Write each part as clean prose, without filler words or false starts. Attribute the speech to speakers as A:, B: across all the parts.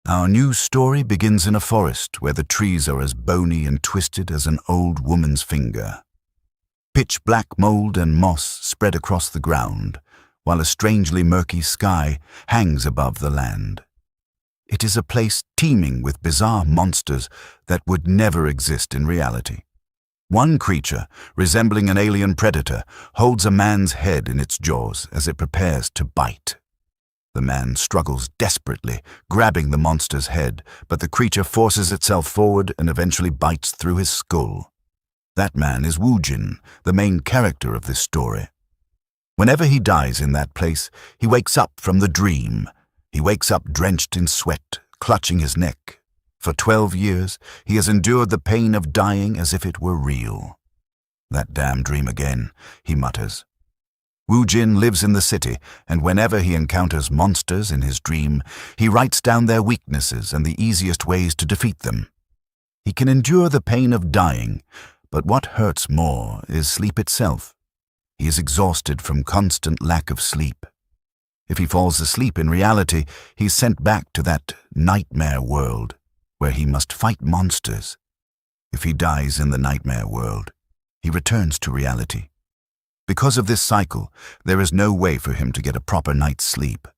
A: Our new story begins in a forest where the trees are as bony and twisted as an old woman's finger. Pitch black mold and moss spread across the ground, while a strangely murky sky hangs above the land. It is a place teeming with bizarre monsters that would never exist in reality. One creature, resembling an alien predator, holds a man's head in its jaws as it prepares to bite. The man struggles desperately, grabbing the monster's head, but the creature forces itself forward and eventually bites through his skull. That man is Woojin, the main character of this story. Whenever he dies in that place, he wakes up from the dream. He wakes up drenched in sweat, clutching his neck. For 12 years, he has endured the pain of dying as if it were real. "That damn dream again," he mutters. Woojin lives in the city, and whenever he encounters monsters in his dream, he writes down their weaknesses and the easiest ways to defeat them. He can endure the pain of dying, but what hurts more is sleep itself. He is exhausted from constant lack of sleep. If he falls asleep in reality, he is sent back to that nightmare world, where he must fight monsters. If he dies in the nightmare world, he returns to reality. Because of this cycle, there is no way for him to get a proper night's sleep.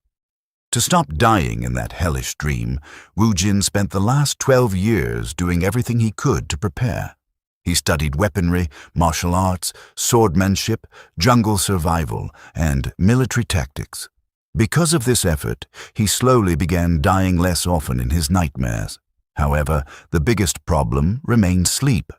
A: To stop dying in that hellish dream, Woojin spent the last 12 years doing everything he could to prepare. He studied weaponry, martial arts, swordsmanship, jungle survival, and military tactics. Because of this effort, he slowly began dying less often in his nightmares. However, the biggest problem remained sleep.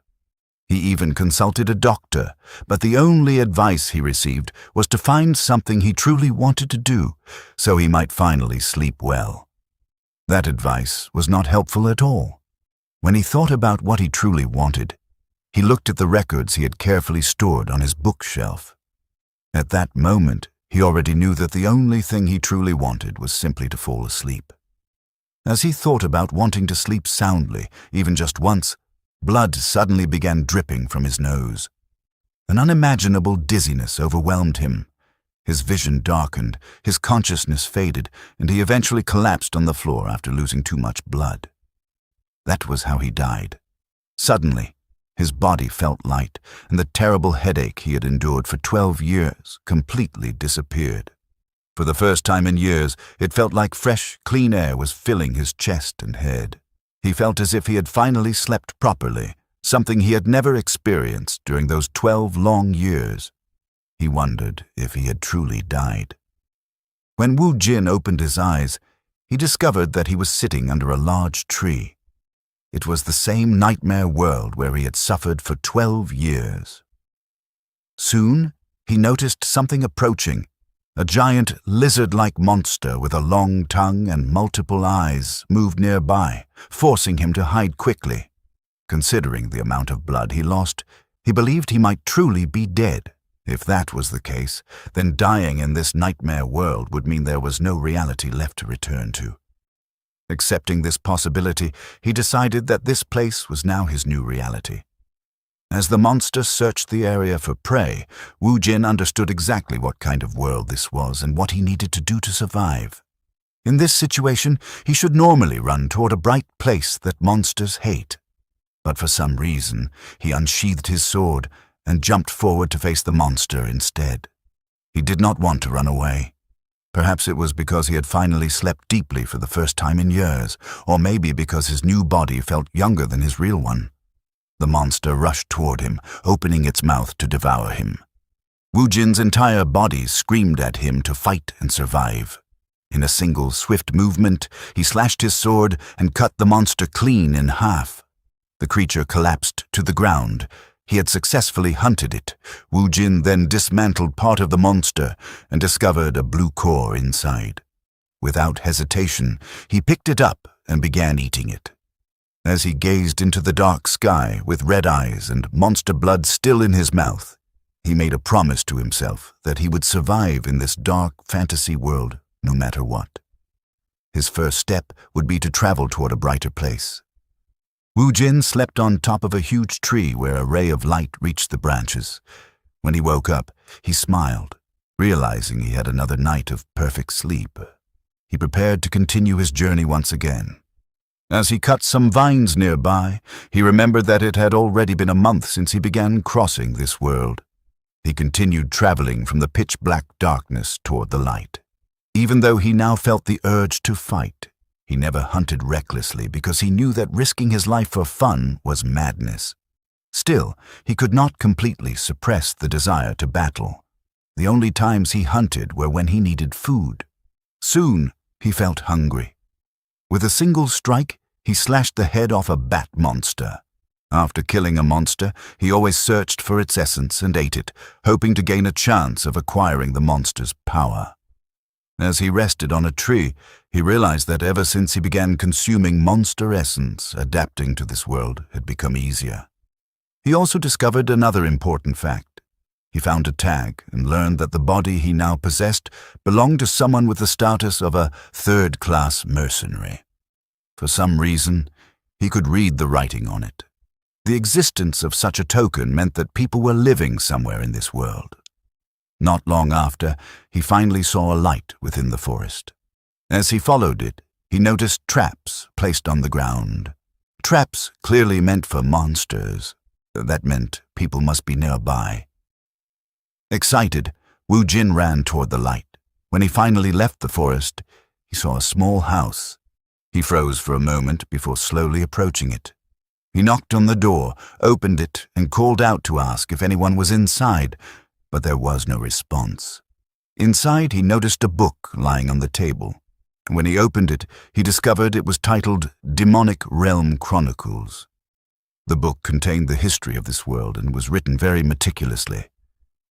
A: He even consulted a doctor, but the only advice he received was to find something he truly wanted to do, so he might finally sleep well. That advice was not helpful at all. When he thought about what he truly wanted, he looked at the records he had carefully stored on his bookshelf. At that moment, he already knew that the only thing he truly wanted was simply to fall asleep. As he thought about wanting to sleep soundly, even just once, blood suddenly began dripping from his nose. An unimaginable dizziness overwhelmed him. His vision darkened, his consciousness faded, and he eventually collapsed on the floor after losing too much blood. That was how he died. Suddenly, his body felt light, and the terrible headache he had endured for 12 years completely disappeared. For the first time in years, it felt like fresh, clean air was filling his chest and head. He felt as if he had finally slept properly, something he had never experienced during those 12 long years. He wondered if he had truly died. When Woojin opened his eyes, he discovered that he was sitting under a large tree. It was the same nightmare world where he had suffered for 12 years. Soon, he noticed something approaching. A giant lizard-like monster with a long tongue and multiple eyes moved nearby, forcing him to hide quickly. Considering the amount of blood he lost, he believed he might truly be dead. If that was the case, then dying in this nightmare world would mean there was no reality left to return to. Accepting this possibility, he decided that this place was now his new reality. As the monster searched the area for prey, Woojin understood exactly what kind of world this was and what he needed to do to survive. In this situation, he should normally run toward a bright place that monsters hate. But for some reason, he unsheathed his sword and jumped forward to face the monster instead. He did not want to run away. Perhaps it was because he had finally slept deeply for the first time in years, or maybe because his new body felt younger than his real one. The monster rushed toward him, opening its mouth to devour him. Woojin's entire body screamed at him to fight and survive. In a single swift movement, he slashed his sword and cut the monster clean in half. The creature collapsed to the ground. He had successfully hunted it. Woojin then dismantled part of the monster and discovered a blue core inside. Without hesitation, he picked it up and began eating it. As he gazed into the dark sky with red eyes and monster blood still in his mouth, he made a promise to himself that he would survive in this dark fantasy world no matter what. His first step would be to travel toward a brighter place. Woojin slept on top of a huge tree where a ray of light reached the branches. When he woke up, he smiled, realizing he had another night of perfect sleep. He prepared to continue his journey once again. As he cut some vines nearby, he remembered that it had already been a month since he began crossing this world. He continued traveling from the pitch-black darkness toward the light. Even though he now felt the urge to fight, he never hunted recklessly because he knew that risking his life for fun was madness. Still, he could not completely suppress the desire to battle. The only times he hunted were when he needed food. Soon, he felt hungry. With a single strike, he slashed the head off a bat monster. After killing a monster, he always searched for its essence and ate it, hoping to gain a chance of acquiring the monster's power. As he rested on a tree, he realized that ever since he began consuming monster essence, adapting to this world had become easier. He also discovered another important fact. He found a tag and learned that the body he now possessed belonged to someone with the status of a third-class mercenary. For some reason, he could read the writing on it. The existence of such a token meant that people were living somewhere in this world. Not long after, he finally saw a light within the forest. As he followed it, he noticed traps placed on the ground. Traps clearly meant for monsters. That meant people must be nearby. Excited, Wu Jin ran toward the light. When he finally left the forest, he saw a small house. He froze for a moment before slowly approaching it. He knocked on the door, opened it, and called out to ask if anyone was inside, but there was no response. Inside, he noticed a book lying on the table. When he opened it, he discovered it was titled Demonic Realm Chronicles. The book contained the history of this world and was written very meticulously.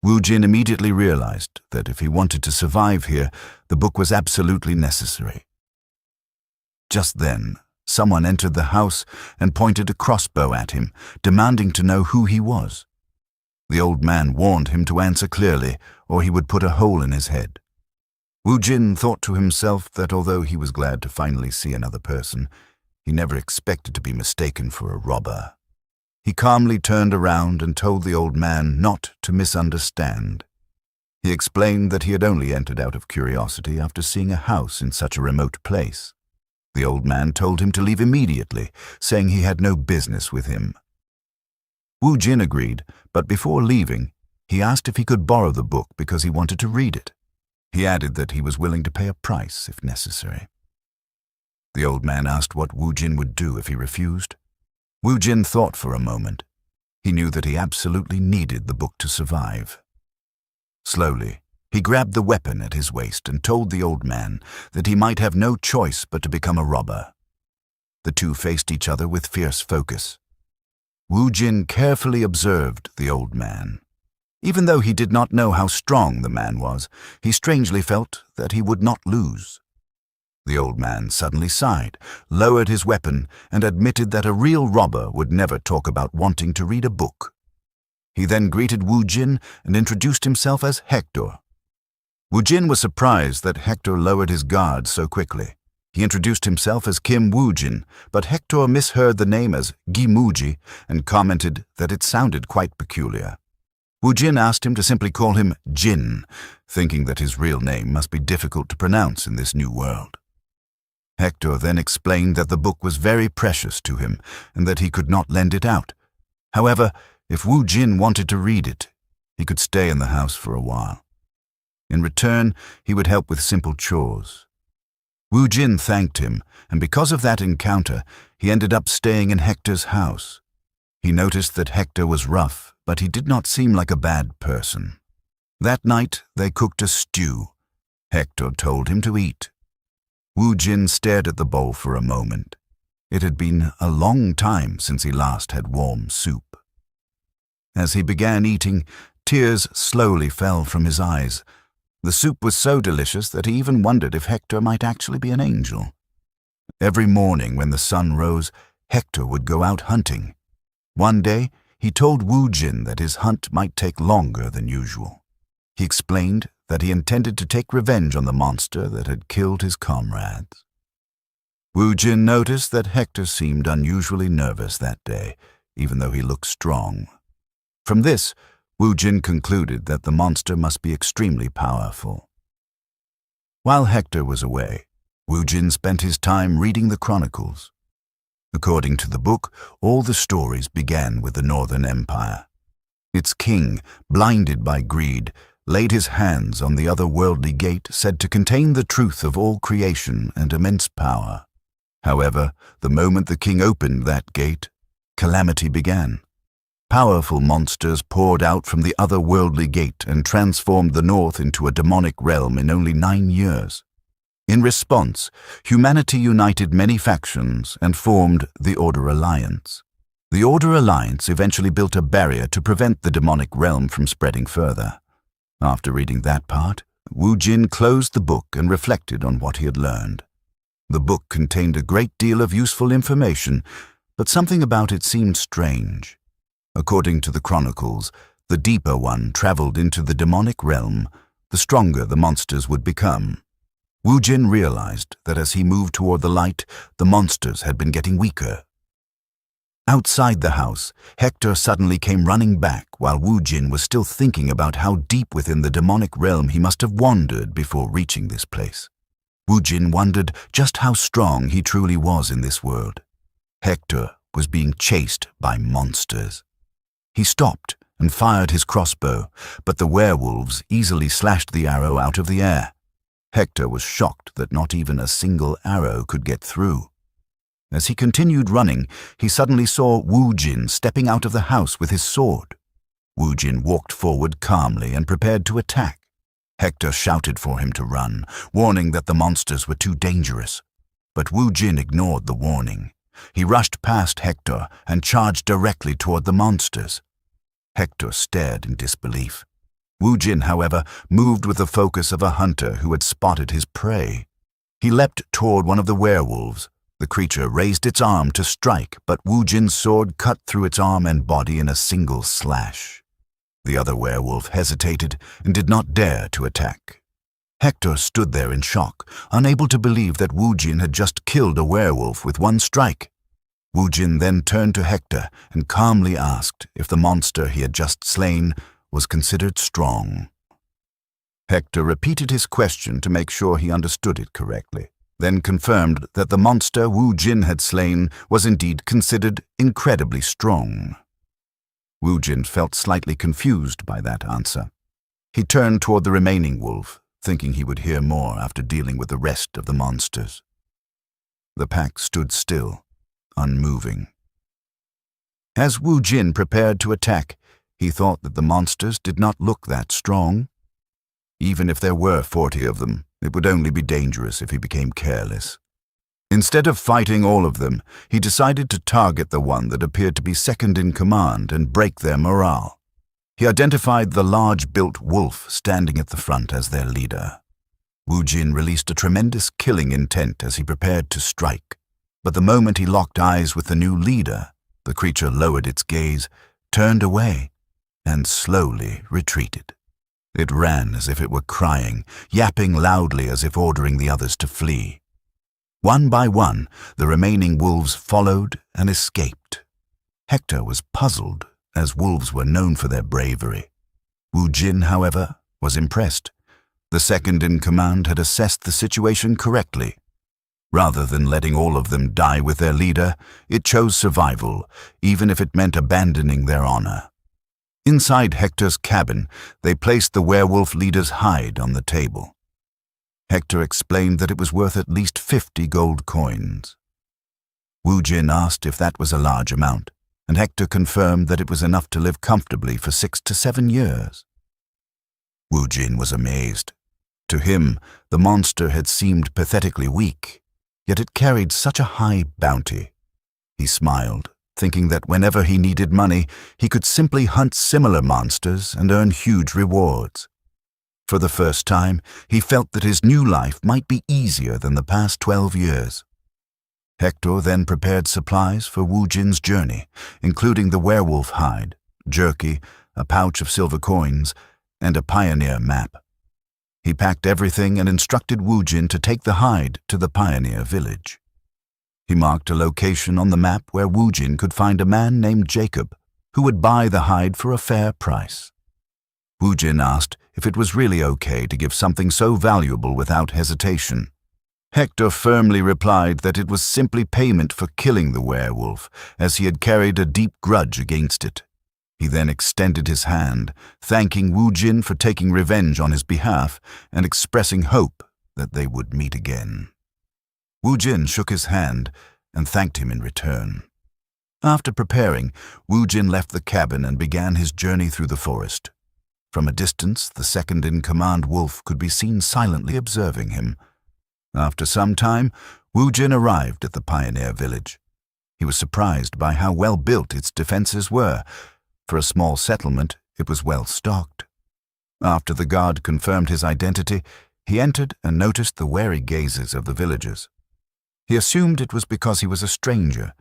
A: Wu Jin immediately realized that if he wanted to survive here, the book was absolutely necessary. Just then, someone entered the house and pointed a crossbow at him, demanding to know who he was. The old man warned him to answer clearly, or he would put a hole in his head. Wu Jin thought to himself that although he was glad to finally see another person, he never expected to be mistaken for a robber. He calmly turned around and told the old man not to misunderstand. He explained that he had only entered out of curiosity after seeing a house in such a remote place. The old man told him to leave immediately, saying he had no business with him. Wu Jin agreed, but before leaving, he asked if he could borrow the book because he wanted to read it. He added that he was willing to pay a price if necessary. The old man asked what Wu Jin would do if he refused. Wu Jin thought for a moment. He knew that he absolutely needed the book to survive. Slowly, he grabbed the weapon at his waist and told the old man that he might have no choice but to become a robber. The two faced each other with fierce focus. Wu Jin carefully observed the old man. Even though he did not know how strong the man was, he strangely felt that he would not lose. The old man suddenly sighed, lowered his weapon, and admitted that a real robber would never talk about wanting to read a book. He then greeted Wu Jin and introduced himself as Hector. Wu Jin was surprised that Hector lowered his guard so quickly. He introduced himself as Kim Wu Jin, but Hector misheard the name as Gimuji and commented that it sounded quite peculiar. Wu Jin asked him to simply call him Jin, thinking that his real name must be difficult to pronounce in this new world. Hector then explained that the book was very precious to him and that he could not lend it out. However, if Wu Jin wanted to read it, he could stay in the house for a while. In return, he would help with simple chores. Wu Jin thanked him, and because of that encounter, he ended up staying in Hector's house. He noticed that Hector was rough, but he did not seem like a bad person. That night, they cooked a stew. Hector told him to eat. Wu Jin stared at the bowl for a moment. It had been a long time since he last had warm soup. As he began eating, tears slowly fell from his eyes. The soup was so delicious that he even wondered if Hector might actually be an angel. Every morning when the sun rose, Hector would go out hunting. One day, he told Wu Jin that his hunt might take longer than usual. He explained that he intended to take revenge on the monster that had killed his comrades. Wu Jin noticed that Hector seemed unusually nervous that day, even though he looked strong. From this, Wu Jin concluded that the monster must be extremely powerful. While Hector was away, Wu Jin spent his time reading the chronicles. According to the book, all the stories began with the Northern Empire. Its king, blinded by greed, laid his hands on the otherworldly gate said to contain the truth of all creation and immense power. However, the moment the king opened that gate, calamity began. Powerful monsters poured out from the otherworldly gate and transformed the North into a demonic realm in only 9 years. In response, humanity united many factions and formed the Order Alliance. The Order Alliance eventually built a barrier to prevent the demonic realm from spreading further. After reading that part, Wu Jin closed the book and reflected on what he had learned. The book contained a great deal of useful information, but something about it seemed strange. According to the chronicles, the deeper one traveled into the demonic realm, the stronger the monsters would become. Wu Jin realized that as he moved toward the light, the monsters had been getting weaker. Outside the house, Hector suddenly came running back while Wu Jin was still thinking about how deep within the demonic realm he must have wandered before reaching this place. Wu Jin wondered just how strong he truly was in this world. Hector was being chased by monsters. He stopped and fired his crossbow, but the werewolves easily slashed the arrow out of the air. Hector was shocked that not even a single arrow could get through. As he continued running, he suddenly saw Wu Jin stepping out of the house with his sword. Wu Jin walked forward calmly and prepared to attack. Hector shouted for him to run, warning that the monsters were too dangerous. But Wu Jin ignored the warning. He rushed past Hector and charged directly toward the monsters. Hector stared in disbelief. Wu Jin, however, moved with the focus of a hunter who had spotted his prey. He leapt toward one of the werewolves. The creature raised its arm to strike, but Wu Jin's sword cut through its arm and body in a single slash. The other werewolf hesitated and did not dare to attack. Hector stood there in shock, unable to believe that Wu Jin had just killed a werewolf with one strike. Wu Jin then turned to Hector and calmly asked if the monster he had just slain was considered strong. Hector repeated his question to make sure he understood it correctly, then confirmed that the monster Wu Jin had slain was indeed considered incredibly strong. Wu Jin felt slightly confused by that answer. He turned toward the remaining wolf, thinking he would hear more after dealing with the rest of the monsters. The pack stood still, unmoving. As Wu Jin prepared to attack, he thought that the monsters did not look that strong. Even if there were 40 of them, it would only be dangerous if he became careless. Instead of fighting all of them, he decided to target the one that appeared to be second in command and break their morale. He identified the large-built wolf standing at the front as their leader. Wu Jin released a tremendous killing intent as he prepared to strike. But the moment he locked eyes with the new leader, the creature lowered its gaze, turned away, and slowly retreated. It ran as if it were crying, yapping loudly as if ordering the others to flee. One by one, the remaining wolves followed and escaped. Hector was puzzled, as wolves were known for their bravery. Wu Jin, however, was impressed. The second in command had assessed the situation correctly. Rather than letting all of them die with their leader, it chose survival, even if it meant abandoning their honor. Inside Hector's cabin, they placed the werewolf leader's hide on the table. Hector explained that it was worth at least 50 gold coins. Wu Jin asked if that was a large amount, and Hector confirmed that it was enough to live comfortably for 6 to 7 years. Wu Jin was amazed. To him, the monster had seemed pathetically weak, yet it carried such a high bounty. He smiled, thinking that whenever he needed money, he could simply hunt similar monsters and earn huge rewards. For the first time, he felt that his new life might be easier than the past 12 years. Hector then prepared supplies for Wu Jin's journey, including the werewolf hide, jerky, a pouch of silver coins, and a pioneer map. He packed everything and instructed Wu Jin to take the hide to the pioneer village. He marked a location on the map where Wu Jin could find a man named Jacob, who would buy the hide for a fair price. Wu Jin asked if it was really okay to give something so valuable without hesitation. Hector firmly replied that it was simply payment for killing the werewolf, as he had carried a deep grudge against it. He then extended his hand, thanking Wu Jin for taking revenge on his behalf and expressing hope that they would meet again. Wu Jin shook his hand and thanked him in return. After preparing, Wu Jin left the cabin and began his journey through the forest. From a distance, the second-in-command wolf could be seen silently observing him. After some time, Wu Jin arrived at the pioneer village. He was surprised by how well built its defenses were. For a small settlement, it was well stocked. After the guard confirmed his identity, he entered and noticed the wary gazes of the villagers. He assumed it was because he was a stranger,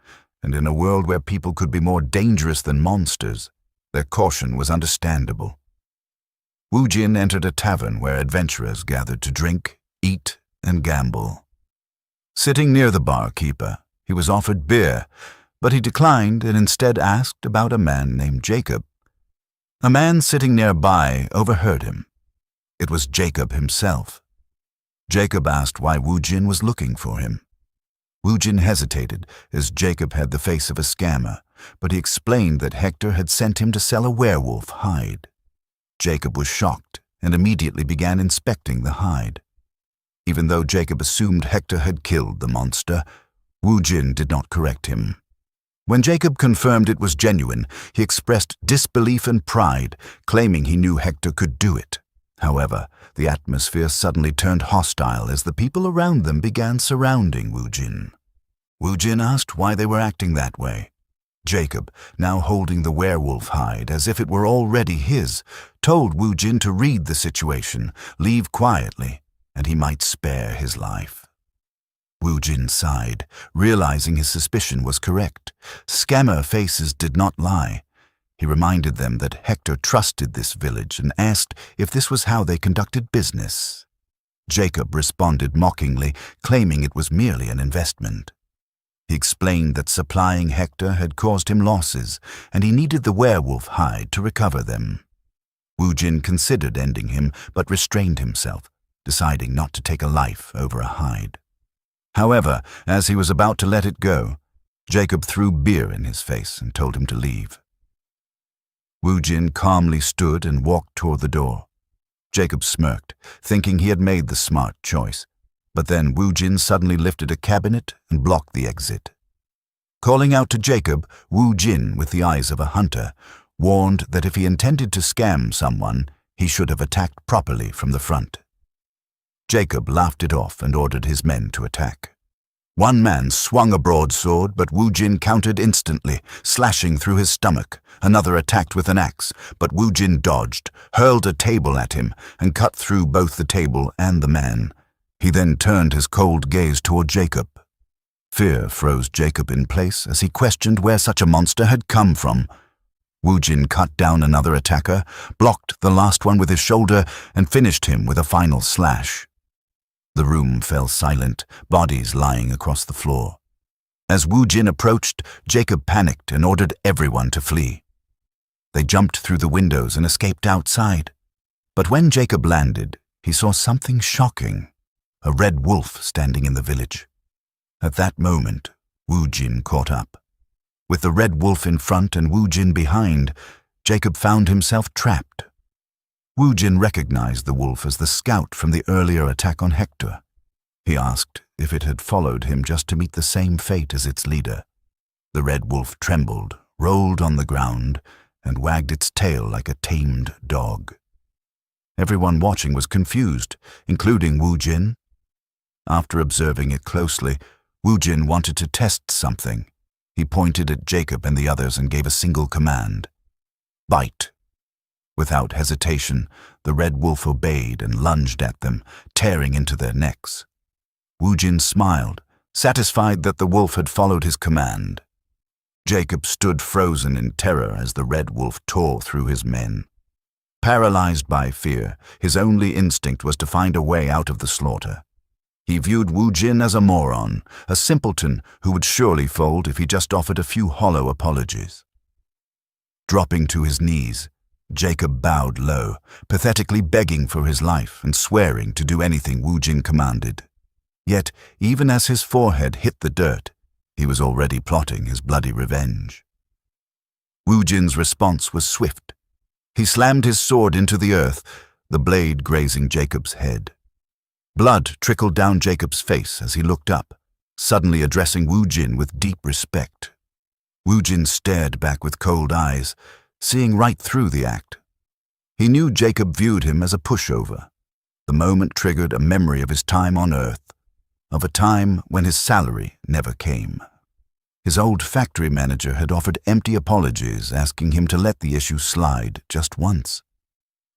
A: and in a world where people could be more dangerous than monsters, their caution was understandable. Wu Jin entered a tavern where adventurers gathered to drink, eat, and gamble. Sitting near the barkeeper, he was offered beer, but he declined and instead asked about a man named Jacob. A man sitting nearby overheard him. It was Jacob himself. Jacob asked why Wu Jin was looking for him. Wu Jin hesitated, as Jacob had the face of a scammer, but he explained that Hector had sent him to sell a werewolf hide. Jacob was shocked and immediately began inspecting the hide. Even though Jacob assumed Hector had killed the monster, Wu Jin did not correct him. When Jacob confirmed it was genuine, he expressed disbelief and pride, claiming he knew Hector could do it. However, the atmosphere suddenly turned hostile as the people around them began surrounding Wu Jin. Wu Jin asked why they were acting that way. Jacob, now holding the werewolf hide as if it were already his, told Wu Jin to read the situation, leave quietly, and he might spare his life. Wu Jin sighed, realizing his suspicion was correct. Scammer faces did not lie. He reminded them that Hector trusted this village and asked if this was how they conducted business. Jacob responded mockingly, claiming it was merely an investment. He explained that supplying Hector had caused him losses, and he needed the werewolf hide to recover them. Wu Jin considered ending him, but restrained himself, deciding not to take a life over a hide. However, as he was about to let it go, Jacob threw beer in his face and told him to leave. Wu Jin calmly stood and walked toward the door. Jacob smirked, thinking he had made the smart choice, but then Wu Jin suddenly lifted a cabinet and blocked the exit. Calling out to Jacob, Wu Jin, with the eyes of a hunter, warned that if he intended to scam someone, he should have attacked properly from the front. Jacob laughed it off and ordered his men to attack. One man swung a broadsword, but Wu Jin countered instantly, slashing through his stomach. Another attacked with an axe, but Wu Jin dodged, hurled a table at him, and cut through both the table and the man. He then turned his cold gaze toward Jacob. Fear froze Jacob in place as he questioned where such a monster had come from. Wu Jin cut down another attacker, blocked the last one with his shoulder, and finished him with a final slash. The room fell silent, bodies lying across the floor. As Wu Jin approached, Jacob panicked and ordered everyone to flee. They jumped through the windows and escaped outside. But when Jacob landed, he saw something shocking: a red wolf standing in the village. At that moment, Wu Jin caught up. With the red wolf in front and Wu Jin behind, Jacob found himself trapped. Wu Jin recognized the wolf as the scout from the earlier attack on Hector. He asked if it had followed him just to meet the same fate as its leader. The red wolf trembled, rolled on the ground, and wagged its tail like a tamed dog. Everyone watching was confused, including Wu Jin. After observing it closely, Wu Jin wanted to test something. He pointed at Jacob and the others and gave a single command: "Bite." Without hesitation, the red wolf obeyed and lunged at them, tearing into their necks. Wu Jin smiled, satisfied that the wolf had followed his command. Jacob stood frozen in terror as the red wolf tore through his men. Paralyzed by fear, his only instinct was to find a way out of the slaughter. He viewed Wu Jin as a moron, a simpleton who would surely fold if he just offered a few hollow apologies. Dropping to his knees, Jacob bowed low, pathetically begging for his life and swearing to do anything Wu Jin commanded. Yet, even as his forehead hit the dirt, he was already plotting his bloody revenge. Wu Jin's response was swift. He slammed his sword into the earth, the blade grazing Jacob's head. Blood trickled down Jacob's face as he looked up, suddenly addressing Wu Jin with deep respect. Wu Jin stared back with cold eyes, seeing right through the act. He knew Jacob viewed him as a pushover. The moment triggered a memory of his time on Earth, of a time when his salary never came. His old factory manager had offered empty apologies, asking him to let the issue slide just once.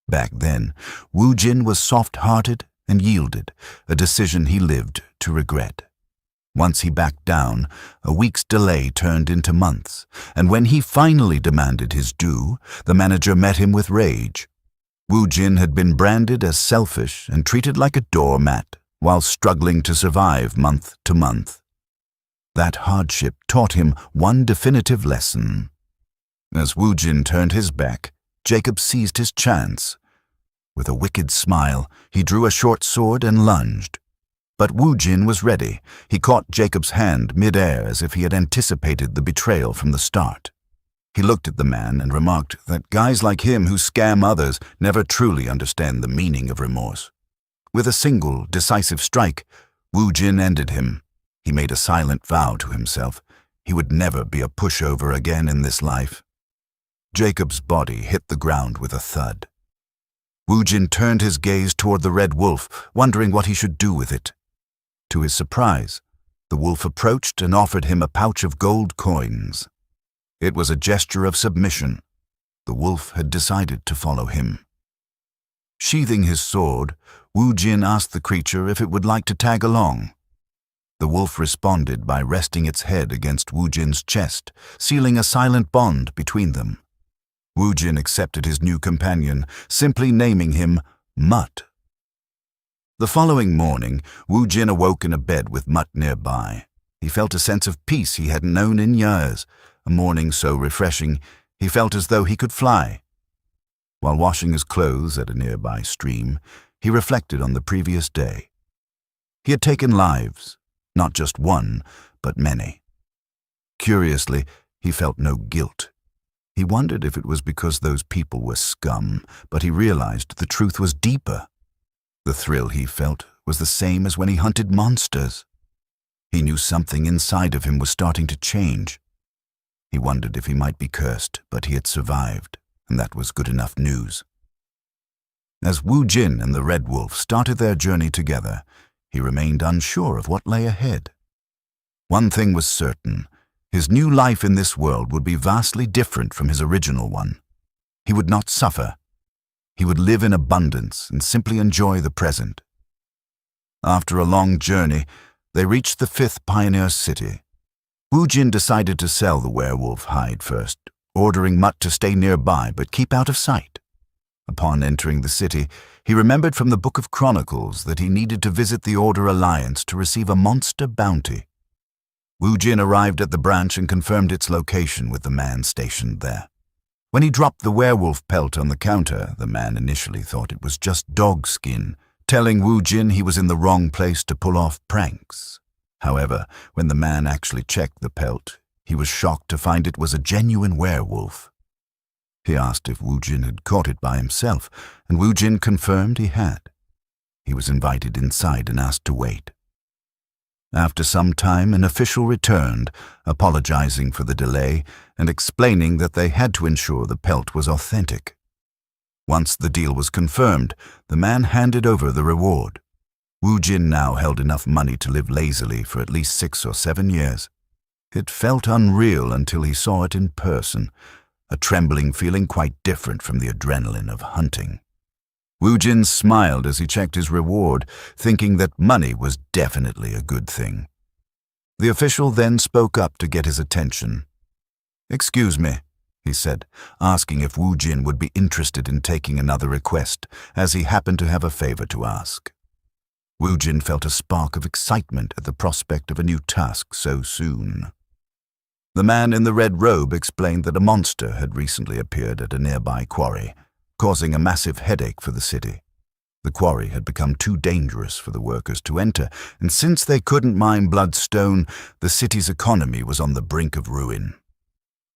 A: Back then, Wu Jin was soft-hearted and yielded, a decision he lived to regret. Once he backed down, a week's delay turned into months, and when he finally demanded his due, the manager met him with rage. Wu Jin had been branded as selfish and treated like a doormat while struggling to survive month to month. That hardship taught him one definitive lesson. As Wu Jin turned his back, Jacob seized his chance. With a wicked smile, he drew a short sword and lunged. But Wu Jin was ready. He caught Jacob's hand mid-air as if he had anticipated the betrayal from the start. He looked at the man and remarked that guys like him who scam others never truly understand the meaning of remorse. With a single, decisive strike, Wu Jin ended him. He made a silent vow to himself. He would never be a pushover again in this life. Jacob's body hit the ground with a thud. Wu Jin turned his gaze toward the red wolf, wondering what he should do with it. To his surprise, the wolf approached and offered him a pouch of gold coins. It was a gesture of submission. The wolf had decided to follow him. Sheathing his sword, Wu Jin asked the creature if it would like to tag along. The wolf responded by resting its head against Wu Jin's chest, sealing a silent bond between them. Wu Jin accepted his new companion, simply naming him Mutt. The following morning, Wu Jin awoke in a bed with Mutt nearby. He felt a sense of peace he hadn't known in years, a morning so refreshing he felt as though he could fly. While washing his clothes at a nearby stream, he reflected on the previous day. He had taken lives, not just one, but many. Curiously, he felt no guilt. He wondered if it was because those people were scum, but he realized the truth was deeper. The thrill he felt was the same as when he hunted monsters. He knew something inside of him was starting to change. He wondered if he might be cursed, but he had survived, and that was good enough news. As Wu Jin and the Red Wolf started their journey together, he remained unsure of what lay ahead. One thing was certain: his new life in this world would be vastly different from his original one. He would not suffer. He would live in abundance and simply enjoy the present. After a long journey, they reached the 5th pioneer city. Wu Jin decided to sell the werewolf hide first, ordering Mutt to stay nearby but keep out of sight. Upon entering the city, he remembered from the Book of Chronicles that he needed to visit the Order Alliance to receive a monster bounty. Wu Jin arrived at the branch and confirmed its location with the man stationed there. When he dropped the werewolf pelt on the counter, the man initially thought it was just dog skin, telling Wu Jin he was in the wrong place to pull off pranks. However, when the man actually checked the pelt, he was shocked to find it was a genuine werewolf. He asked if Wu Jin had caught it by himself, and Wu Jin confirmed he had. He was invited inside and asked to wait. After some time, an official returned, apologizing for the delay and explaining that they had to ensure the pelt was authentic. Once the deal was confirmed, the man handed over the reward. Wu Jin now held enough money to live lazily for at least 6 or 7 years. It felt unreal until he saw it in person, a trembling feeling quite different from the adrenaline of hunting. Wu Jin smiled as he checked his reward, thinking that money was definitely a good thing. The official then spoke up to get his attention. "Excuse me," he said, asking if Wu Jin would be interested in taking another request, as he happened to have a favor to ask. Wu Jin felt a spark of excitement at the prospect of a new task so soon. The man in the red robe explained that a monster had recently appeared at a nearby quarry, causing a massive headache for the city. The quarry had become too dangerous for the workers to enter, and since they couldn't mine bloodstone, the city's economy was on the brink of ruin.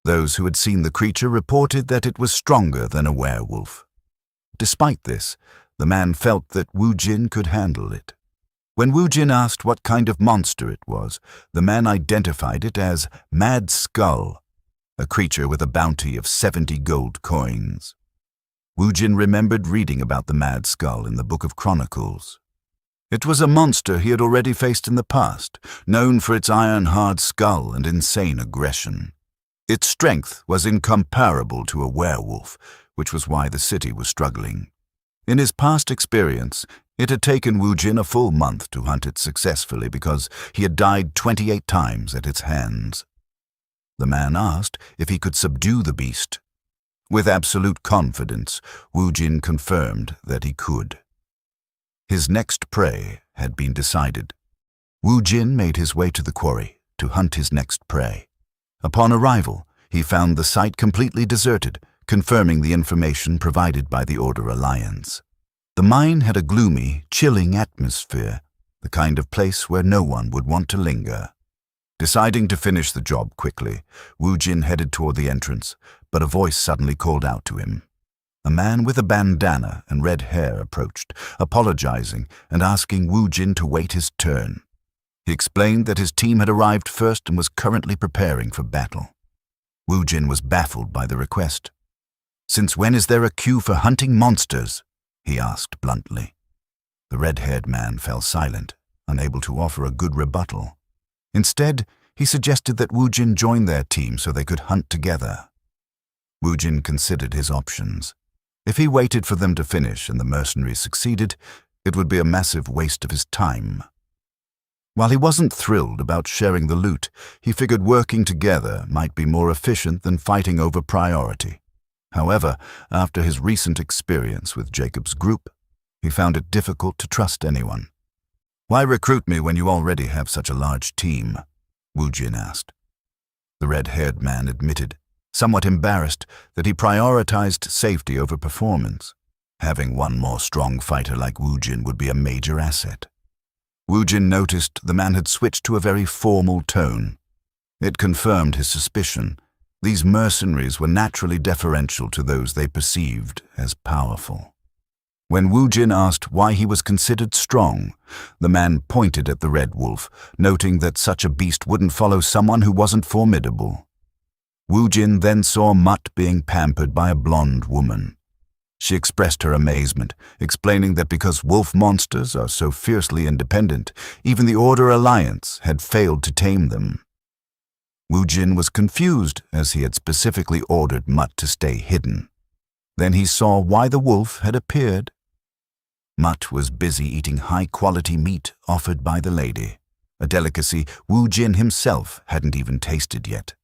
A: Those who had seen the creature reported that it was stronger than a werewolf. Despite this, the man felt that Wu Jin could handle it. When Wu Jin asked what kind of monster it was, the man identified it as Mad Skull, a creature with a bounty of 70 gold coins. Wu Jin remembered reading about the Mad Skull in the Book of Chronicles. It was a monster he had already faced in the past, known for its iron-hard skull and insane aggression. Its strength was incomparable to a werewolf, which was why the city was struggling. In his past experience, it had taken Wu Jin a full month to hunt it successfully because he had died 28 times at its hands. The man asked if he could subdue the beast. With absolute confidence, Wu Jin confirmed that he could. His next prey had been decided. Wu Jin made his way to the quarry to hunt his next prey. Upon arrival, he found the site completely deserted, confirming the information provided by the Order Alliance. The mine had a gloomy, chilling atmosphere, the kind of place where no one would want to linger. Deciding to finish the job quickly, Wu Jin headed toward the entrance, but a voice suddenly called out to him. A man with a bandana and red hair approached, apologizing and asking Wu Jin to wait his turn. He explained that his team had arrived first and was currently preparing for battle. Wu Jin was baffled by the request. "Since when is there a queue for hunting monsters?" he asked bluntly. The red-haired man fell silent, unable to offer a good rebuttal. Instead, he suggested that Wu Jin join their team so they could hunt together. Wu Jin considered his options. If he waited for them to finish and the mercenaries succeeded, it would be a massive waste of his time. While he wasn't thrilled about sharing the loot, he figured working together might be more efficient than fighting over priority. However, after his recent experience with Jacob's group, he found it difficult to trust anyone. "Why recruit me when you already have such a large team?" Wu Jin asked. The red-haired man admitted, somewhat embarrassed, that he prioritized safety over performance. Having one more strong fighter like Wu Jin would be a major asset. Wu Jin noticed the man had switched to a very formal tone. It confirmed his suspicion. These mercenaries were naturally deferential to those they perceived as powerful. When Wu Jin asked why he was considered strong, the man pointed at the red wolf, noting that such a beast wouldn't follow someone who wasn't formidable. Wu Jin then saw Mutt being pampered by a blonde woman. She expressed her amazement, explaining that because wolf monsters are so fiercely independent, even the Order Alliance had failed to tame them. Wu Jin was confused, as he had specifically ordered Mutt to stay hidden. Then he saw why the wolf had appeared. Mutt was busy eating high-quality meat offered by the lady, a delicacy Wu Jin himself hadn't even tasted yet.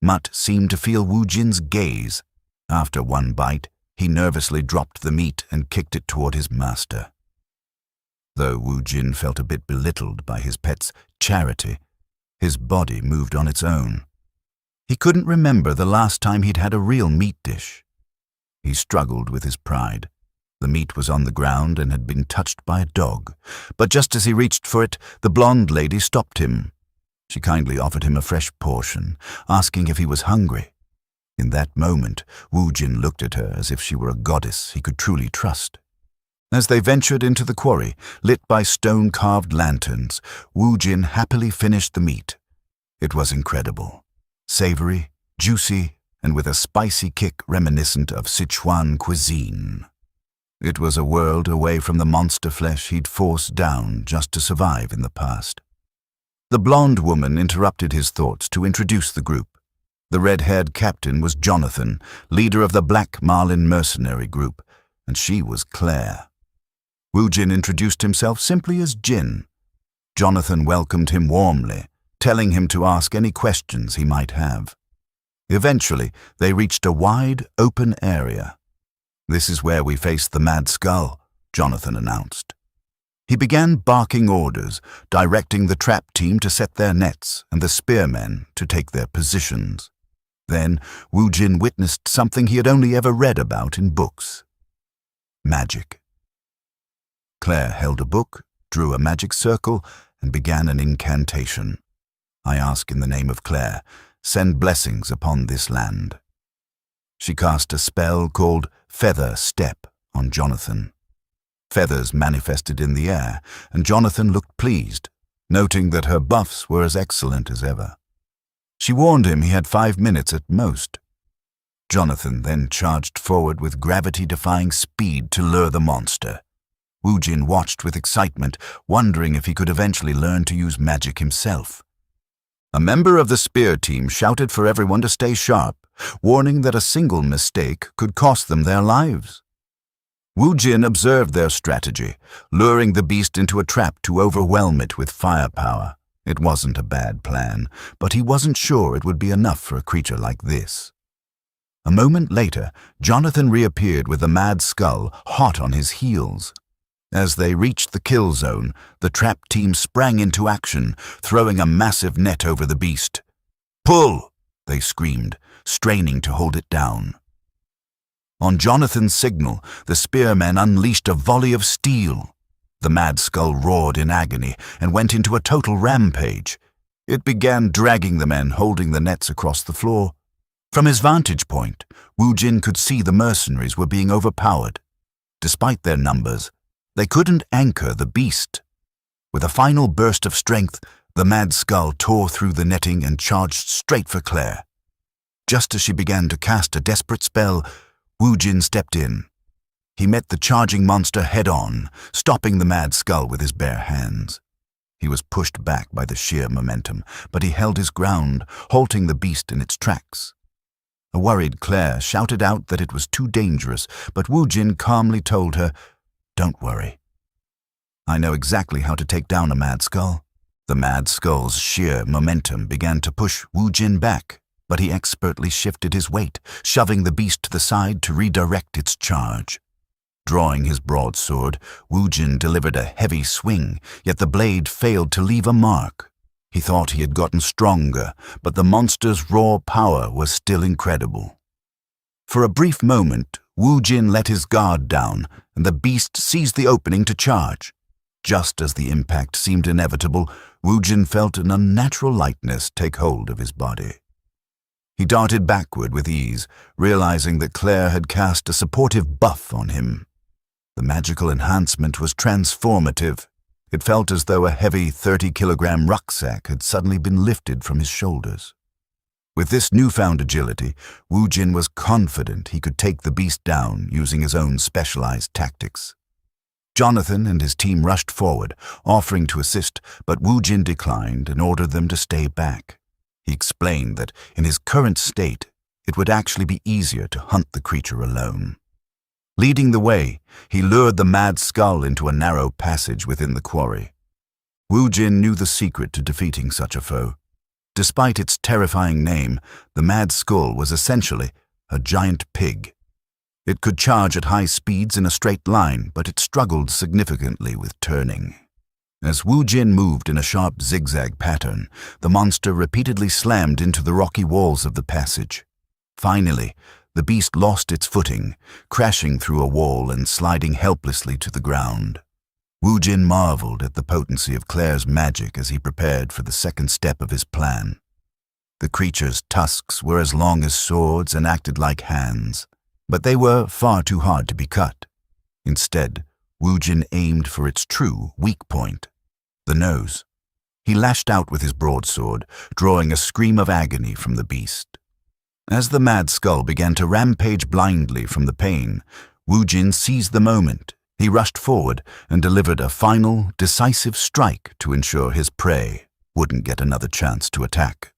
A: Mutt seemed to feel Wu Jin's gaze. After one bite, he nervously dropped the meat and kicked it toward his master. Though Wu Jin felt a bit belittled by his pet's charity, his body moved on its own. He couldn't remember the last time he'd had a real meat dish. He struggled with his pride. The meat was on the ground and had been touched by a dog, but just as he reached for it, the blonde lady stopped him. She kindly offered him a fresh portion, asking if he was hungry. In that moment, Wu Jin looked at her as if she were a goddess he could truly trust. As they ventured into the quarry, lit by stone-carved lanterns, Wu Jin happily finished the meat. It was incredible. Savory, juicy, and with a spicy kick reminiscent of Sichuan cuisine. It was a world away from the monster flesh he'd forced down just to survive in the past. The blonde woman interrupted his thoughts to introduce the group. The red-haired captain was Jonathan, leader of the Black Marlin mercenary group, and she was Claire. Wu Jin introduced himself simply as Jin. Jonathan welcomed him warmly, telling him to ask any questions he might have. Eventually, they reached a wide, open area. "This is where we face the Mad Skull," Jonathan announced. He began barking orders, directing the trap team to set their nets and the spearmen to take their positions. Then, Wu Jin witnessed something he had only ever read about in books. Magic. Claire held a book, drew a magic circle, and began an incantation. I ask in the name of Claire, send blessings upon this land. She cast a spell called Feather Step on Jonathan. Feathers manifested in the air, and Jonathan looked pleased, noting that her buffs were as excellent as ever. She warned him he had 5 minutes at most. Jonathan then charged forward with gravity-defying speed to lure the monster. Woojin watched with excitement, wondering if he could eventually learn to use magic himself. A member of the spear team shouted for everyone to stay sharp, warning that a single mistake could cost them their lives. Woojin observed their strategy, luring the beast into a trap to overwhelm it with firepower. It wasn't a bad plan, but he wasn't sure it would be enough for a creature like this. A moment later, Jonathan reappeared with the mad skull hot on his heels. As they reached the kill zone, the trap team sprang into action, throwing a massive net over the beast. "Pull!" they screamed, straining to hold it down. On Jonathan's signal, the spearmen unleashed a volley of steel. The mad skull roared in agony and went into a total rampage. It began dragging the men holding the nets across the floor. From his vantage point, Woojin could see the mercenaries were being overpowered. Despite their numbers, they couldn't anchor the beast. With a final burst of strength, the mad skull tore through the netting and charged straight for Claire. Just as she began to cast a desperate spell, Woojin stepped in. He met the charging monster head-on, stopping the mad skull with his bare hands. He was pushed back by the sheer momentum, but he held his ground, halting the beast in its tracks. A worried Claire shouted out that it was too dangerous, but Woojin calmly told her, "Don't worry. I know exactly how to take down a mad skull." The mad skull's sheer momentum began to push Woojin back, but he expertly shifted his weight, shoving the beast to the side to redirect its charge. Drawing his broadsword, Woojin delivered a heavy swing, yet the blade failed to leave a mark. He thought he had gotten stronger, but the monster's raw power was still incredible. For a brief moment, Woojin let his guard down, and the beast seized the opening to charge. Just as the impact seemed inevitable, Woojin felt an unnatural lightness take hold of his body. He darted backward with ease, realizing that Claire had cast a supportive buff on him. The magical enhancement was transformative. It felt as though a heavy 30-kilogram rucksack had suddenly been lifted from his shoulders. With this newfound agility, Woojin was confident he could take the beast down using his own specialized tactics. Jonathan and his team rushed forward, offering to assist, but Woojin declined and ordered them to stay back. He explained that in his current state, it would actually be easier to hunt the creature alone. Leading the way, he lured the mad skull into a narrow passage within the quarry. Woojin knew the secret to defeating such a foe. Despite its terrifying name, the mad skull was essentially a giant pig. It could charge at high speeds in a straight line, but it struggled significantly with turning. As Woojin moved in a sharp zigzag pattern, the monster repeatedly slammed into the rocky walls of the passage. Finally, the beast lost its footing, crashing through a wall and sliding helplessly to the ground. Woojin marveled at the potency of Claire's magic as he prepared for the second step of his plan. The creature's tusks were as long as swords and acted like hands, but they were far too hard to be cut. Instead, Woojin aimed for its true weak point, the nose. He lashed out with his broadsword, drawing a scream of agony from the beast. As the mad skull began to rampage blindly from the pain, Woojin seized the moment. He rushed forward and delivered a final, decisive strike to ensure his prey wouldn't get another chance to attack.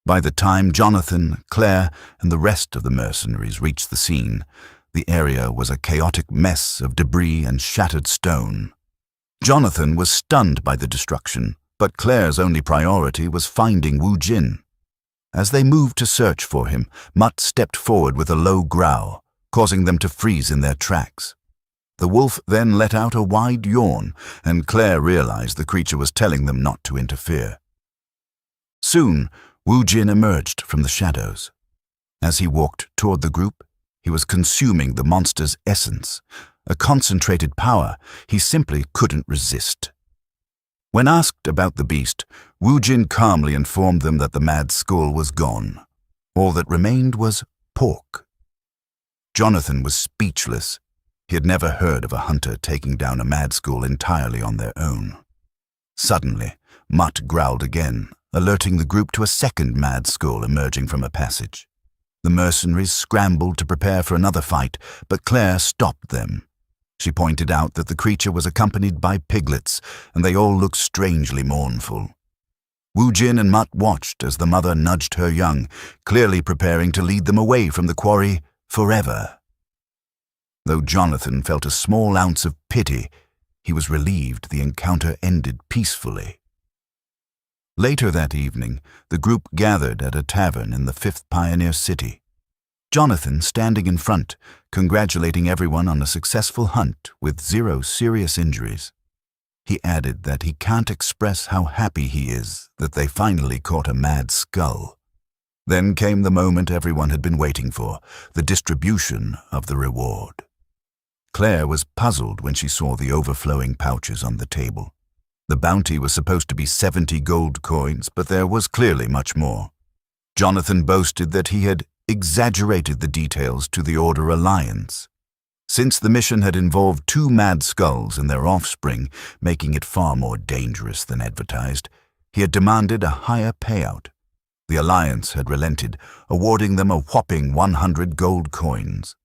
A: By the time Jonathan, Claire, and the rest of the mercenaries reached the scene, the area was a chaotic mess of debris and shattered stone. Jonathan was stunned by the destruction, but Claire's only priority was finding Woojin. As they moved to search for him, Mutt stepped forward with a low growl, causing them to freeze in their tracks. The wolf then let out a wide yawn, and Claire realized the creature was telling them not to interfere. Soon, Woojin emerged from the shadows. As he walked toward the group, he was consuming the monster's essence, a concentrated power he simply couldn't resist. When asked about the beast, Wu Jin calmly informed them that the mad skull was gone. All that remained was pork. Jonathan was speechless. He had never heard of a hunter taking down a mad skull entirely on their own. Suddenly, Mutt growled again, alerting the group to a second mad skull emerging from a passage. The mercenaries scrambled to prepare for another fight, but Claire stopped them. She pointed out that the creature was accompanied by piglets, and they all looked strangely mournful. Wu Jin and Mutt watched as the mother nudged her young, clearly preparing to lead them away from the quarry forever. Though Jonathan felt a small ounce of pity, he was relieved the encounter ended peacefully. Later that evening, the group gathered at a tavern in the 5th Pioneer City. Jonathan standing in front, congratulating everyone on a successful hunt with 0 serious injuries. He added that he can't express how happy he is that they finally caught a mad skull. Then came the moment everyone had been waiting for, the distribution of the reward. Claire was puzzled when she saw the overflowing pouches on the table. The bounty was supposed to be 70 gold coins, but there was clearly much more. Jonathan boasted that he had exaggerated the details to the Order Alliance. Since the mission had involved 2 mad skulls and their offspring, making it far more dangerous than advertised, he had demanded a higher payout. The Alliance had relented, awarding them a whopping 100 gold coins.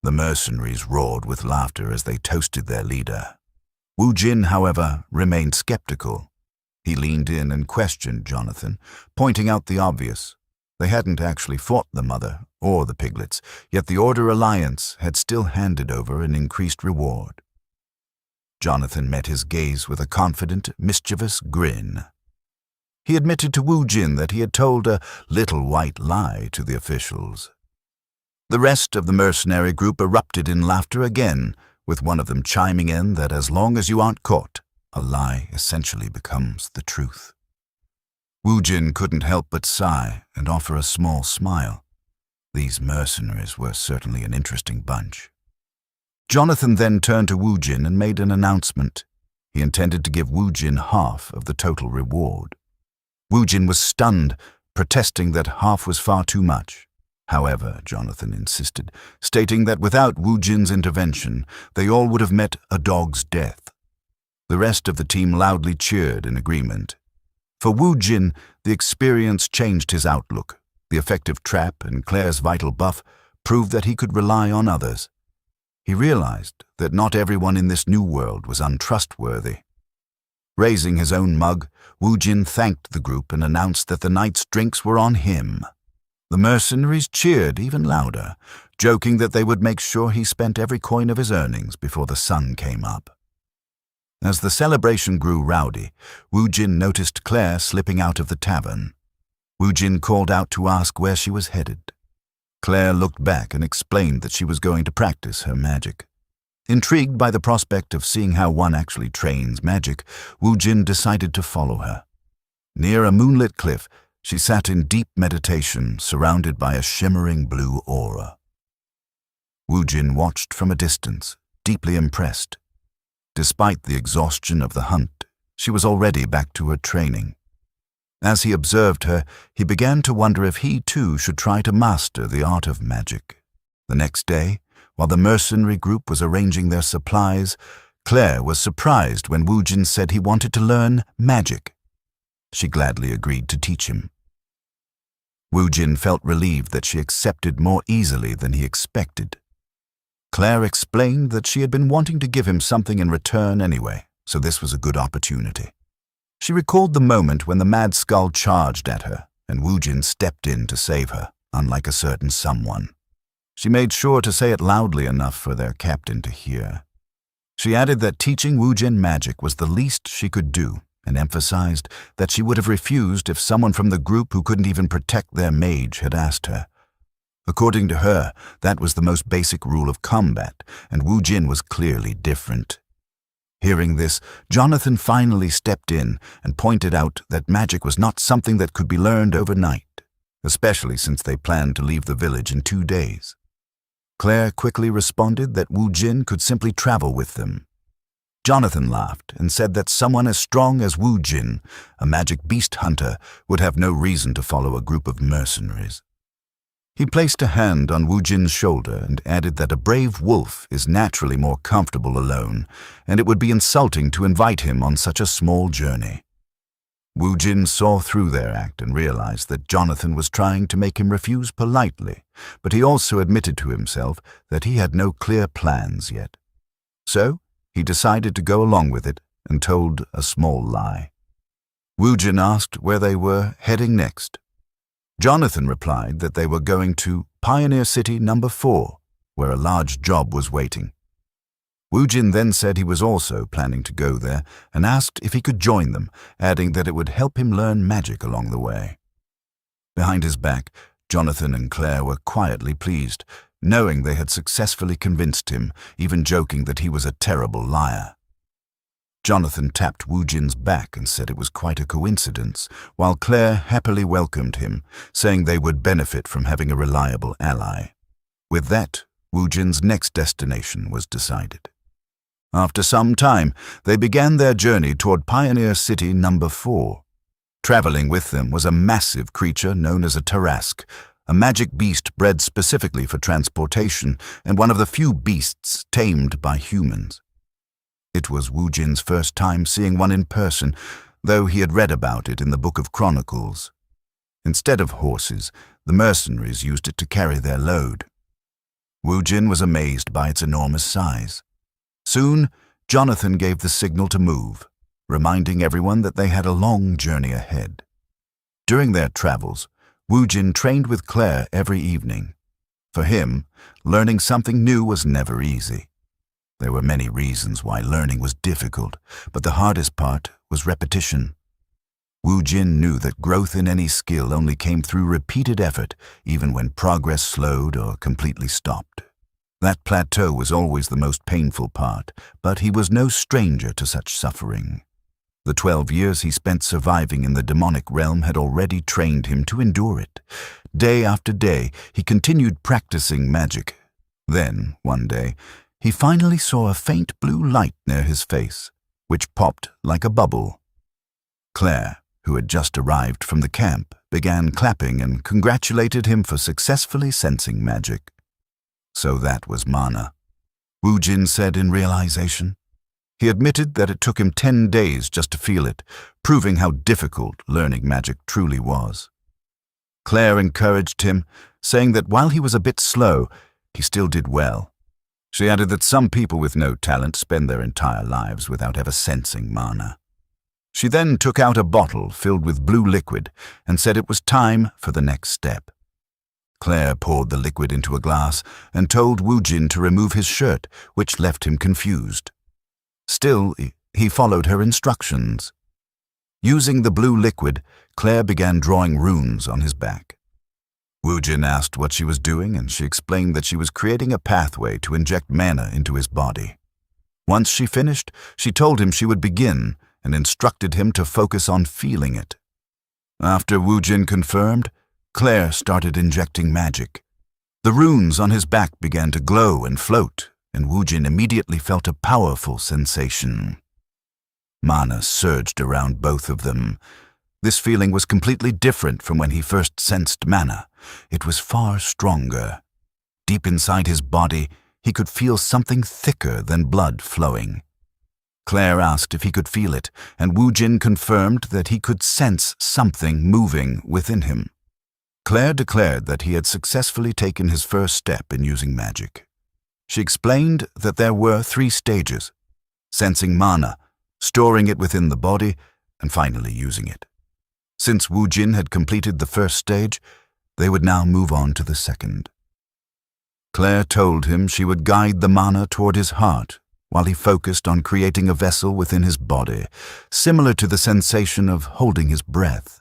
A: The mercenaries roared with laughter as they toasted their leader. Wu Jin, however, remained skeptical. He leaned in and questioned Jonathan, pointing out the obvious. They hadn't actually fought the mother or the piglets, yet the Order Alliance had still handed over an increased reward. Jonathan met his gaze with a confident, mischievous grin. He admitted to Wu Jin that he had told a little white lie to the officials. The rest of the mercenary group erupted in laughter again, with one of them chiming in that as long as you aren't caught, a lie essentially becomes the truth. Wu Jin couldn't help but sigh and offer a small smile. These mercenaries were certainly an interesting bunch. Jonathan then turned to Wu Jin and made an announcement. He intended to give Wu Jin half of the total reward. Wu Jin was stunned, protesting that half was far too much. However, Jonathan insisted, stating that without Wu Jin's intervention, they all would have met a dog's death. The rest of the team loudly cheered in agreement. For Wu Jin, the experience changed his outlook. The effective trap and Claire's vital buff proved that he could rely on others. He realized that not everyone in this new world was untrustworthy. Raising his own mug, Wu Jin thanked the group and announced that the night's drinks were on him. The mercenaries cheered even louder, joking that they would make sure he spent every coin of his earnings before the sun came up. As the celebration grew rowdy, Wu Jin noticed Claire slipping out of the tavern. Wu Jin called out to ask where she was headed. Claire looked back and explained that she was going to practice her magic. Intrigued by the prospect of seeing how one actually trains magic, Wu Jin decided to follow her. Near a moonlit cliff, she sat in deep meditation, surrounded by a shimmering blue aura. Wu Jin watched from a distance, deeply impressed. Despite the exhaustion of the hunt, she was already back to her training. As he observed her, he began to wonder if he too should try to master the art of magic. The next day, while the mercenary group was arranging their supplies, Claire was surprised when Wu Jin said he wanted to learn magic. She gladly agreed to teach him. Wu Jin felt relieved that she accepted more easily than he expected. Claire explained that she had been wanting to give him something in return anyway, so this was a good opportunity. She recalled the moment when the mad skull charged at her, and Wu Jin stepped in to save her, unlike a certain someone. She made sure to say it loudly enough for their captain to hear. She added that teaching Wu Jin magic was the least she could do, and emphasized that she would have refused if someone from the group who couldn't even protect their mage had asked her. According to her, that was the most basic rule of combat, and Wu Jin was clearly different. Hearing this, Jonathan finally stepped in and pointed out that magic was not something that could be learned overnight, especially since they planned to leave the village in 2 days. Claire quickly responded that Wu Jin could simply travel with them. Jonathan laughed and said that someone as strong as Wu Jin, a magic beast hunter, would have no reason to follow a group of mercenaries. He placed a hand on Wu Jin's shoulder and added that a brave wolf is naturally more comfortable alone, and it would be insulting to invite him on such a small journey. Wu Jin saw through their act and realized that Jonathan was trying to make him refuse politely, but he also admitted to himself that he had no clear plans yet. So, he decided to go along with it and told a small lie. Wu Jin asked where they were heading next. Jonathan replied that they were going to Pioneer City No. 4, where a large job was waiting. Wu Jin then said he was also planning to go there and asked if he could join them, adding that it would help him learn magic along the way. Behind his back, Jonathan and Claire were quietly pleased, knowing they had successfully convinced him, even joking that he was a terrible liar. Jonathan tapped Wu Jin's back and said it was quite a coincidence, while Claire happily welcomed him, saying they would benefit from having a reliable ally. With that, Wu Jin's next destination was decided. After some time, they began their journey toward Pioneer City No. 4. Traveling with them was a massive creature known as a Tarask, a magic beast bred specifically for transportation and one of the few beasts tamed by humans. It was Wu Jin's first time seeing one in person, though he had read about it in the Book of Chronicles. Instead of horses, the mercenaries used it to carry their load. Wu Jin was amazed by its enormous size. Soon, Jonathan gave the signal to move, reminding everyone that they had a long journey ahead. During their travels, Wu Jin trained with Claire every evening. For him, learning something new was never easy. There were many reasons why learning was difficult, but the hardest part was repetition. Wu Jin knew that growth in any skill only came through repeated effort, even when progress slowed or completely stopped. That plateau was always the most painful part, but he was no stranger to such suffering. The 12 years he spent surviving in the demonic realm had already trained him to endure it. Day after day, he continued practicing magic. Then, one day, he finally saw a faint blue light near his face, which popped like a bubble. Claire, who had just arrived from the camp, began clapping and congratulated him for successfully sensing magic. So that was mana, Wu Jin said in realization. He admitted that it took him 10 days just to feel it, proving how difficult learning magic truly was. Claire encouraged him, saying that while he was a bit slow, he still did well. She added that some people with no talent spend their entire lives without ever sensing mana. She then took out a bottle filled with blue liquid and said it was time for the next step. Claire poured the liquid into a glass and told Wu Jin to remove his shirt, which left him confused. Still, he followed her instructions. Using the blue liquid, Claire began drawing runes on his back. Wu Jin asked what she was doing, and she explained that she was creating a pathway to inject mana into his body. Once she finished, she told him she would begin and instructed him to focus on feeling it. After Wu Jin confirmed, Claire started injecting magic. The runes on his back began to glow and float, and Wu Jin immediately felt a powerful sensation. Mana surged around both of them. This feeling was completely different from when he first sensed mana. It was far stronger. Deep inside his body, he could feel something thicker than blood flowing. Claire asked if he could feel it, and Wu Jin confirmed that he could sense something moving within him. Claire declared that he had successfully taken his first step in using magic. She explained that there were 3 stages: sensing mana, storing it within the body, and finally using it. Since Wu Jin had completed the first stage, they would now move on to the second. Claire told him she would guide the mana toward his heart, while he focused on creating a vessel within his body, similar to the sensation of holding his breath.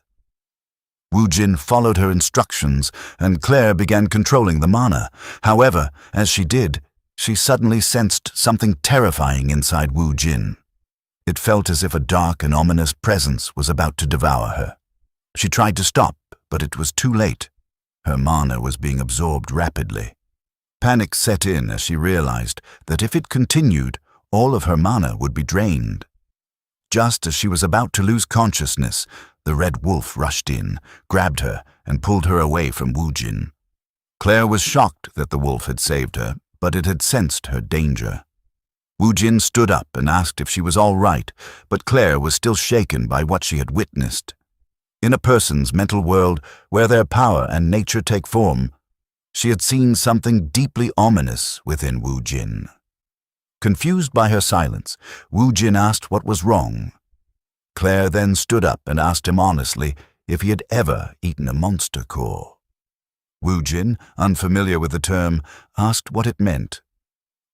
A: Wu Jin followed her instructions, and Claire began controlling the mana. However, as she did, she suddenly sensed something terrifying inside Wu Jin. It felt as if a dark and ominous presence was about to devour her. She tried to stop, but it was too late. Her mana was being absorbed rapidly. Panic set in as she realized that if it continued, all of her mana would be drained. Just as she was about to lose consciousness, the red wolf rushed in, grabbed her, and pulled her away from Woojin. Claire was shocked that the wolf had saved her, but it had sensed her danger. Woojin stood up and asked if she was all right, but Claire was still shaken by what she had witnessed. In a person's mental world, where their power and nature take form, she had seen something deeply ominous within Woojin. Confused by her silence, Woojin asked what was wrong. Claire then stood up and asked him honestly if he had ever eaten a monster core. Woojin, unfamiliar with the term, asked what it meant.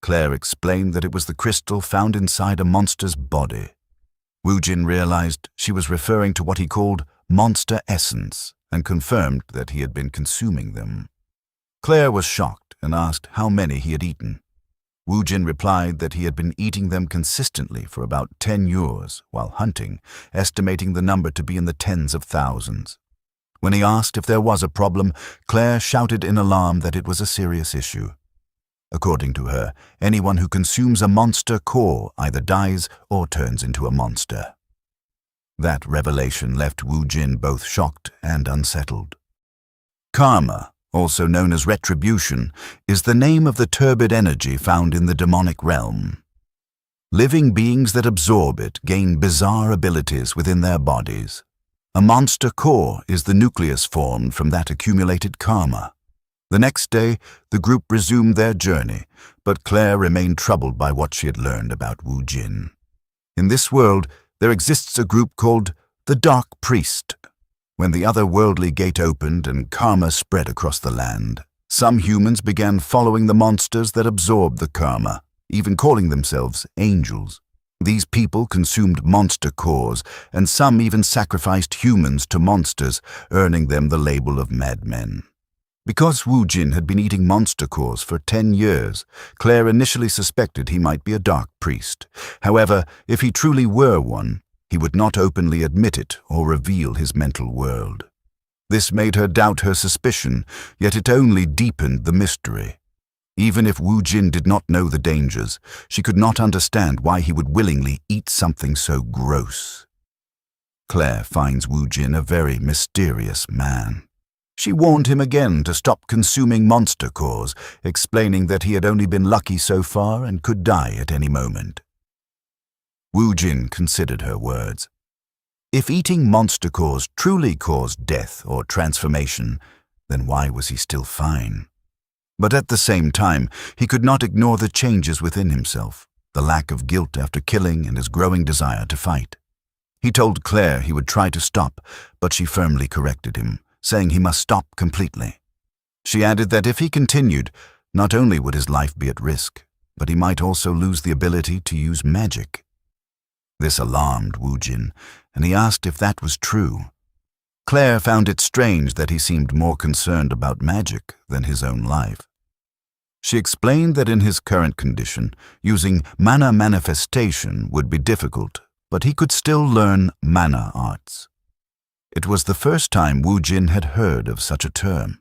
A: Claire explained that it was the crystal found inside a monster's body. Woojin realized she was referring to what he called monster essence and confirmed that he had been consuming them. Claire was shocked and asked how many he had eaten. Woojin replied that he had been eating them consistently for about 10 years while hunting, estimating the number to be in the tens of thousands. When he asked if there was a problem, Claire shouted in alarm that it was a serious issue. According to her, anyone who consumes a monster core either dies or turns into a monster. That revelation left Woojin both shocked and unsettled. Karma, also known as retribution, is the name of the turbid energy found in the demonic realm. Living beings that absorb it gain bizarre abilities within their bodies. A monster core is the nucleus formed from that accumulated karma. The next day, the group resumed their journey, but Claire remained troubled by what she had learned about Woojin. In this world, there exists a group called the Dark Priest. When the otherworldly gate opened and karma spread across the land, some humans began following the monsters that absorbed the karma, even calling themselves angels. These people consumed monster cores, and some even sacrificed humans to monsters, earning them the label of madmen. Because Woojin had been eating monster cores for 10 years, Claire initially suspected he might be a dark priest. However, if he truly were one, he would not openly admit it or reveal his mental world. This made her doubt her suspicion, yet it only deepened the mystery. Even if Woojin did not know the dangers, she could not understand why he would willingly eat something so gross. Claire finds Woojin a very mysterious man. She warned him again to stop consuming monster cores, explaining that he had only been lucky so far and could die at any moment. Woojin considered her words. If eating monster cores truly caused death or transformation, then why was he still fine? But at the same time, he could not ignore the changes within himself, the lack of guilt after killing and his growing desire to fight. He told Claire he would try to stop, but she firmly corrected him, saying he must stop completely. She added that if he continued, not only would his life be at risk, but he might also lose the ability to use magic. This alarmed Woojin, and he asked if that was true. Claire found it strange that he seemed more concerned about magic than his own life. She explained that in his current condition, using mana manifestation would be difficult, but he could still learn mana arts. It was the first time Woojin had heard of such a term.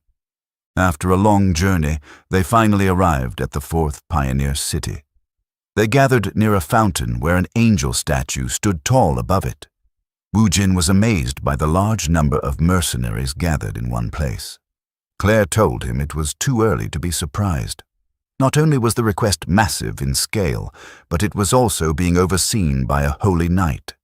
A: After a long journey, they finally arrived at the 4th pioneer city. They gathered near a fountain where an angel statue stood tall above it. Woojin was amazed by the large number of mercenaries gathered in one place. Claire told him it was too early to be surprised. Not only was the request massive in scale, but it was also being overseen by a holy knight.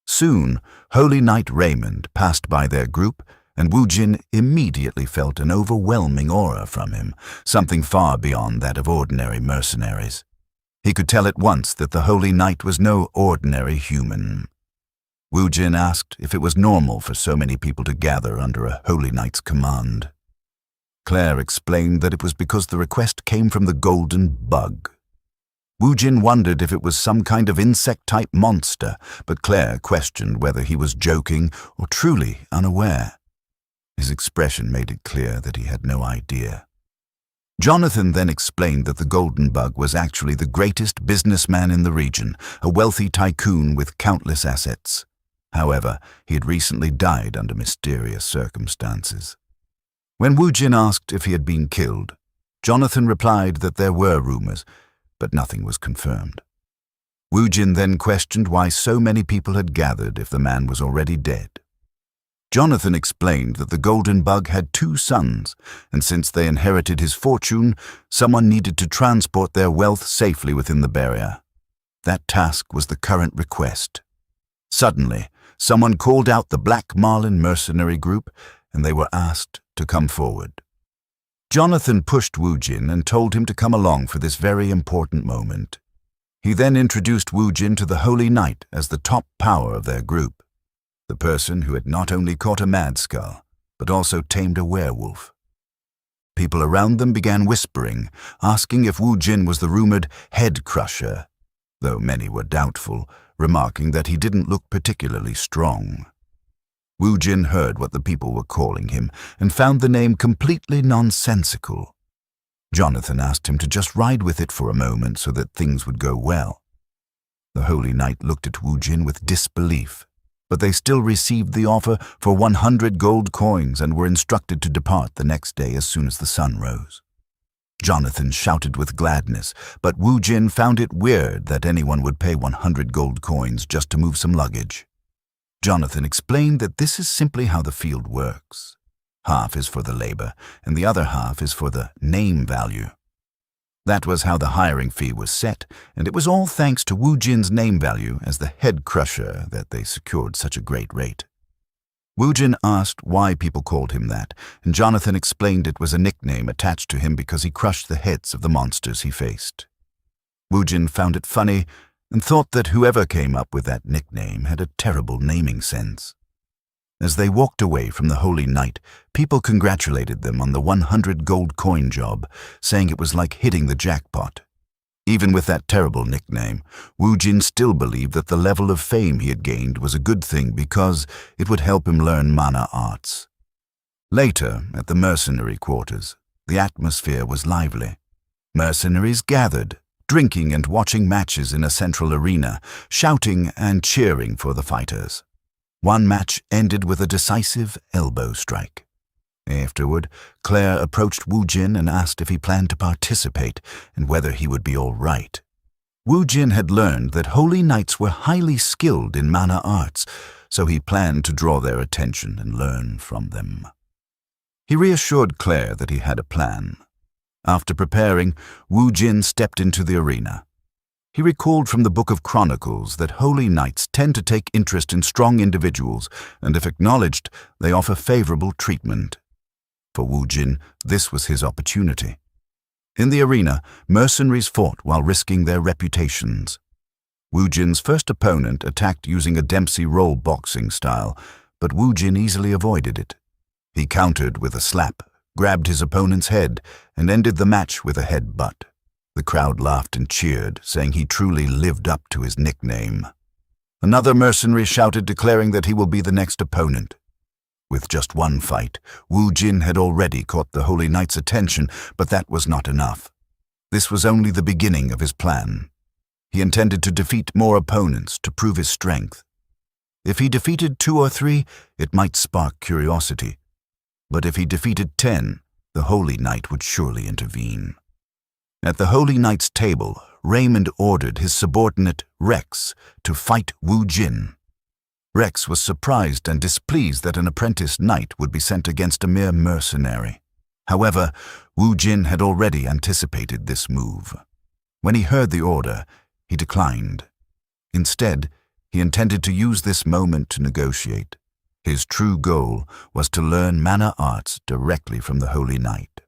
A: Soon, Holy Knight Raymond passed by their group, and Woojin immediately felt an overwhelming aura from him, something far beyond that of ordinary mercenaries. He could tell at once that the Holy Knight was no ordinary human. Woojin asked if it was normal for so many people to gather under a Holy Knight's command. Claire explained that it was because the request came from the golden bug. Woojin wondered if it was some kind of insect-type monster, but Claire questioned whether he was joking or truly unaware. His expression made it clear that he had no idea. Jonathan then explained that the golden bug was actually the greatest businessman in the region, a wealthy tycoon with countless assets. However, he had recently died under mysterious circumstances. When Woojin asked if he had been killed, Jonathan replied that there were rumors, but nothing was confirmed. Woojin then questioned why so many people had gathered if the man was already dead. Jonathan explained that the golden bug had 2 sons, and since they inherited his fortune, someone needed to transport their wealth safely within the barrier. That task was the current request. Suddenly, someone called out the Black Marlin mercenary group, and they were asked to come forward. Jonathan pushed Woojin and told him to come along for this very important moment. He then introduced Woojin to the Holy Knight as the top power of their group, the person who had not only caught a mad skull, but also tamed a werewolf. People around them began whispering, asking if Woojin was the rumored head crusher, though many were doubtful, remarking that he didn't look particularly strong. Woojin heard what the people were calling him and found the name completely nonsensical. Jonathan asked him to just ride with it for a moment so that things would go well. The Holy Knight looked at Woojin with disbelief, but they still received the offer for 100 gold coins and were instructed to depart the next day as soon as the sun rose. Jonathan shouted with gladness, but Woojin found it weird that anyone would pay 100 gold coins just to move some luggage. Jonathan explained that this is simply how the field works. Half is for the labor, and the other half is for the name value. That was how the hiring fee was set, and it was all thanks to Woojin's name value as the head crusher that they secured such a great rate. Woojin asked why people called him that, and Jonathan explained it was a nickname attached to him because he crushed the heads of the monsters he faced. Woojin found it funny and thought that whoever came up with that nickname had a terrible naming sense. As they walked away from the Holy Knight, people congratulated them on the 100 gold coin job, saying it was like hitting the jackpot. Even with that terrible nickname, Woojin still believed that the level of fame he had gained was a good thing because it would help him learn mana arts. Later, at the mercenary quarters, the atmosphere was lively. Mercenaries gathered, drinking and watching matches in a central arena, shouting and cheering for the fighters. One match ended with a decisive elbow strike. Afterward, Claire approached Woojin and asked if he planned to participate and whether he would be all right. Woojin had learned that Holy Knights were highly skilled in mana arts, so he planned to draw their attention and learn from them. He reassured Claire that he had a plan. After preparing, Woojin stepped into the arena. He recalled from the Book of Chronicles that Holy Knights tend to take interest in strong individuals, and if acknowledged, they offer favorable treatment. For Woojin, this was his opportunity. In the arena, mercenaries fought while risking their reputations. Woojin's first opponent attacked using a Dempsey roll boxing style, but Woojin easily avoided it. He countered with a slap, grabbed his opponent's head, and ended the match with a headbutt. The crowd laughed and cheered, saying he truly lived up to his nickname. Another mercenary shouted, declaring that he will be the next opponent. With just one fight, Woojin had already caught the Holy Knight's attention, but that was not enough. This was only the beginning of his plan. He intended to defeat more opponents to prove his strength. If he defeated 2 or 3, it might spark curiosity. But if he defeated 10, the Holy Knight would surely intervene. At the Holy Knight's table, Raymond ordered his subordinate, Rex, to fight Woojin. Rex was surprised and displeased that an apprentice knight would be sent against a mere mercenary. However, Woojin had already anticipated this move. When he heard the order, he declined. Instead, he intended to use this moment to negotiate. His true goal was to learn mana arts directly from the Holy Knight.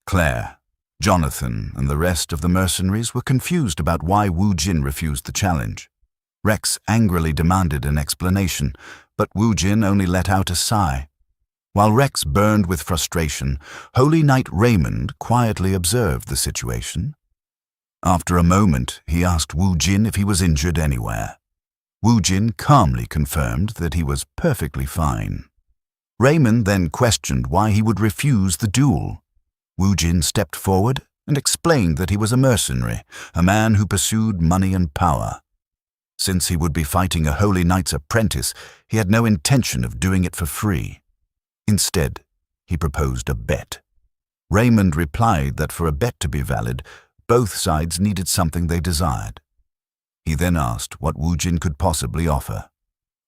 A: Claire, Jonathan, and the rest of the mercenaries were confused about why Woojin refused the challenge. Rex angrily demanded an explanation, but Woojin only let out a sigh. While Rex burned with frustration, Holy Knight Raymond quietly observed the situation. After a moment, he asked Woojin if he was injured anywhere. Woojin calmly confirmed that he was perfectly fine. Raymond then questioned why he would refuse the duel. Woojin stepped forward and explained that he was a mercenary, a man who pursued money and power. Since he would be fighting a Holy Knight's apprentice, he had no intention of doing it for free. Instead, he proposed a bet. Raymond replied that for a bet to be valid, both sides needed something they desired. He then asked what Woojin could possibly offer.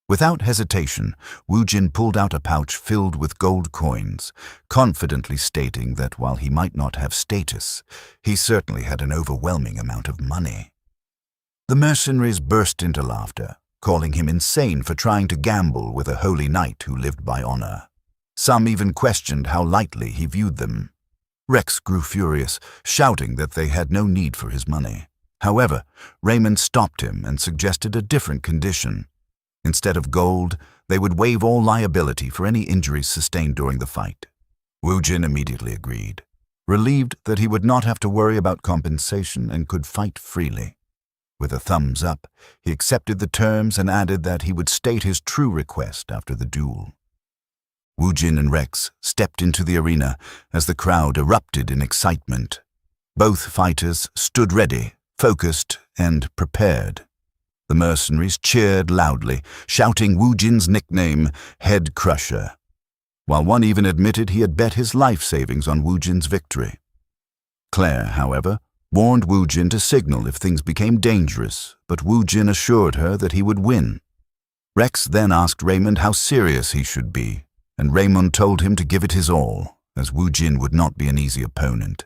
A: Without hesitation, Woojin pulled out a pouch filled with gold coins, confidently stating that while he might not have status, he certainly had an overwhelming amount of money. The mercenaries burst into laughter, calling him insane for trying to gamble with a holy knight who lived by honor. Some even questioned how lightly he viewed them. Rex grew furious, shouting that they had no need for his money. However, Raymond stopped him and suggested a different condition. Instead of gold, they would waive all liability for any injuries sustained during the fight. Woojin immediately agreed, relieved that he would not have to worry about compensation and could fight freely. With a thumbs up, he accepted the terms and added that he would state his true request after the duel. Woojin and Rex stepped into the arena as the crowd erupted in excitement. Both fighters stood ready, focused, and prepared. The mercenaries cheered loudly, shouting Woojin's nickname, Head Crusher, while one even admitted he had bet his life savings on Woojin's victory. Claire, however, warned Woojin to signal if things became dangerous, but Woojin assured her that he would win. Rex then asked Raymond how serious he should be, and Raymond told him to give it his all, as Woojin would not be an easy opponent.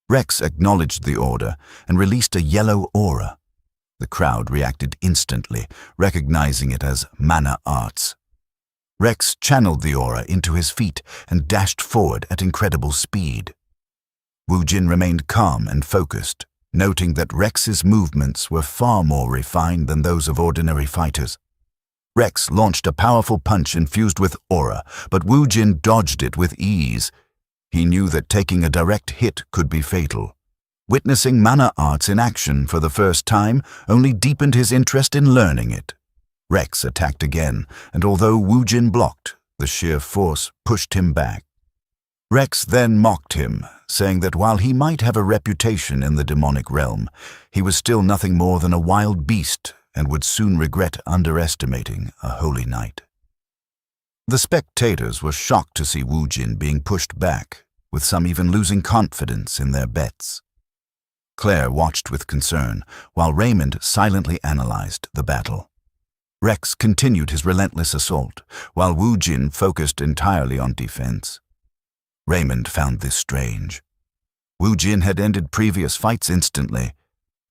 A: Rex acknowledged the order and released a yellow aura. The crowd reacted instantly, recognizing it as mana arts. Rex channeled the aura into his feet and dashed forward at incredible speed. Woojin remained calm and focused, noting that Rex's movements were far more refined than those of ordinary fighters. Rex launched a powerful punch infused with aura, but Woojin dodged it with ease. He knew that taking a direct hit could be fatal. Witnessing mana arts in action for the first time only deepened his interest in learning it. Rex attacked again, and although Woojin blocked, the sheer force pushed him back. Rex then mocked him, saying that while he might have a reputation in the demonic realm, he was still nothing more than a wild beast and would soon regret underestimating a holy knight. The spectators were shocked to see Woojin being pushed back, with some even losing confidence in their bets. Claire watched with concern, while Raymond silently analyzed the battle. Rex continued his relentless assault, while Woojin focused entirely on defense. Raymond found this strange. Woojin had ended previous fights instantly,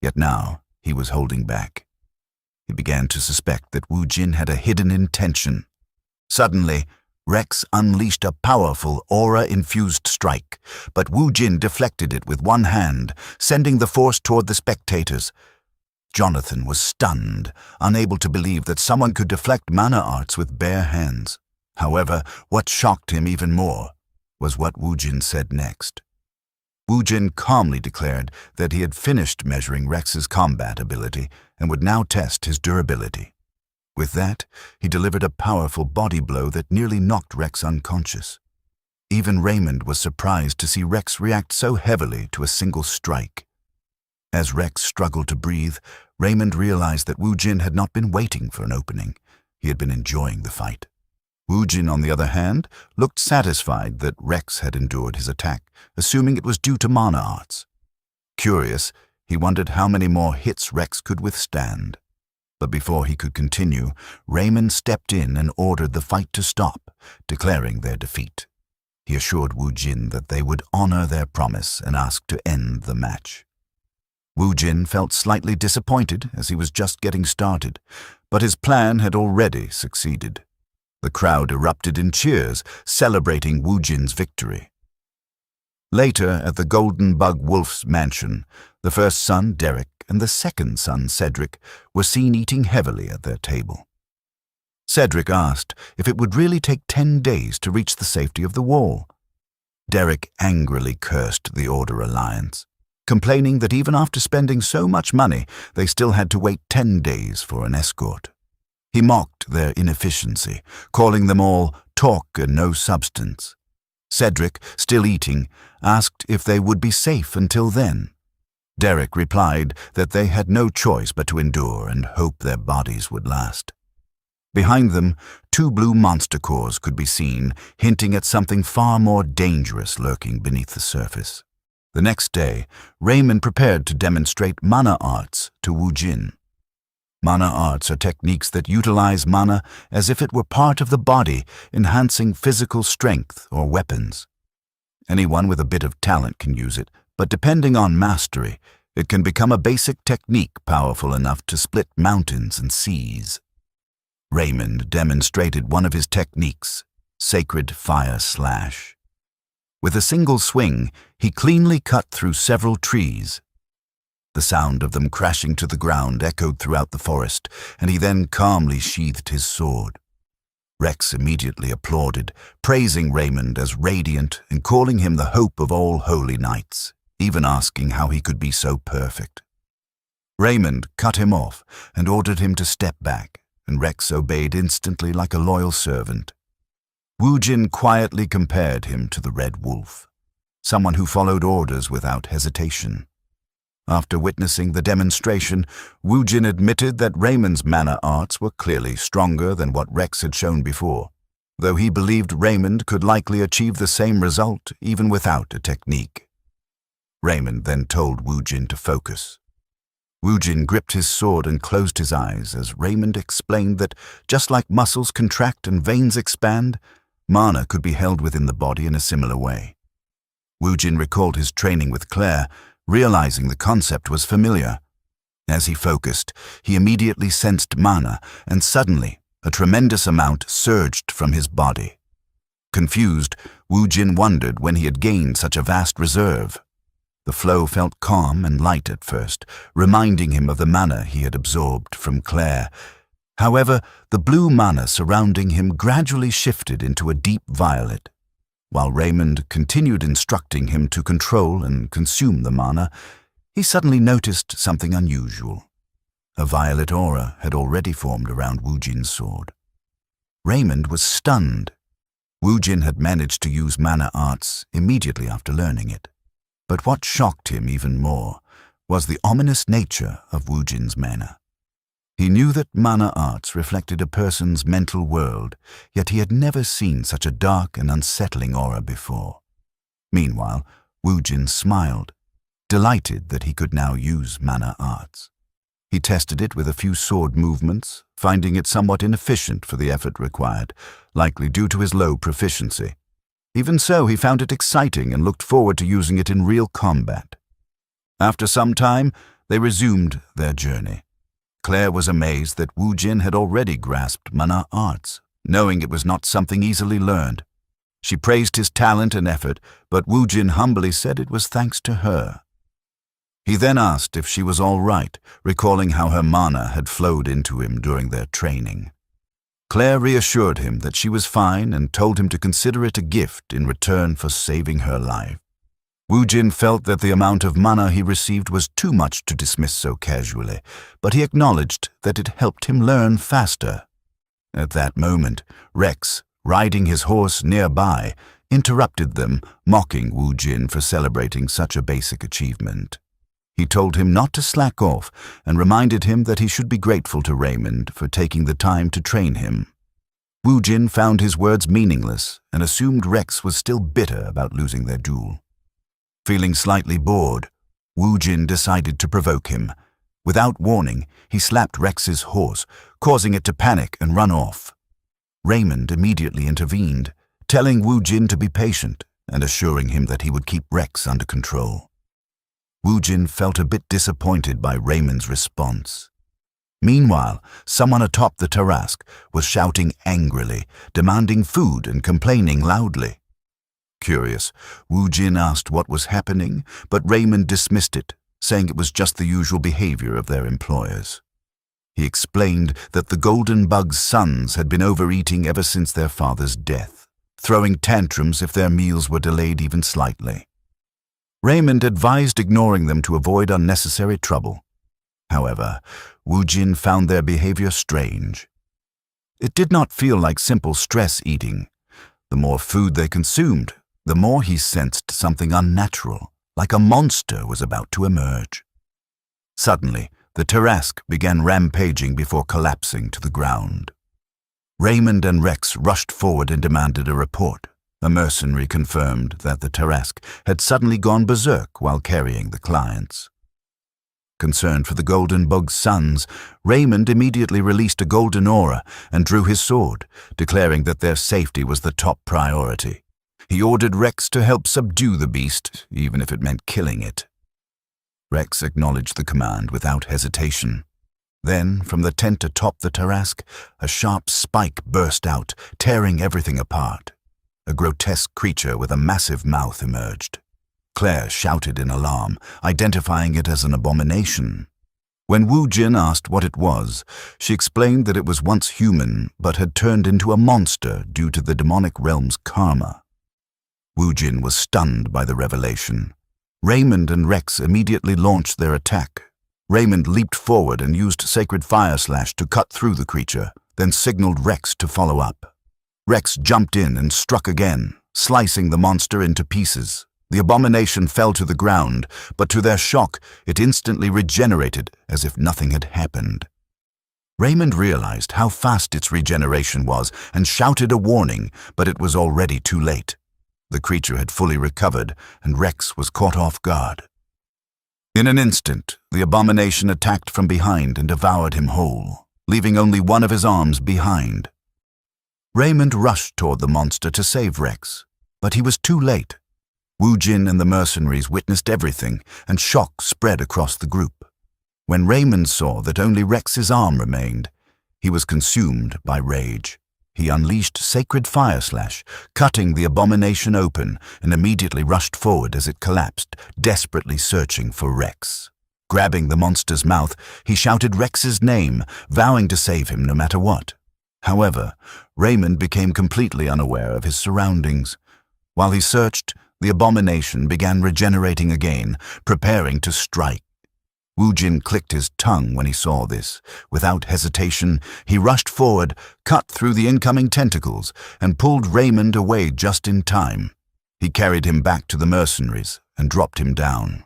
A: yet now he was holding back. He began to suspect that Woojin had a hidden intention. Suddenly, Rex unleashed a powerful aura-infused strike, but Woojin deflected it with one hand, sending the force toward the spectators. Jonathan was stunned, unable to believe that someone could deflect mana arts with bare hands. However, what shocked him even more was what Woojin said next. Woojin calmly declared that he had finished measuring Rex's combat ability and would now test his durability. With that, he delivered a powerful body blow that nearly knocked Rex unconscious. Even Raymond was surprised to see Rex react so heavily to a single strike. As Rex struggled to breathe, Raymond realized that Woojin had not been waiting for an opening. He had been enjoying the fight. Woojin, on the other hand, looked satisfied that Rex had endured his attack, assuming it was due to mana arts. Curious, he wondered how many more hits Rex could withstand. But before he could continue, Raymond stepped in and ordered the fight to stop, declaring their defeat. He assured Woojin that they would honor their promise and asked to end the match. Woojin felt slightly disappointed as he was just getting started, but his plan had already succeeded. The crowd erupted in cheers, celebrating Woojin's victory. Later, at the Golden Bug Wolf's mansion, the first son, Derek, and the second son, Cedric, were seen eating heavily at their table. Cedric asked if it would really take 10 days to reach the safety of the wall. Derek angrily cursed the Order Alliance, complaining that even after spending so much money, they still had to wait 10 days for an escort. He mocked their inefficiency, calling them all talk and no substance. Cedric, still eating, asked if they would be safe until then. Derek replied that they had no choice but to endure and hope their bodies would last. Behind them, two blue monster cores could be seen, hinting at something far more dangerous lurking beneath the surface. The next day, Raymond prepared to demonstrate mana arts to Wu Jin. Mana arts are techniques that utilize mana as if it were part of the body, enhancing physical strength or weapons. Anyone with a bit of talent can use it, but depending on mastery, it can become a basic technique powerful enough to split mountains and seas. Raymond demonstrated one of his techniques, Sacred Fire Slash. With a single swing, he cleanly cut through several trees. The sound of them crashing to the ground echoed throughout the forest, and he then calmly sheathed his sword. Rex immediately applauded, praising Raymond as radiant and calling him the hope of all holy knights, even asking how he could be so perfect. Raymond cut him off and ordered him to step back, and Rex obeyed instantly like a loyal servant. Wu Jin quietly compared him to the Red Wolf, someone who followed orders without hesitation. After witnessing the demonstration, Wu Jin admitted that Raymond's mana arts were clearly stronger than what Rex had shown before, though he believed Raymond could likely achieve the same result even without a technique. Raymond then told Wu Jin to focus. Wu Jin gripped his sword and closed his eyes as Raymond explained that just like muscles contract and veins expand, mana could be held within the body in a similar way. Wu Jin recalled his training with Claire, realizing the concept was familiar. As he focused, he immediately sensed mana, and suddenly a tremendous amount surged from his body. Confused, Wu Jin wondered when he had gained such a vast reserve. The flow felt calm and light at first, reminding him of the mana he had absorbed from Claire. However, the blue mana surrounding him gradually shifted into a deep violet. While Raymond continued instructing him to control and consume the mana, he suddenly noticed something unusual. A violet aura had already formed around Wu Jin's sword. Raymond was stunned. Wu Jin had managed to use mana arts immediately after learning it. But what shocked him even more was the ominous nature of Wu Jin's mana. He knew that mana arts reflected a person's mental world, yet he had never seen such a dark and unsettling aura before. Meanwhile, Wu Jin smiled, delighted that he could now use mana arts. He tested it with a few sword movements, finding it somewhat inefficient for the effort required, likely due to his low proficiency. Even so, he found it exciting and looked forward to using it in real combat. After some time, they resumed their journey. Claire was amazed that Wu Jin had already grasped mana arts, knowing it was not something easily learned. She praised his talent and effort, but Wu Jin humbly said it was thanks to her. He then asked if she was all right, recalling how her mana had flowed into him during their training. Claire reassured him that she was fine and told him to consider it a gift in return for saving her life. Wu Jin felt that the amount of mana he received was too much to dismiss so casually, but he acknowledged that it helped him learn faster. At that moment, Rex, riding his horse nearby, interrupted them, mocking Wu Jin for celebrating such a basic achievement. He told him not to slack off and reminded him that he should be grateful to Raymond for taking the time to train him. Wu Jin found his words meaningless and assumed Rex was still bitter about losing their duel. Feeling slightly bored, Wu Jin decided to provoke him. Without warning, he slapped Rex's horse, causing it to panic and run off. Raymond immediately intervened, telling Wu Jin to be patient and assuring him that he would keep Rex under control. Wu Jin felt a bit disappointed by Raymond's response. Meanwhile, someone atop the Tarrasque was shouting angrily, demanding food and complaining loudly. Curious, Wu Jin asked what was happening, but Raymond dismissed it, saying it was just the usual behavior of their employers. He explained that the Golden Bug's sons had been overeating ever since their father's death, throwing tantrums if their meals were delayed even slightly. Raymond advised ignoring them to avoid unnecessary trouble. However, Wu Jin found their behavior strange. It did not feel like simple stress eating. The more food they consumed, the more he sensed something unnatural, like a monster was about to emerge. Suddenly, the Tarrasque began rampaging before collapsing to the ground. Raymond and Rex rushed forward and demanded a report. A mercenary confirmed that the Tarrasque had suddenly gone berserk while carrying the clients. Concerned for the Golden Bug's sons, Raymond immediately released a golden aura and drew his sword, declaring that their safety was the top priority. He ordered Rex to help subdue the beast, even if it meant killing it. Rex acknowledged the command without hesitation. Then, from the tent atop the Tarrasque, a sharp spike burst out, tearing everything apart. A grotesque creature with a massive mouth emerged. Claire shouted in alarm, identifying it as an abomination. When Wu Jin asked what it was, she explained that it was once human but had turned into a monster due to the demonic realm's karma. Wu Jin was stunned by the revelation. Raymond and Rex immediately launched their attack. Raymond leaped forward and used Sacred Fire Slash to cut through the creature, then signaled Rex to follow up. Rex jumped in and struck again, slicing the monster into pieces. The abomination fell to the ground, but to their shock, it instantly regenerated as if nothing had happened. Raymond realized how fast its regeneration was and shouted a warning, but it was already too late. The creature had fully recovered, and Rex was caught off guard. In an instant, the abomination attacked from behind and devoured him whole, leaving only one of his arms behind. Raymond rushed toward the monster to save Rex, but he was too late. Wu Jin and the mercenaries witnessed everything, and shock spread across the group. When Raymond saw that only Rex's arm remained, he was consumed by rage. He unleashed Sacred Fire Slash, cutting the abomination open, and immediately rushed forward as it collapsed, desperately searching for Rex. Grabbing the monster's mouth, he shouted Rex's name, vowing to save him no matter what. However, Raymond became completely unaware of his surroundings. While he searched, the abomination began regenerating again, preparing to strike. Wu Jin clicked his tongue when he saw this. Without hesitation, he rushed forward, cut through the incoming tentacles, and pulled Raymond away just in time. He carried him back to the mercenaries and dropped him down.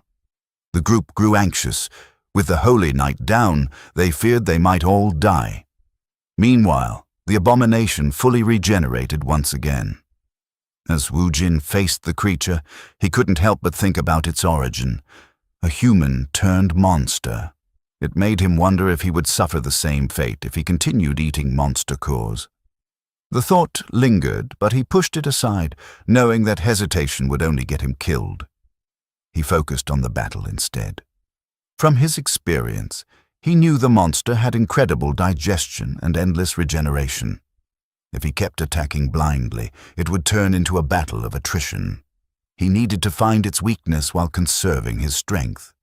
A: The group grew anxious. With the Holy Knight down, they feared they might all die. Meanwhile, the abomination fully regenerated once again. As Wu Jin faced the creature, he couldn't help but think about its origin. A human turned monster. It made him wonder if he would suffer the same fate if he continued eating monster cores. The thought lingered, but he pushed it aside, knowing that hesitation would only get him killed. He focused on the battle instead. From his experience, he knew the monster had incredible digestion and endless regeneration. If he kept attacking blindly, it would turn into a battle of attrition. He needed to find its weakness while conserving his strength.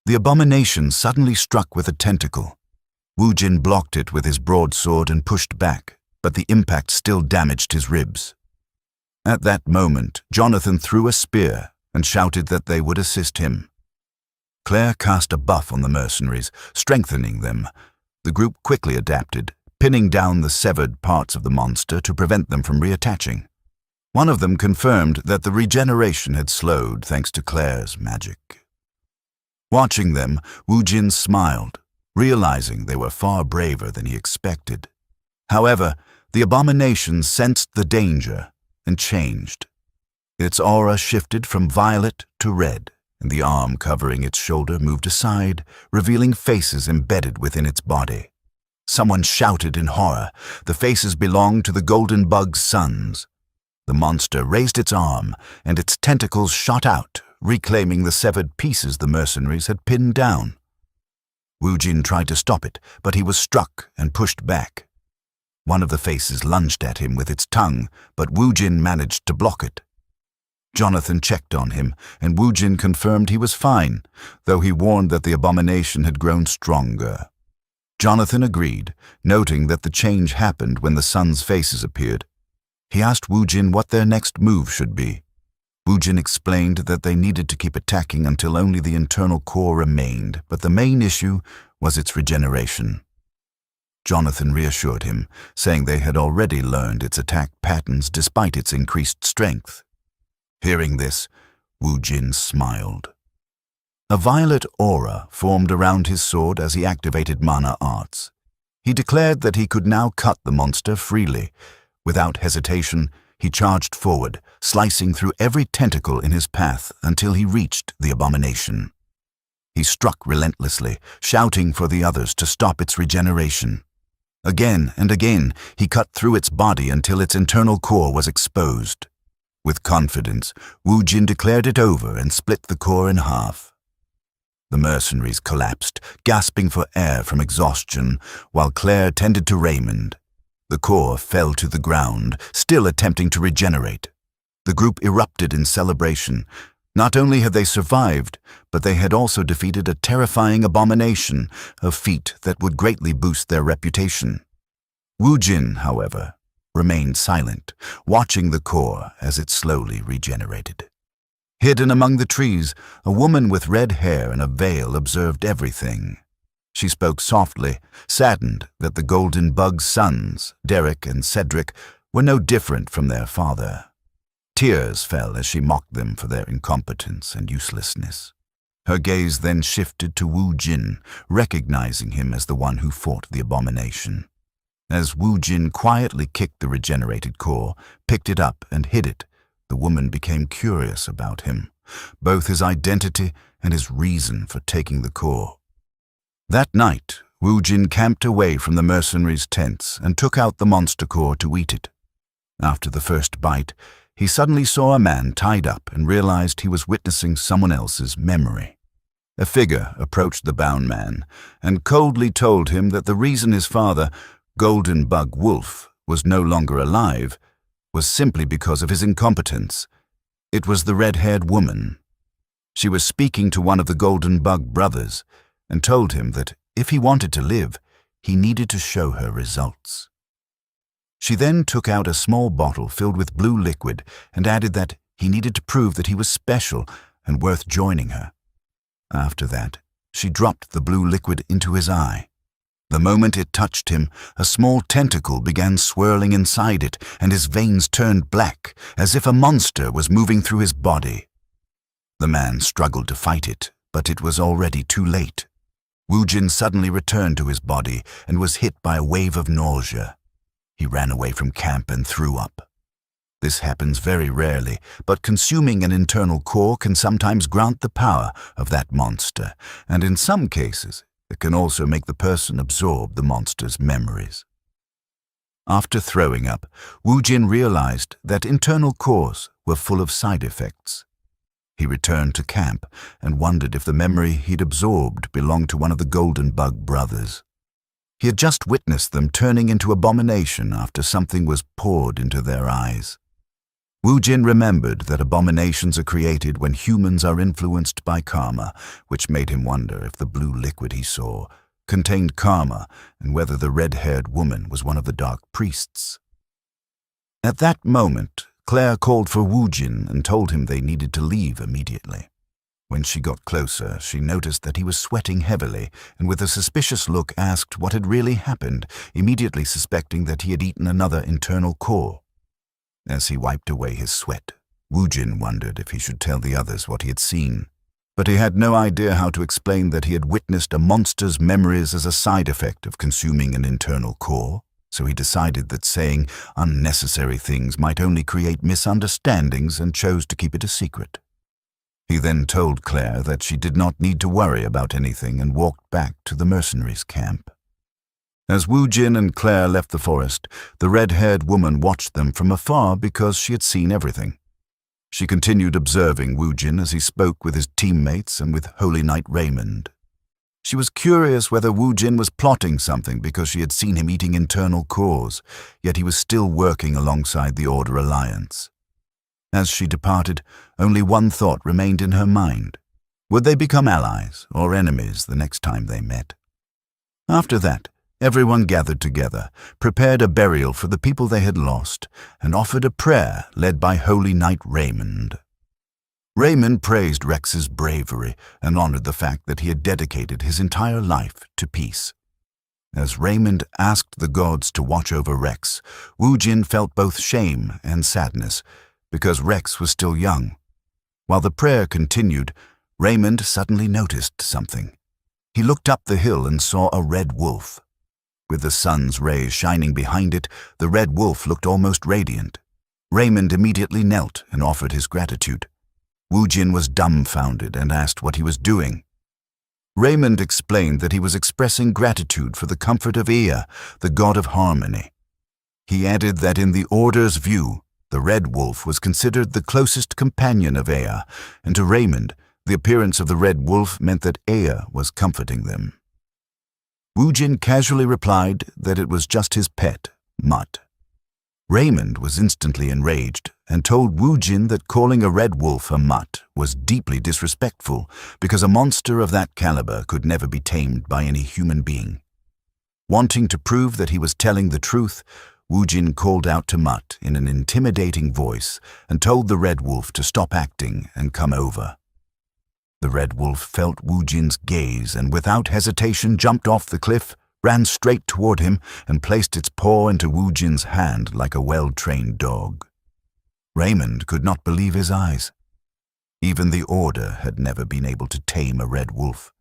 A: The abomination suddenly struck with a tentacle. Wu Jin blocked it with his broadsword and pushed back, but the impact still damaged his ribs. At that moment, Jonathan threw a spear and shouted that they would assist him. Claire cast a buff on the mercenaries, strengthening them. The group quickly adapted, pinning down the severed parts of the monster to prevent them from reattaching. One of them confirmed that the regeneration had slowed thanks to Claire's magic. Watching them, Wu Jin smiled, realizing they were far braver than he expected. However, the abomination sensed the danger and changed. Its aura shifted from violet to red, and the arm covering its shoulder moved aside, revealing faces embedded within its body. Someone shouted in horror. The faces belonged to the Golden Bug's sons. The monster raised its arm, and its tentacles shot out, reclaiming the severed pieces the mercenaries had pinned down. Wu Jin tried to stop it, but he was struck and pushed back. One of the faces lunged at him with its tongue, but Wu Jin managed to block it. Jonathan checked on him, and Wu Jin confirmed he was fine, though he warned that the abomination had grown stronger. Jonathan agreed, noting that the change happened when the sons' faces appeared. He asked Wu Jin what their next move should be. Wu Jin explained that they needed to keep attacking until only the internal core remained, but the main issue was its regeneration. Jonathan reassured him, saying they had already learned its attack patterns despite its increased strength. Hearing this, Wu Jin smiled. A violet aura formed around his sword as he activated mana arts. He declared that he could now cut the monster freely. Without hesitation, he charged forward, slicing through every tentacle in his path until he reached the abomination. He struck relentlessly, shouting for the others to stop its regeneration. Again and again, he cut through its body until its internal core was exposed. With confidence, Wu Jin declared it over and split the core in half. The mercenaries collapsed, gasping for air from exhaustion, while Claire tended to Raymond. The core fell to the ground, still attempting to regenerate. The group erupted in celebration. Not only had they survived, but they had also defeated a terrifying abomination, a feat that would greatly boost their reputation. Wu Jin, however, remained silent, watching the core as it slowly regenerated. Hidden among the trees, a woman with red hair and a veil observed everything. She spoke softly, saddened that the Golden Bug's sons, Derek and Cedric, were no different from their father. Tears fell as she mocked them for their incompetence and uselessness. Her gaze then shifted to Wu Jin, recognizing him as the one who fought the abomination. As Wu Jin quietly kicked the regenerated core, picked it up and hid it, the woman became curious about him, both his identity and his reason for taking the core. That night, Wu Jin camped away from the mercenaries' tents and took out the monster core to eat it. After the first bite, he suddenly saw a man tied up and realized he was witnessing someone else's memory. A figure approached the bound man and coldly told him that the reason his father, Golden Bug Wolf, was no longer alive was simply because of his incompetence. It was the red-haired woman. She was speaking to one of the Golden Bug brothers and told him that if he wanted to live, he needed to show her results. She then took out a small bottle filled with blue liquid and added that he needed to prove that he was special and worth joining her. After that, she dropped the blue liquid into his eye. The moment it touched him, a small tentacle began swirling inside it, and his veins turned black, as if a monster was moving through his body. The man struggled to fight it, but it was already too late. Wu Jin suddenly returned to his body and was hit by a wave of nausea. He ran away from camp and threw up. This happens very rarely, but consuming an internal core can sometimes grant the power of that monster, and in some cases, it can also make the person absorb the monster's memories. After throwing up, Wu Jin realized that internal cores were full of side effects. He returned to camp and wondered if the memory he'd absorbed belonged to one of the Golden Bug brothers. He had just witnessed them turning into abomination after something was poured into their eyes. Wu Jin remembered that abominations are created when humans are influenced by karma, which made him wonder if the blue liquid he saw contained karma and whether the red-haired woman was one of the dark priests. At that moment, Claire called for Wu Jin and told him they needed to leave immediately. When she got closer, she noticed that he was sweating heavily and with a suspicious look asked what had really happened, immediately suspecting that he had eaten another internal core. As he wiped away his sweat, Wu Jin wondered if he should tell the others what he had seen, but he had no idea how to explain that he had witnessed a monster's memories as a side effect of consuming an internal core, so he decided that saying unnecessary things might only create misunderstandings and chose to keep it a secret. He then told Claire that she did not need to worry about anything and walked back to the mercenaries' camp. As Wu Jin and Claire left the forest, the red-haired woman watched them from afar because she had seen everything. She continued observing Wu Jin as he spoke with his teammates and with Holy Knight Raymond. She was curious whether Wu Jin was plotting something because she had seen him eating internal cores, yet he was still working alongside the Order Alliance. As she departed, only one thought remained in her mind. Would they become allies or enemies the next time they met? After that, everyone gathered together, prepared a burial for the people they had lost, and offered a prayer led by Holy Knight Raymond. Raymond praised Rex's bravery and honored the fact that he had dedicated his entire life to peace. As Raymond asked the gods to watch over Rex, Wu Jin felt both shame and sadness, because Rex was still young. While the prayer continued, Raymond suddenly noticed something. He looked up the hill and saw a red wolf. With the sun's rays shining behind it, the red wolf looked almost radiant. Raymond immediately knelt and offered his gratitude. Woojin was dumbfounded and asked what he was doing. Raymond explained that he was expressing gratitude for the comfort of Ea, the god of harmony. He added that in the Order's view, the red wolf was considered the closest companion of Ea, and to Raymond, the appearance of the red wolf meant that Ea was comforting them. Woojin casually replied that it was just his pet, Mutt. Raymond was instantly enraged and told Woojin that calling a red wolf a mutt was deeply disrespectful because a monster of that caliber could never be tamed by any human being. Wanting to prove that he was telling the truth, Woojin called out to Mutt in an intimidating voice and told the red wolf to stop acting and come over. The red wolf felt Woojin's gaze and without hesitation jumped off the cliff, ran straight toward him, and placed its paw into Woojin's hand like a well-trained dog. Raymond could not believe his eyes. Even the Order had never been able to tame a red wolf,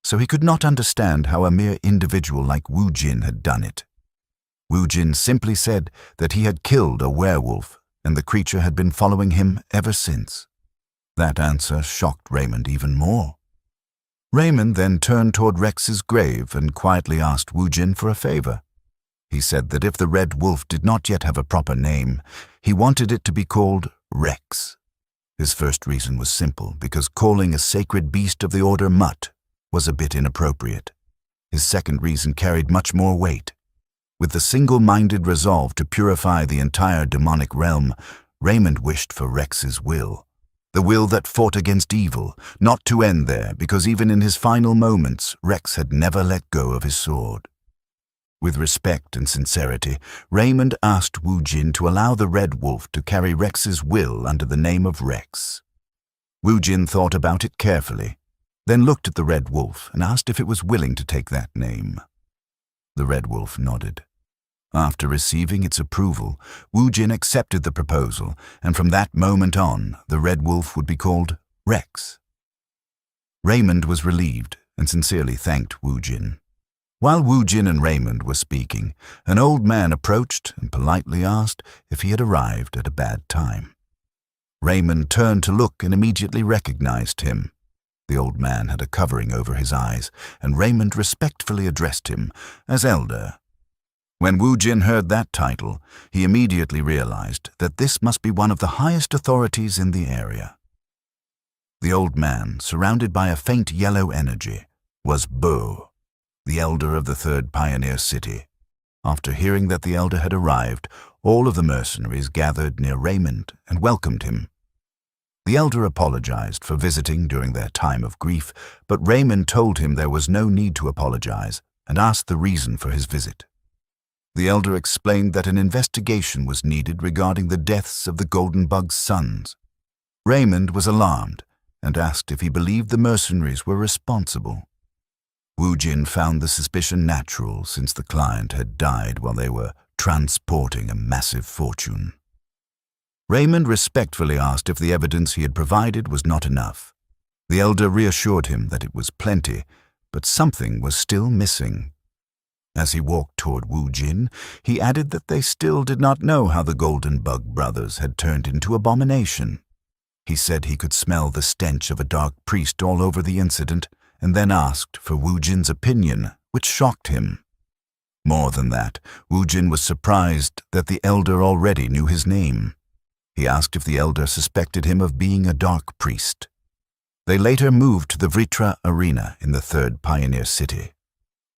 A: so he could not understand how a mere individual like Woojin had done it. Woojin simply said that he had killed a werewolf, and the creature had been following him ever since. That answer shocked Raymond even more. Raymond then turned toward Rex's grave and quietly asked Woojin for a favor. He said that if the red wolf did not yet have a proper name, he wanted it to be called Rex. His first reason was simple, because calling a sacred beast of the Order Mutt was a bit inappropriate. His second reason carried much more weight. With the single-minded resolve to purify the entire demonic realm, Raymond wished for Rex's will. The will that fought against evil, not to end there, because even in his final moments, Rex had never let go of his sword. With respect and sincerity, Raymond asked Woojin to allow the red wolf to carry Rex's will under the name of Rex. Woojin thought about it carefully, then looked at the red wolf and asked if it was willing to take that name. The red wolf nodded. After receiving its approval, Woojin accepted the proposal, and from that moment on, the red wolf would be called Rex. Raymond was relieved and sincerely thanked Woojin. While Woojin and Raymond were speaking, an old man approached and politely asked if he had arrived at a bad time. Raymond turned to look and immediately recognized him. The old man had a covering over his eyes, and Raymond respectfully addressed him as Elder. When Woojin heard that title, he immediately realized that this must be one of the highest authorities in the area. The old man, surrounded by a faint yellow energy, was Bo, the elder of the third pioneer city. After hearing that the elder had arrived, all of the mercenaries gathered near Raymond and welcomed him. The elder apologized for visiting during their time of grief, but Raymond told him there was no need to apologize and asked the reason for his visit. The elder explained that an investigation was needed regarding the deaths of the Golden Bug's sons. Raymond was alarmed and asked if he believed the mercenaries were responsible. Woojin found the suspicion natural since the client had died while they were transporting a massive fortune. Raymond respectfully asked if the evidence he had provided was not enough. The elder reassured him that it was plenty, but something was still missing. As he walked toward Woojin, he added that they still did not know how the Golden Bug brothers had turned into abomination. He said he could smell the stench of a dark priest all over the incident, and then asked for Woojin's opinion, which shocked him. More than that, Woojin was surprised that the elder already knew his name. He asked if the elder suspected him of being a dark priest. They later moved to the Vritra Arena in the third pioneer city.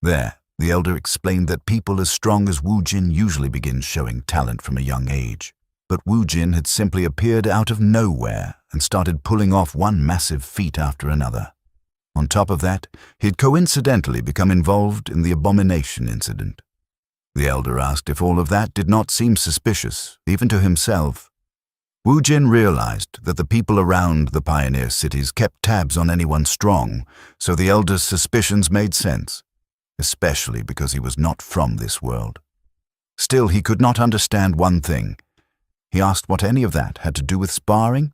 A: There, the elder explained that people as strong as Woojin usually begin showing talent from a young age. But Woojin had simply appeared out of nowhere and started pulling off one massive feat after another. On top of that, he had coincidentally become involved in the abomination incident. The elder asked if all of that did not seem suspicious, even to himself. Woojin realized that the people around the pioneer cities kept tabs on anyone strong, so the elder's suspicions made sense, especially because he was not from this world. Still, he could not understand one thing. He asked what any of that had to do with sparring.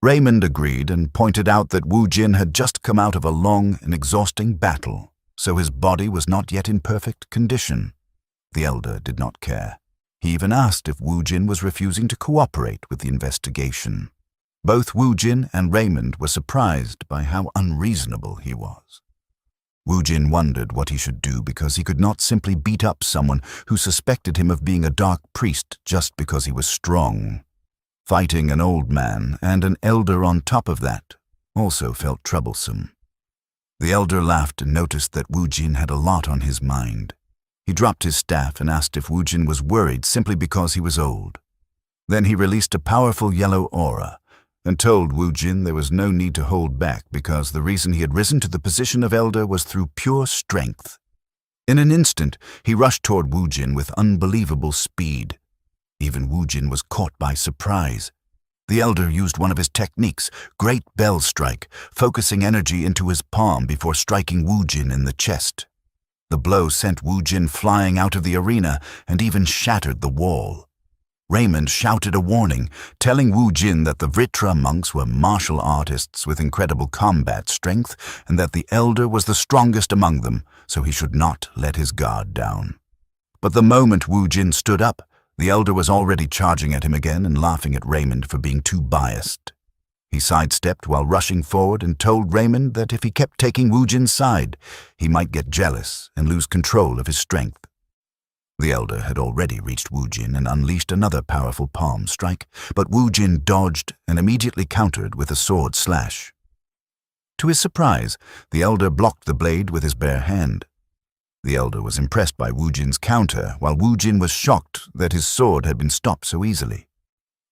A: Raymond agreed and pointed out that Woojin had just come out of a long and exhausting battle. so his body was not yet in perfect condition. The elder did not care. He even asked if Wu Jin was refusing to cooperate with the investigation. Both Wu Jin and Raymond were surprised by how unreasonable he was. Wu Jin wondered what he should do because he could not simply beat up someone who suspected him of being a dark priest just because he was strong. Fighting an old man and an elder on top of that also felt troublesome. The elder laughed and noticed that Wu Jin had a lot on his mind. He dropped his staff and asked if Wu Jin was worried simply because he was old. Then he released a powerful yellow aura and told Wu Jin there was no need to hold back because the reason he had risen to the position of elder was through pure strength. In an instant, he rushed toward Wu Jin with unbelievable speed. Even Wu Jin was caught by surprise. The elder used one of his techniques, Great Bell Strike, focusing energy into his palm before striking Wu Jin in the chest. The blow sent Wu Jin flying out of the arena and even shattered the wall. Raymond shouted a warning, telling Wu Jin that the Vritra monks were martial artists with incredible combat strength and that the elder was the strongest among them, so he should not let his guard down. But the moment Wu Jin stood up, the elder was already charging at him again and laughing at Raymond for being too biased. He sidestepped while rushing forward and told Raymond that if he kept taking Wu Jin's side, he might get jealous and lose control of his strength. The elder had already reached Wu Jin and unleashed another powerful palm strike, but Wu Jin dodged and immediately countered with a sword slash. To his surprise, the elder blocked the blade with his bare hand. The elder was impressed by Wu Jin's counter, while Wu Jin was shocked that his sword had been stopped so easily.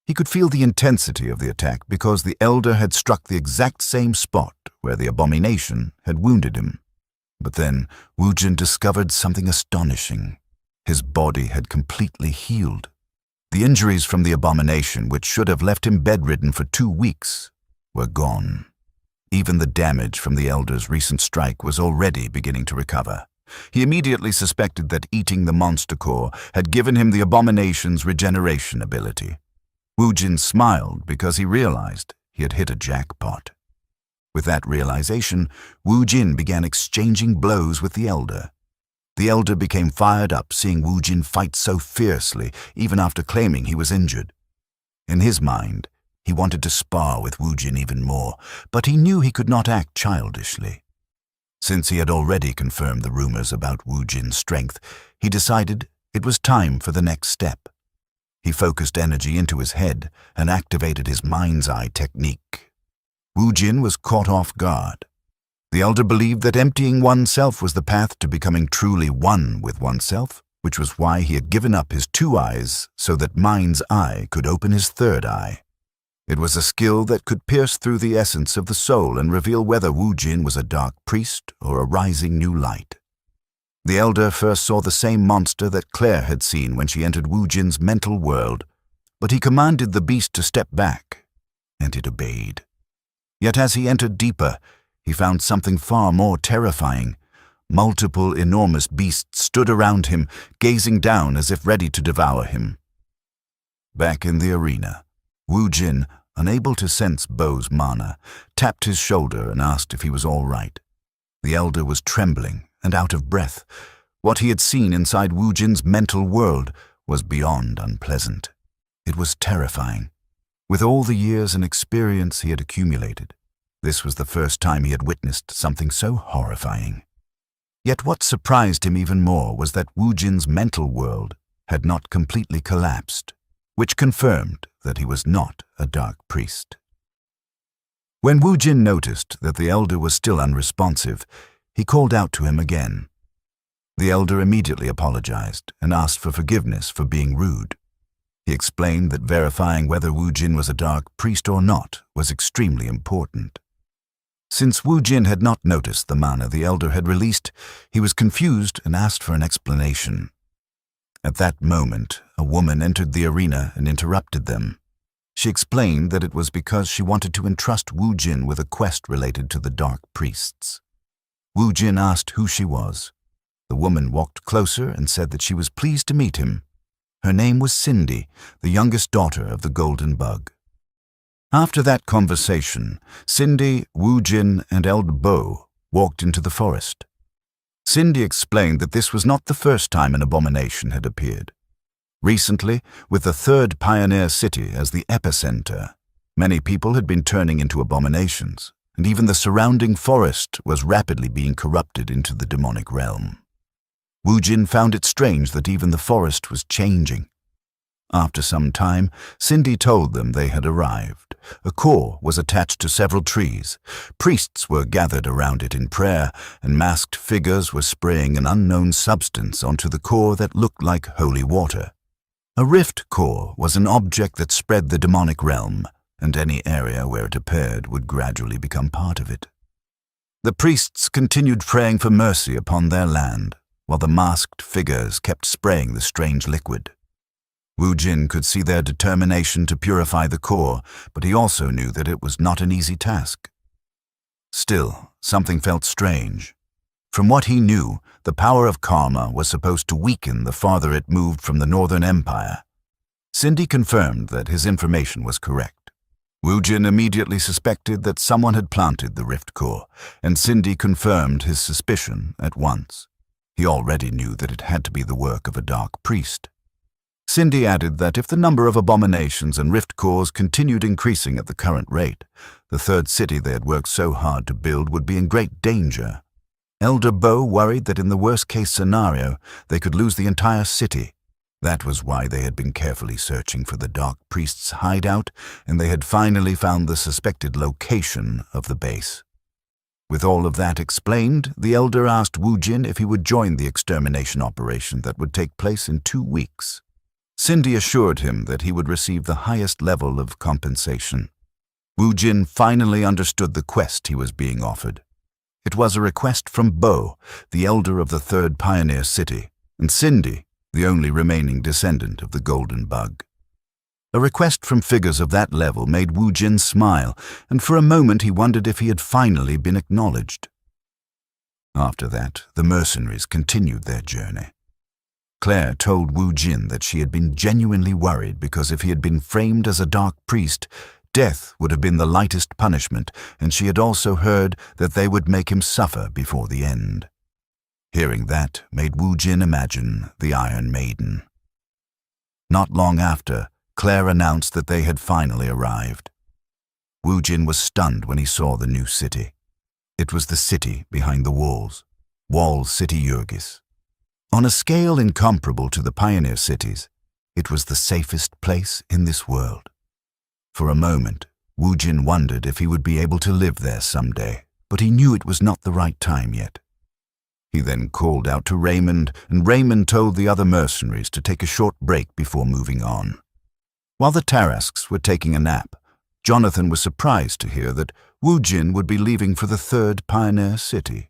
A: He could feel the intensity of the attack because the elder had struck the exact same spot where the abomination had wounded him. But then Wu Jin discovered something astonishing. His body had completely healed. The injuries from the abomination, which should have left him bedridden for 2 weeks, were gone. Even the damage from the elder's recent strike was already beginning to recover. He immediately suspected that eating the monster core had given him the abomination's regeneration ability. Wu Jin smiled because he realized he had hit a jackpot. With that realization, Wu Jin began exchanging blows with the elder. The elder became fired up seeing Wu Jin fight so fiercely, even after claiming he was injured. In his mind, he wanted to spar with Wu Jin even more, but he knew he could not act childishly. Since he had already confirmed the rumors about Wu Jin's strength, he decided it was time for the next step. He focused energy into his head and activated his mind's eye technique. Wu Jin was caught off guard. The elder believed that emptying oneself was the path to becoming truly one with oneself, which was why he had given up his 2 eyes so that mind's eye could open his 3rd eye. It was a skill that could pierce through the essence of the soul and reveal whether Wu Jin was a dark priest or a rising new light. The elder first saw the same monster that Claire had seen when she entered Wu Jin's mental world, but he commanded the beast to step back, and it obeyed. Yet as he entered deeper, he found something far more terrifying. Multiple enormous beasts stood around him, gazing down as if ready to devour him. Back in the arena, Wu Jin, unable to sense Bo's mana, tapped his shoulder and asked if he was all right. The elder was trembling and out of breath. What he had seen inside Wu Jin's mental world was beyond unpleasant. It was terrifying. With all the years and experience he had accumulated, this was the first time he had witnessed something so horrifying. Yet what surprised him even more was that Wu Jin's mental world had not completely collapsed, which confirmed that he was not a dark priest. When Wu Jin noticed that the elder was still unresponsive, he called out to him again. The elder immediately apologized and asked for forgiveness for being rude. He explained that verifying whether Wu Jin was a dark priest or not was extremely important. Since Wu Jin had not noticed the mana the elder had released, he was confused and asked for an explanation. At that moment, a woman entered the arena and interrupted them. She explained that it was because she wanted to entrust Wu Jin with a quest related to the dark priests. Wu Jin asked who she was. The woman walked closer and said that she was pleased to meet him. Her name was Cindy, the youngest daughter of the Golden Bug. After that conversation, Cindy, Wu Jin, and Elder Bo walked into the forest. Cindy explained that this was not the first time an abomination had appeared. Recently, with the third pioneer city as the epicenter, many people had been turning into abominations, and even the surrounding forest was rapidly being corrupted into the demonic realm. Woojin found it strange that even the forest was changing. After some time, Cindy told them they had arrived. A core was attached to several trees. Priests were gathered around it in prayer, and masked figures were spraying an unknown substance onto the core that looked like holy water. A rift core was an object that spread the demonic realm, and any area where it appeared would gradually become part of it. The priests continued praying for mercy upon their land, while the masked figures kept spraying the strange liquid. Woojin could see their determination to purify the core, but he also knew that it was not an easy task. Still, something felt strange. From what he knew, the power of karma was supposed to weaken the farther it moved from the Northern Empire. Cindy confirmed that his information was correct. Woojin immediately suspected that someone had planted the rift core, and Cindy confirmed his suspicion at once. He already knew that it had to be the work of a dark priest. Cindy added that if the number of abominations and rift cores continued increasing at the current rate, the third city they had worked so hard to build would be in great danger. Elder Bo worried that in the worst-case scenario, they could lose the entire city. That was why they had been carefully searching for the dark priest's hideout, and they had finally found the suspected location of the base. With all of that explained, the elder asked Woojin if he would join the extermination operation that would take place in 2 weeks. Cindy assured him that he would receive the highest level of compensation. Woojin finally understood the quest he was being offered. It was a request from Bo, the elder of the third pioneer city, and Cindy, the only remaining descendant of the golden bug. A request from figures of that level made Woojin smile, and for a moment he wondered if he had finally been acknowledged. After that, the mercenaries continued their journey. Claire told Woojin that she had been genuinely worried because if he had been framed as a dark priest, death would have been the lightest punishment, and she had also heard that they would make him suffer before the end. Hearing that made Woojin imagine the Iron Maiden. Not long after, Claire announced that they had finally arrived. Woojin was stunned when he saw the new city. It was the city behind the walls, Wall City Jurgis. On a scale incomparable to the pioneer cities, it was the safest place in this world. For a moment, Woojin wondered if he would be able to live there someday, but he knew it was not the right time yet. He then called out to Raymond, and Raymond told the other mercenaries to take a short break before moving on. While the Tarasques were taking a nap, Jonathan was surprised to hear that Woojin would be leaving for the third pioneer city.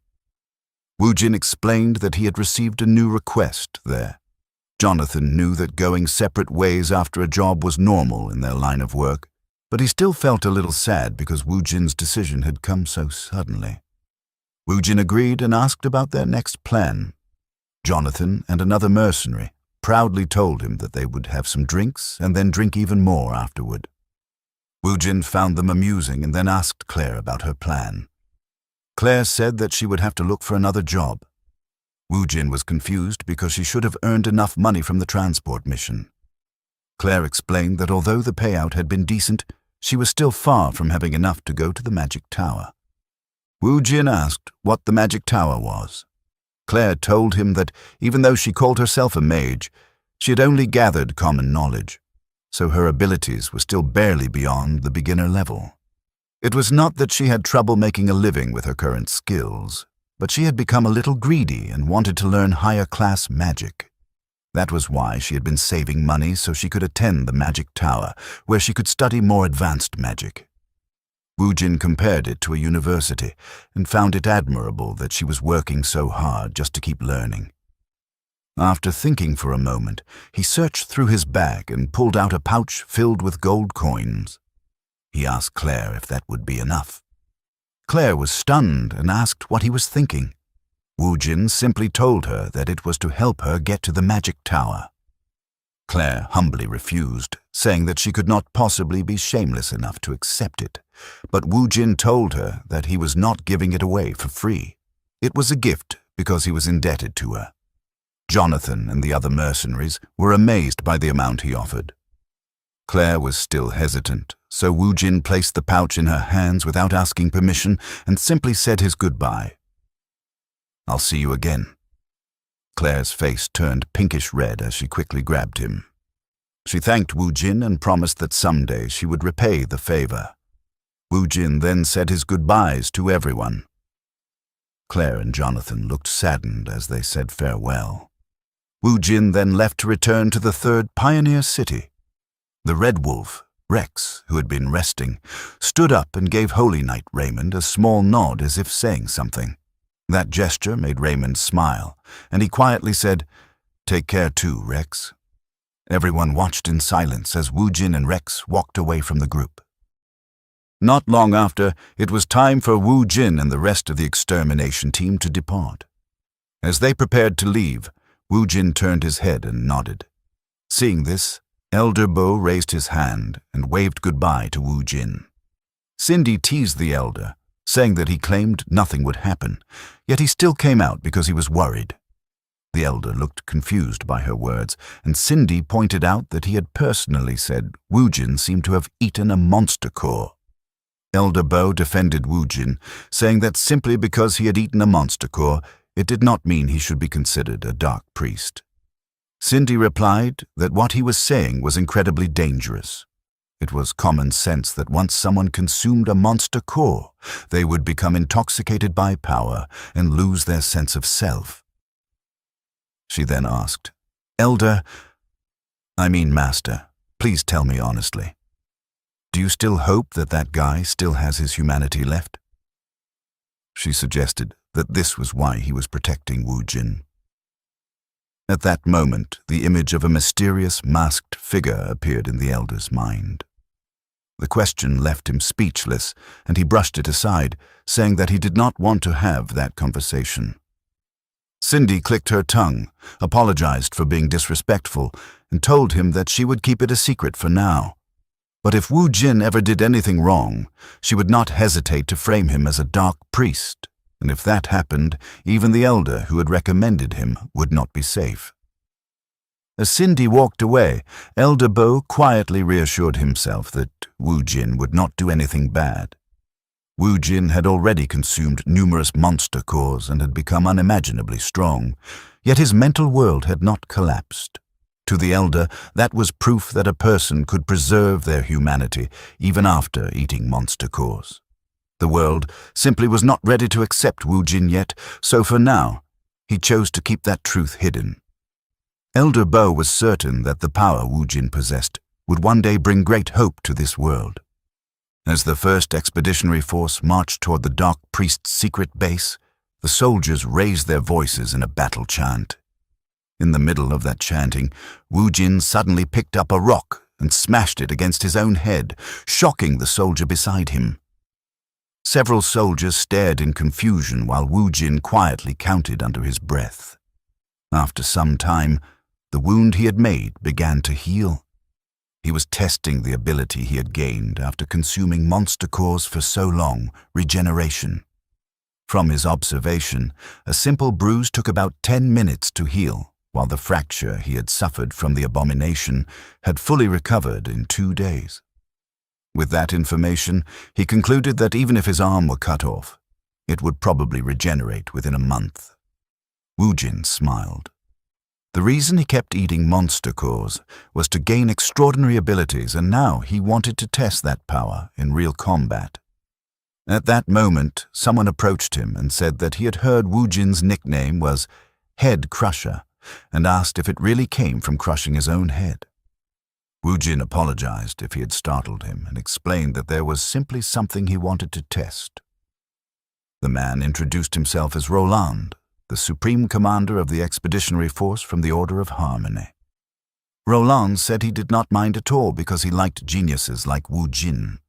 A: Woojin explained that he had received a new request there. Jonathan knew that going separate ways after a job was normal in their line of work, but he still felt a little sad because Woojin's decision had come so suddenly. Woojin agreed and asked about their next plan. Jonathan and another mercenary proudly told him that they would have some drinks and then drink even more afterward. Woojin found them amusing and then asked Claire about her plan. Claire said that she would have to look for another job. Woojin was confused because she should have earned enough money from the transport mission. Claire explained that although the payout had been decent, she was still far from having enough to go to the Magic Tower. Woojin asked what the Magic Tower was. Claire told him that even though she called herself a mage, she had only gathered common knowledge, so her abilities were still barely beyond the beginner level. It was not that she had trouble making a living with her current skills, but she had become a little greedy and wanted to learn higher-class magic. That was why she had been saving money so she could attend the Magic Tower, where she could study more advanced magic. Woojin compared it to a university and found it admirable that she was working so hard just to keep learning. After thinking for a moment, he searched through his bag and pulled out a pouch filled with gold coins. He asked Claire if that would be enough. Claire was stunned and asked what he was thinking. Woojin simply told her that it was to help her get to the Magic Tower. Claire humbly refused, saying that she could not possibly be shameless enough to accept it, but Woojin told her that he was not giving it away for free. It was a gift because he was indebted to her. Jonathan and the other mercenaries were amazed by the amount he offered. Claire was still hesitant, so Wu Jin placed the pouch in her hands without asking permission and simply said his goodbye. "I'll see you again." Claire's face turned pinkish red as she quickly grabbed him. She thanked Wu Jin and promised that someday she would repay the favor. Wu Jin then said his goodbyes to everyone. Claire and Jonathan looked saddened as they said farewell. Wu Jin then left to return to the third pioneer city. The Red Wolf, Rex, who had been resting, stood up and gave Holy Knight Raymond a small nod as if saying something. That gesture made Raymond smile, and he quietly said, "Take care too, Rex." Everyone watched in silence as Wu Jin and Rex walked away from the group. Not long after, it was time for Wu Jin and the rest of the extermination team to depart. As they prepared to leave, Wu Jin turned his head and nodded. Seeing this, Elder Bo raised his hand and waved goodbye to Wu Jin. Cindy teased the elder, saying that he claimed nothing would happen, yet he still came out because he was worried. The elder looked confused by her words, and Cindy pointed out that he had personally said Wu Jin seemed to have eaten a monster core. Elder Bo defended Wu Jin, saying that simply because he had eaten a monster core, it did not mean he should be considered a dark priest. Cindy replied that what he was saying was incredibly dangerous. It was common sense that once someone consumed a monster core, they would become intoxicated by power and lose their sense of self. She then asked, Master, please tell me honestly. Do you still hope that that guy still has his humanity left?" She suggested that this was why he was protecting Wu Jin. At that moment, the image of a mysterious, masked figure appeared in the elder's mind. The question left him speechless, and he brushed it aside, saying that he did not want to have that conversation. Cindy clicked her tongue, apologized for being disrespectful, and told him that she would keep it a secret for now. But if Wu Jin ever did anything wrong, she would not hesitate to frame him as a dark priest, and if that happened, even the elder who had recommended him would not be safe. As Cindy walked away, Elder Bo quietly reassured himself that Wu Jin would not do anything bad. Wu Jin had already consumed numerous monster cores and had become unimaginably strong, yet his mental world had not collapsed. To the elder, that was proof that a person could preserve their humanity even after eating monster cores. The world simply was not ready to accept Wu Jin yet, so for now, he chose to keep that truth hidden. Elder Bo was certain that the power Wu Jin possessed would one day bring great hope to this world. As the first expeditionary force marched toward the Dark Priest's secret base, the soldiers raised their voices in a battle chant. In the middle of that chanting, Wu Jin suddenly picked up a rock and smashed it against his own head, shocking the soldier beside him. Several soldiers stared in confusion while Wu Jin quietly counted under his breath. After some time, the wound he had made began to heal. He was testing the ability he had gained after consuming monster cores for so long, regeneration. From his observation, a simple bruise took about 10 minutes to heal, while the fracture he had suffered from the abomination had fully recovered in 2 days. With that information, he concluded that even if his arm were cut off, it would probably regenerate within a month. Wu Jin smiled. The reason he kept eating monster cores was to gain extraordinary abilities, and now he wanted to test that power in real combat. At that moment, someone approached him and said that he had heard Wu Jin's nickname was Head Crusher, and asked if it really came from crushing his own head. Wu Jin apologized if he had startled him and explained that there was simply something he wanted to test. The man introduced himself as Roland, the supreme commander of the expeditionary force from the Order of Harmony. Roland said he did not mind at all because he liked geniuses like Wu Jin.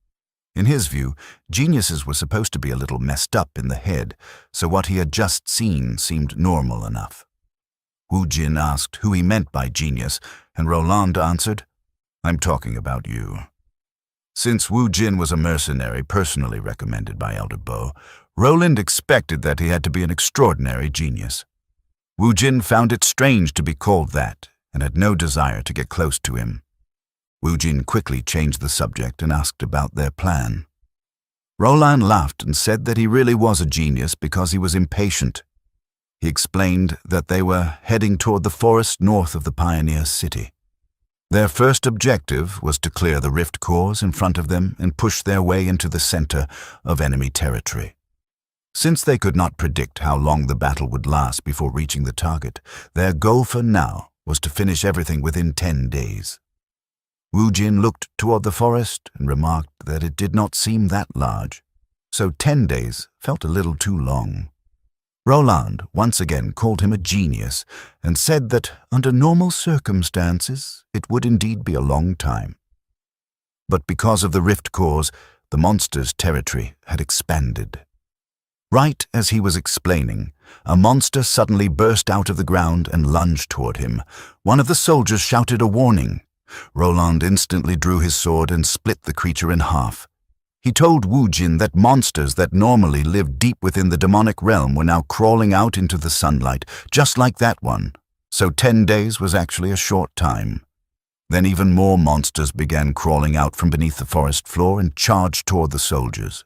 A: In his view, geniuses were supposed to be a little messed up in the head, so what he had just seen seemed normal enough. Wu Jin asked who he meant by genius, and Roland answered, "I'm talking about you." Since Wu Jin was a mercenary personally recommended by Elder Bo, Roland expected that he had to be an extraordinary genius. Wu Jin found it strange to be called that and had no desire to get close to him. Wu Jin quickly changed the subject and asked about their plan. Roland laughed and said that he really was a genius because he was impatient. He explained that they were heading toward the forest north of the pioneer city. Their first objective was to clear the rift cores in front of them and push their way into the center of enemy territory. Since they could not predict how long the battle would last before reaching the target, their goal for now was to finish everything within 10 days. Wu Jin looked toward the forest and remarked that it did not seem that large, so 10 days felt a little too long. Roland once again called him a genius and said that under normal circumstances it would indeed be a long time. But because of the rift cores, the monster's territory had expanded. Right as he was explaining, a monster suddenly burst out of the ground and lunged toward him. One of the soldiers shouted a warning. Roland instantly drew his sword and split the creature in half. He told Wu Jin that monsters that normally lived deep within the demonic realm were now crawling out into the sunlight, just like that one, so 10 days was actually a short time. Then even more monsters began crawling out from beneath the forest floor and charged toward the soldiers.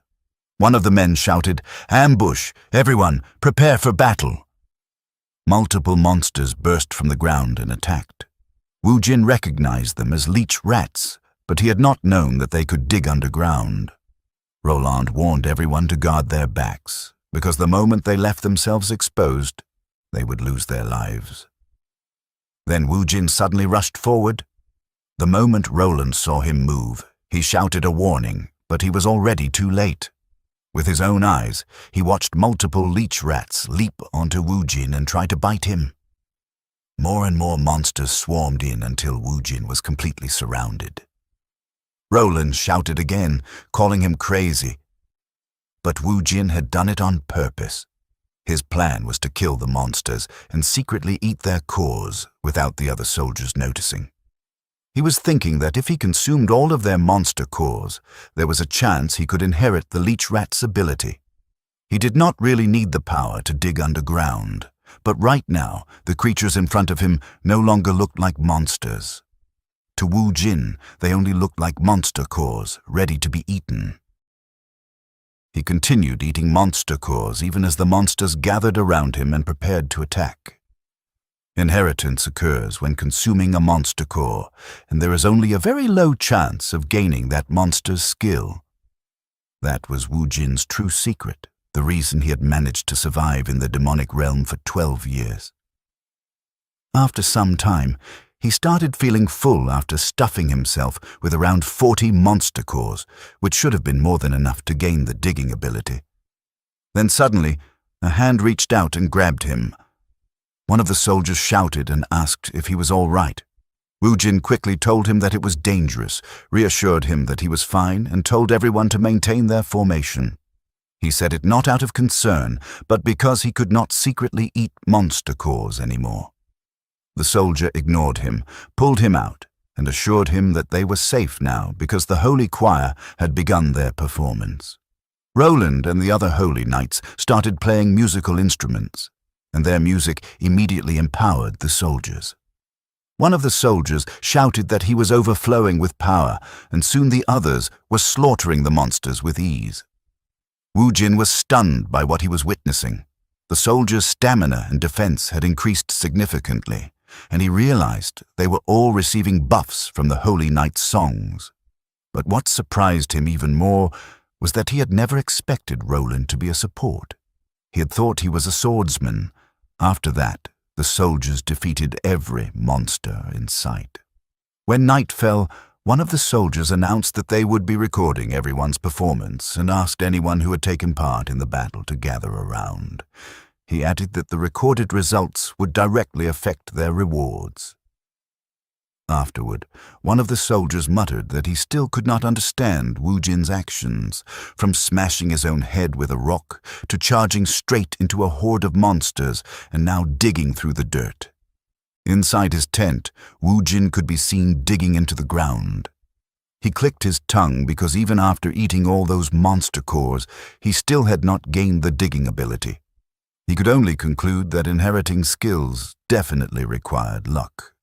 A: One of the men shouted, "Ambush! Everyone, prepare for battle!" Multiple monsters burst from the ground and attacked. Wu Jin recognized them as leech rats, but he had not known that they could dig underground. Roland warned everyone to guard their backs, because the moment they left themselves exposed, they would lose their lives. Then Wu Jin suddenly rushed forward. The moment Roland saw him move, he shouted a warning, but he was already too late. With his own eyes, he watched multiple leech rats leap onto Wu Jin and try to bite him. More and more monsters swarmed in until Wu Jin was completely surrounded. Roland shouted again, calling him crazy. But Wu Jin had done it on purpose. His plan was to kill the monsters and secretly eat their cores without the other soldiers noticing. He was thinking that if he consumed all of their monster cores, there was a chance he could inherit the leech rat's ability. He did not really need the power to dig underground, but right now the creatures in front of him no longer looked like monsters. To Wu Jin, they only looked like monster cores, ready to be eaten. He continued eating monster cores even as the monsters gathered around him and prepared to attack. Inheritance occurs when consuming a monster core, and there is only a very low chance of gaining that monster's skill. That was Wu Jin's true secret, the reason he had managed to survive in the demonic realm for 12 years. After some time, he started feeling full after stuffing himself with around 40 monster cores, which should have been more than enough to gain the digging ability. Then suddenly, a hand reached out and grabbed him. One of the soldiers shouted and asked if he was all right. Wu Jin quickly told him that it was dangerous, reassured him that he was fine, and told everyone to maintain their formation. He said it not out of concern, but because he could not secretly eat monster cores anymore. The soldier ignored him, pulled him out, and assured him that they were safe now because the holy choir had begun their performance. Roland and the other holy knights started playing musical instruments, and their music immediately empowered the soldiers. One of the soldiers shouted that he was overflowing with power, and soon the others were slaughtering the monsters with ease. Wu Jin was stunned by what he was witnessing. The soldiers' stamina and defense had increased significantly, and he realized they were all receiving buffs from the Holy Knight's songs. But what surprised him even more was that he had never expected Roland to be a support. He had thought he was a swordsman. After that, the soldiers defeated every monster in sight. When night fell, one of the soldiers announced that they would be recording everyone's performance and asked anyone who had taken part in the battle to gather around. He added that the recorded results would directly affect their rewards. Afterward, one of the soldiers muttered that he still could not understand Wu Jin's actions, from smashing his own head with a rock to charging straight into a horde of monsters and now digging through the dirt. Inside his tent, Wu Jin could be seen digging into the ground. He clicked his tongue because even after eating all those monster cores, he still had not gained the digging ability. He could only conclude that inheriting skills definitely required luck.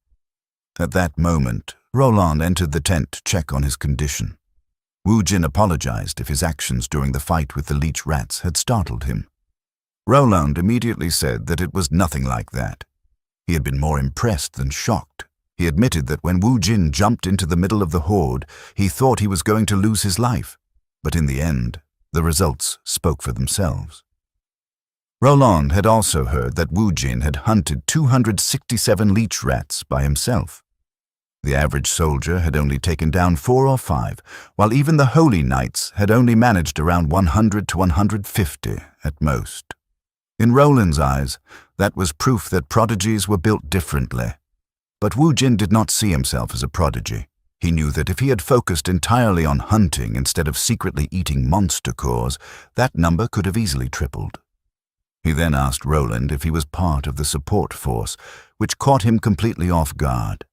A: At that moment, Roland entered the tent to check on his condition. Wu Jin apologized if his actions during the fight with the leech rats had startled him. Roland immediately said that it was nothing like that. He had been more impressed than shocked. He admitted that when Wu Jin jumped into the middle of the horde, he thought he was going to lose his life, but in the end, the results spoke for themselves. Roland had also heard that Wu Jin had hunted 267 leech rats by himself. The average soldier had only taken down 4 or 5, while even the holy knights had only managed around 100 to 150 at most. In Roland's eyes, that was proof that prodigies were built differently. But Wu Jin did not see himself as a prodigy. He knew that if he had focused entirely on hunting instead of secretly eating monster cores, that number could have easily tripled. He then asked Roland if he was part of the support force, which caught him completely off guard.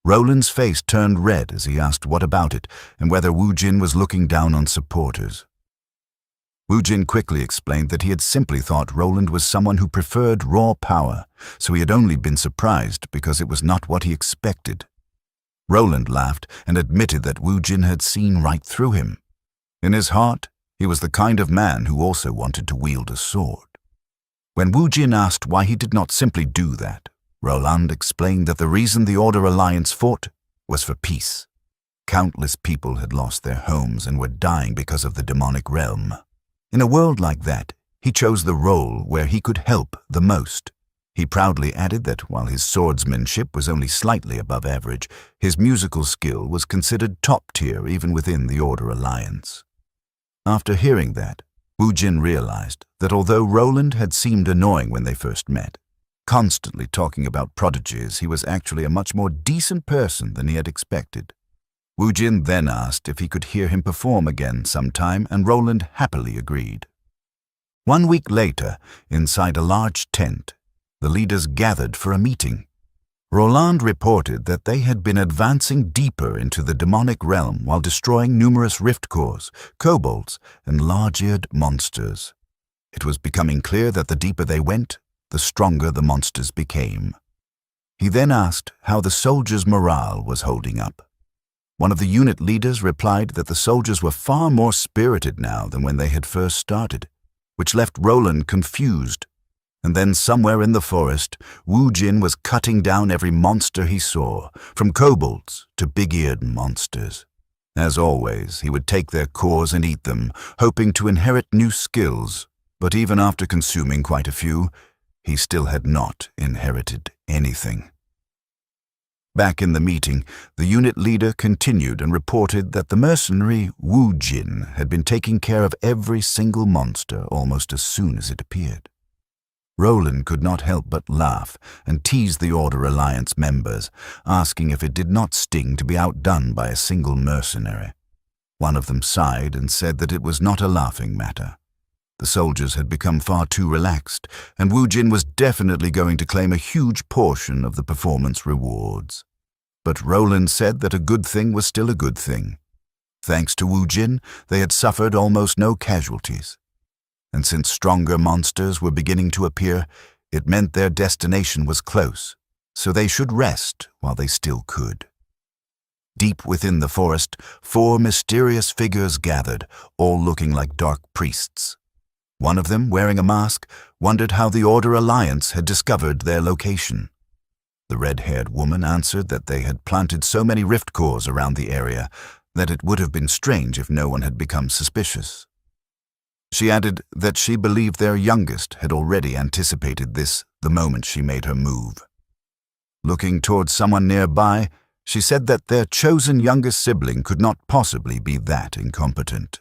A: Roland's face turned red as he asked what about it and whether Wu Jin was looking down on supporters. Wu Jin quickly explained that he had simply thought Roland was someone who preferred raw power, so he had only been surprised because it was not what he expected. Roland laughed and admitted that Wu Jin had seen right through him. In his heart, he was the kind of man who also wanted to wield a sword. When Wu Jin asked why he did not simply do that, Roland explained that the reason the Order Alliance fought was for peace. Countless people had lost their homes and were dying because of the demonic realm. In a world like that, he chose the role where he could help the most. He proudly added that while his swordsmanship was only slightly above average, his musical skill was considered top tier even within the Order Alliance. After hearing that, Wu Jin realized that although Roland had seemed annoying when they first met, constantly talking about prodigies, he was actually a much more decent person than he had expected. Wu Jin then asked if he could hear him perform again sometime, and Roland happily agreed. 1 week later, inside a large tent, the leaders gathered for a meeting. Roland reported that they had been advancing deeper into the demonic realm while destroying numerous rift cores, kobolds, and large-eared monsters. It was becoming clear that the deeper they went, the stronger the monsters became. He then asked how the soldiers' morale was holding up. One of the unit leaders replied that the soldiers were far more spirited now than when they had first started, which left Roland confused. And then somewhere in the forest, Wu Jin was cutting down every monster he saw, from kobolds to big-eared monsters. As always, he would take their cores and eat them, hoping to inherit new skills, but even after consuming quite a few, he still had not inherited anything. Back in the meeting, the unit leader continued and reported that the mercenary Wu Jin had been taking care of every single monster almost as soon as it appeared. Roland could not help but laugh and tease the Order Alliance members, asking if it did not sting to be outdone by a single mercenary. One of them sighed and said that it was not a laughing matter. The soldiers had become far too relaxed, and Wu Jin was definitely going to claim a huge portion of the performance rewards. But Roland said that a good thing was still a good thing. Thanks to Wu Jin, they had suffered almost no casualties. And since stronger monsters were beginning to appear, it meant their destination was close, so they should rest while they still could. Deep within the forest, 4 mysterious figures gathered, all looking like dark priests. One of them, wearing a mask, wondered how the Order Alliance had discovered their location. The red-haired woman answered that they had planted so many rift cores around the area that it would have been strange if no one had become suspicious. She added that she believed their youngest had already anticipated this the moment she made her move. Looking towards someone nearby, she said that their chosen youngest sibling could not possibly be that incompetent.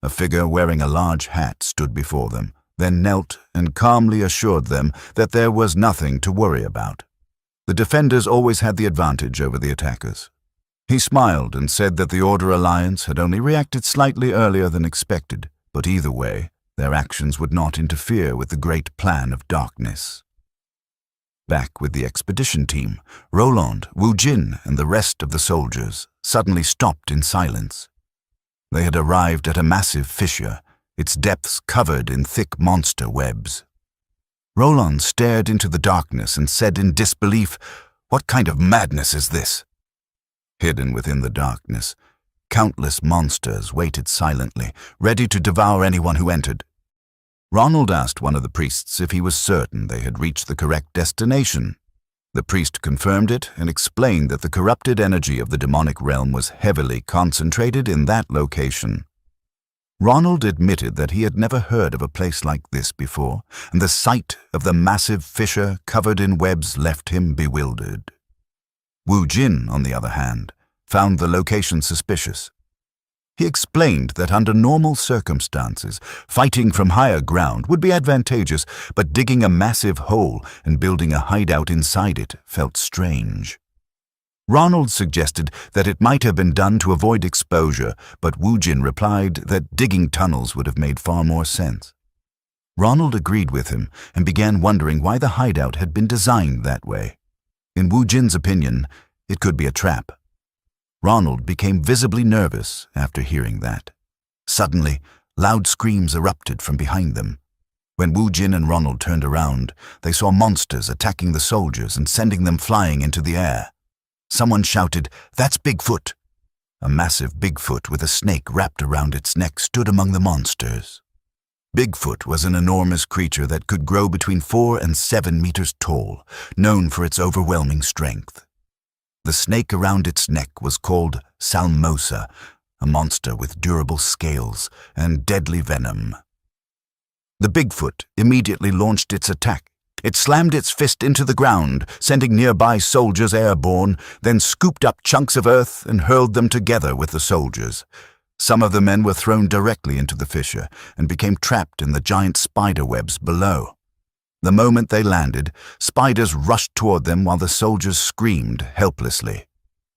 A: A figure wearing a large hat stood before them, then knelt and calmly assured them that there was nothing to worry about. The defenders always had the advantage over the attackers. He smiled and said that the Order Alliance had only reacted slightly earlier than expected, but either way, their actions would not interfere with the great plan of darkness. Back with the expedition team, Roland, Wu Jin, and the rest of the soldiers suddenly stopped in silence. They had arrived at a massive fissure, its depths covered in thick monster webs. Roland stared into the darkness and said in disbelief, "What kind of madness is this?" Hidden within the darkness, countless monsters waited silently, ready to devour anyone who entered. Ronald asked one of the priests if he was certain they had reached the correct destination. The priest confirmed it and explained that the corrupted energy of the demonic realm was heavily concentrated in that location. Ronald admitted that he had never heard of a place like this before, and the sight of the massive fissure covered in webs left him bewildered. Wu Jin, on the other hand, found the location suspicious. He explained that under normal circumstances, fighting from higher ground would be advantageous, but digging a massive hole and building a hideout inside it felt strange. Ronald suggested that it might have been done to avoid exposure, but Wu Jin replied that digging tunnels would have made far more sense. Ronald agreed with him and began wondering why the hideout had been designed that way. In Wu Jin's opinion, it could be a trap. Ronald became visibly nervous after hearing that. Suddenly, loud screams erupted from behind them. When Wu Jin and Ronald turned around, they saw monsters attacking the soldiers and sending them flying into the air. Someone shouted, "That's Bigfoot!" A massive Bigfoot with a snake wrapped around its neck stood among the monsters. Bigfoot was an enormous creature that could grow between 4 and 7 meters tall, known for its overwhelming strength. The snake around its neck was called Salmosa, a monster with durable scales and deadly venom. The Bigfoot immediately launched its attack. It slammed its fist into the ground, sending nearby soldiers airborne, then scooped up chunks of earth and hurled them together with the soldiers. Some of the men were thrown directly into the fissure and became trapped in the giant spider webs below. The moment they landed, spiders rushed toward them while the soldiers screamed helplessly.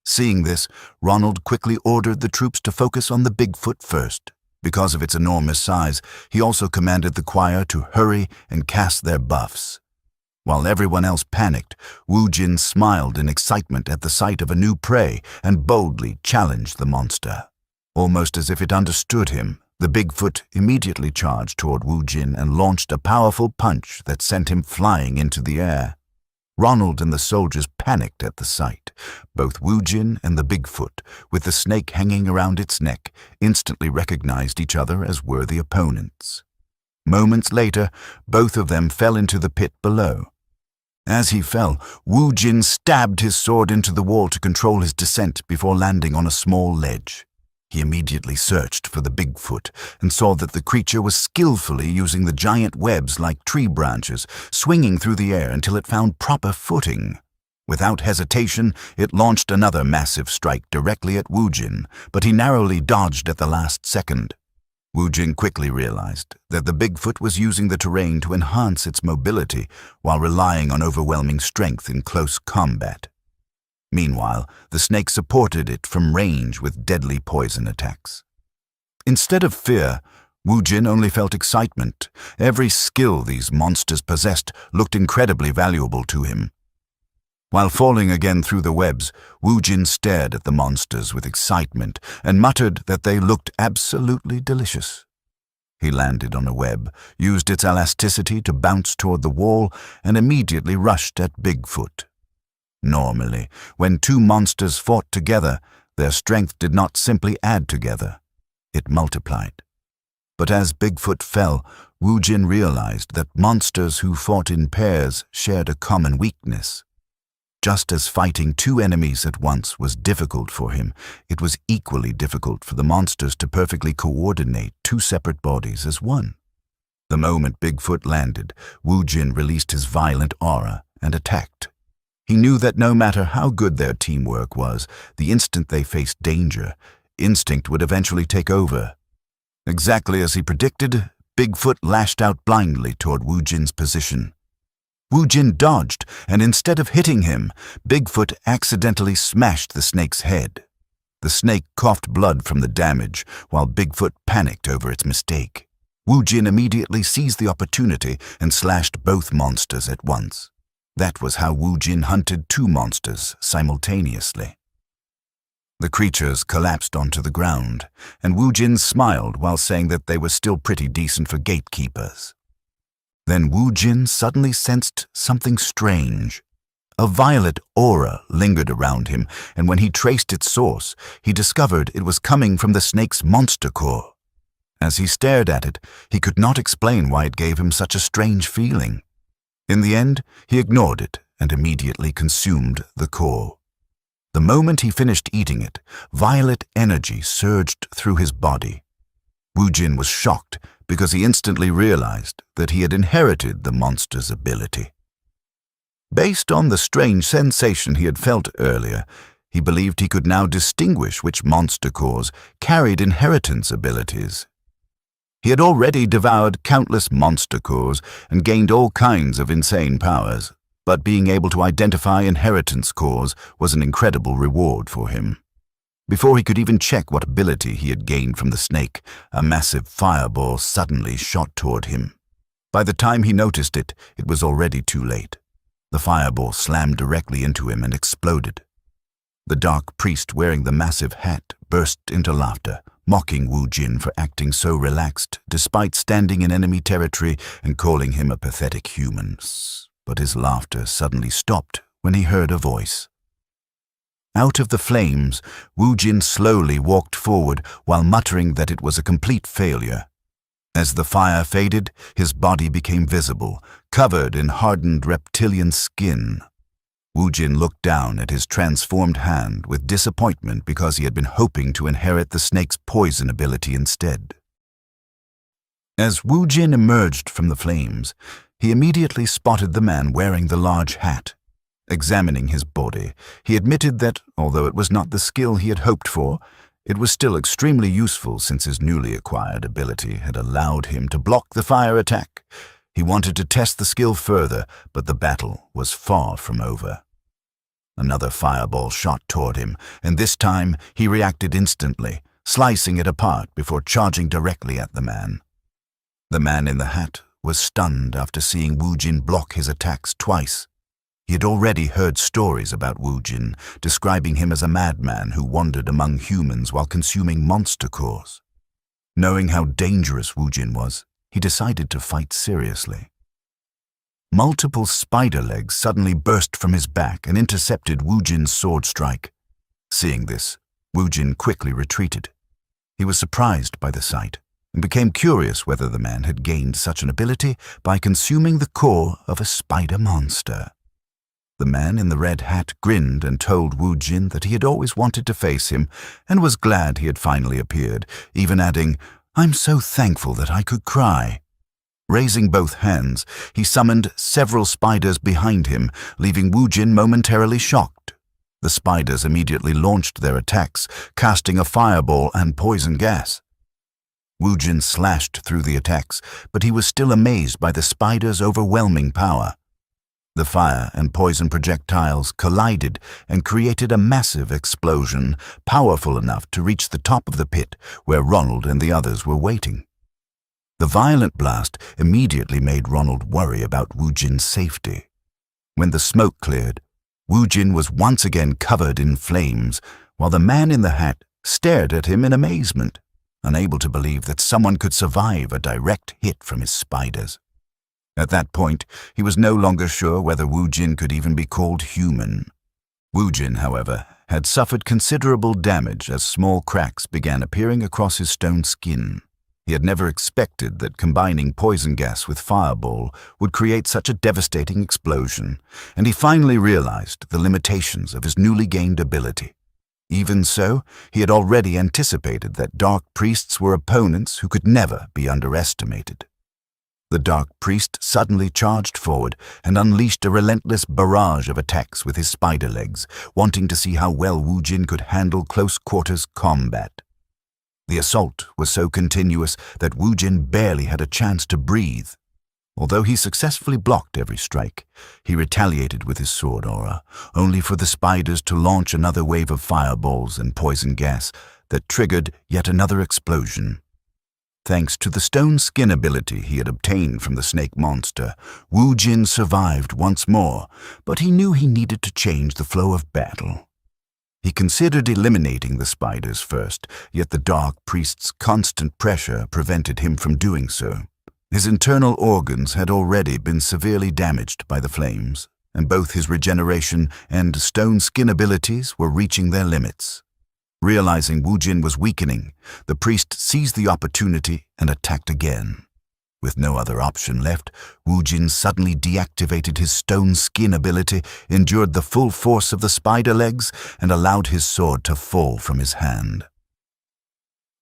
A: Seeing this, Ronald quickly ordered the troops to focus on the Bigfoot first. Because of its enormous size, he also commanded the choir to hurry and cast their buffs. While everyone else panicked, Wu Jin smiled in excitement at the sight of a new prey and boldly challenged the monster. Almost as if it understood him, the Bigfoot immediately charged toward Wu Jin and launched a powerful punch that sent him flying into the air. Ronald and the soldiers panicked at the sight. Both Wu Jin and the Bigfoot, with the snake hanging around its neck, instantly recognized each other as worthy opponents. Moments later, both of them fell into the pit below. As he fell, Wu Jin stabbed his sword into the wall to control his descent before landing on a small ledge. He immediately searched for the Bigfoot and saw that the creature was skillfully using the giant webs like tree branches, swinging through the air until it found proper footing. Without hesitation, it launched another massive strike directly at Wu Jin, but he narrowly dodged at the last second. Wu Jin quickly realized that the Bigfoot was using the terrain to enhance its mobility while relying on overwhelming strength in close combat. Meanwhile, the snake supported it from range with deadly poison attacks. Instead of fear, Wu Jin only felt excitement. Every skill these monsters possessed looked incredibly valuable to him. While falling again through the webs, Wu Jin stared at the monsters with excitement and muttered that they looked absolutely delicious. He landed on a web, used its elasticity to bounce toward the wall, and immediately rushed at Bigfoot. Normally, when two monsters fought together, their strength did not simply add together. It multiplied. But as Bigfoot fell, Wu Jin realized that monsters who fought in pairs shared a common weakness. Just as fighting two enemies at once was difficult for him, it was equally difficult for the monsters to perfectly coordinate two separate bodies as one. The moment Bigfoot landed, Wu Jin released his violent aura and attacked. He knew that no matter how good their teamwork was, the instant they faced danger, instinct would eventually take over. Exactly as he predicted, Bigfoot lashed out blindly toward Wu Jin's position. Wu Jin dodged, and instead of hitting him, Bigfoot accidentally smashed the snake's head. The snake coughed blood from the damage, while Bigfoot panicked over its mistake. Wu Jin immediately seized the opportunity and slashed both monsters at once. That was how Wu Jin hunted two monsters simultaneously. The creatures collapsed onto the ground, and Wu Jin smiled while saying that they were still pretty decent for gatekeepers. Then Wu Jin suddenly sensed something strange. A violet aura lingered around him, and when he traced its source, he discovered it was coming from the snake's monster core. As he stared at it, he could not explain why it gave him such a strange feeling. In the end, he ignored it and immediately consumed the core. The moment he finished eating it, violet energy surged through his body. Wu Jin was shocked because he instantly realized that he had inherited the monster's ability. Based on the strange sensation he had felt earlier, he believed he could now distinguish which monster cores carried inheritance abilities. He had already devoured countless monster cores and gained all kinds of insane powers, but being able to identify inheritance cores was an incredible reward for him. Before he could even check what ability he had gained from the snake, a massive fireball suddenly shot toward him. By the time he noticed it, it was already too late. The fireball slammed directly into him and exploded. The dark priest wearing the massive hat burst into laughter, mocking Wu Jin for acting so relaxed despite standing in enemy territory and calling him a pathetic human. But his laughter suddenly stopped when he heard a voice. Out of the flames, Wu Jin slowly walked forward while muttering that it was a complete failure. As the fire faded, his body became visible, covered in hardened reptilian skin. Wu Jin looked down at his transformed hand with disappointment because he had been hoping to inherit the snake's poison ability instead. As Wu Jin emerged from the flames, he immediately spotted the man wearing the large hat. Examining his body, he admitted that, although it was not the skill he had hoped for, it was still extremely useful since his newly acquired ability had allowed him to block the fire attack. He wanted to test the skill further, but the battle was far from over. Another fireball shot toward him, and this time he reacted instantly, slicing it apart before charging directly at the man. The man in the hat was stunned after seeing Wu Jin block his attacks twice. He had already heard stories about Wu Jin, describing him as a madman who wandered among humans while consuming monster cores. Knowing how dangerous Wu Jin was, he decided to fight seriously. Multiple spider legs suddenly burst from his back and intercepted Wu Jin's sword strike. Seeing this, Wu Jin quickly retreated. He was surprised by the sight and became curious whether the man had gained such an ability by consuming the core of a spider monster. The man in the red hat grinned and told Wu Jin that he had always wanted to face him and was glad he had finally appeared, even adding, "I'm so thankful that I could cry." Raising both hands, he summoned several spiders behind him, leaving Wu Jin momentarily shocked. The spiders immediately launched their attacks, casting a fireball and poison gas. Wu Jin slashed through the attacks, but he was still amazed by the spiders' overwhelming power. The fire and poison projectiles collided and created a massive explosion, powerful enough to reach the top of the pit where Ronald and the others were waiting. The violent blast immediately made Ronald worry about Wu Jin's safety. When the smoke cleared, Wu Jin was once again covered in flames, while the man in the hat stared at him in amazement, unable to believe that someone could survive a direct hit from his spiders. At that point, he was no longer sure whether Wu Jin could even be called human. Wu Jin, however, had suffered considerable damage as small cracks began appearing across his stone skin. He had never expected that combining poison gas with fireball would create such a devastating explosion, and he finally realized the limitations of his newly gained ability. Even so, he had already anticipated that dark priests were opponents who could never be underestimated. The dark priest suddenly charged forward and unleashed a relentless barrage of attacks with his spider legs, wanting to see how well Wu Jin could handle close-quarters combat. The assault was so continuous that Wu Jin barely had a chance to breathe. Although he successfully blocked every strike, he retaliated with his sword aura, only for the spiders to launch another wave of fireballs and poison gas that triggered yet another explosion. Thanks to the stone skin ability he had obtained from the snake monster, Wu Jin survived once more, but he knew he needed to change the flow of battle. He considered eliminating the spiders first, yet the Dark Priest's constant pressure prevented him from doing so. His internal organs had already been severely damaged by the flames, and both his regeneration and stone skin abilities were reaching their limits. Realizing Wu Jin was weakening, the priest seized the opportunity and attacked again. With no other option left, Wu Jin suddenly deactivated his stone skin ability, endured the full force of the spider legs, and allowed his sword to fall from his hand.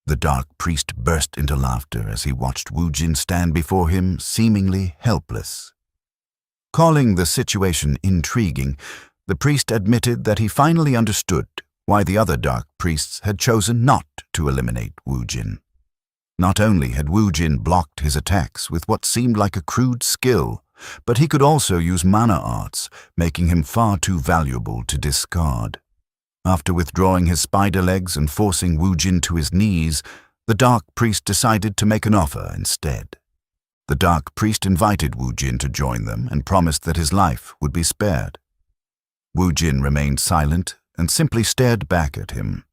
A: The Dark Priest burst into laughter as he watched Wu Jin stand before him, seemingly helpless. Calling the situation intriguing, the priest admitted that he finally understood why the other Dark Priests had chosen not to eliminate Wu Jin. Not only had Wu Jin blocked his attacks with what seemed like a crude skill, but he could also use mana arts, making him far too valuable to discard. After withdrawing his spider legs and forcing Wu Jin to his knees, the Dark Priest decided to make an offer instead. The Dark Priest invited Wu Jin to join them and promised that his life would be spared. Wu Jin remained silent and simply stared back at him.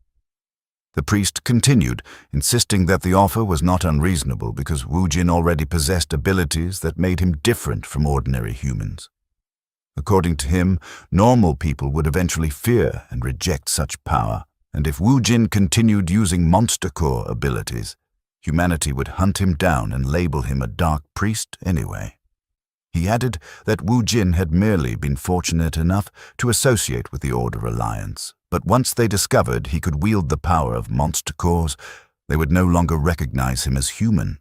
A: The priest continued, insisting that the offer was not unreasonable because Wu Jin already possessed abilities that made him different from ordinary humans. According to him, normal people would eventually fear and reject such power, and if Wu Jin continued using monster core abilities, humanity would hunt him down and label him a Dark Priest anyway. He added that Wu Jin had merely been fortunate enough to associate with the Order Alliance, but once they discovered he could wield the power of monster cores, they would no longer recognize him as human.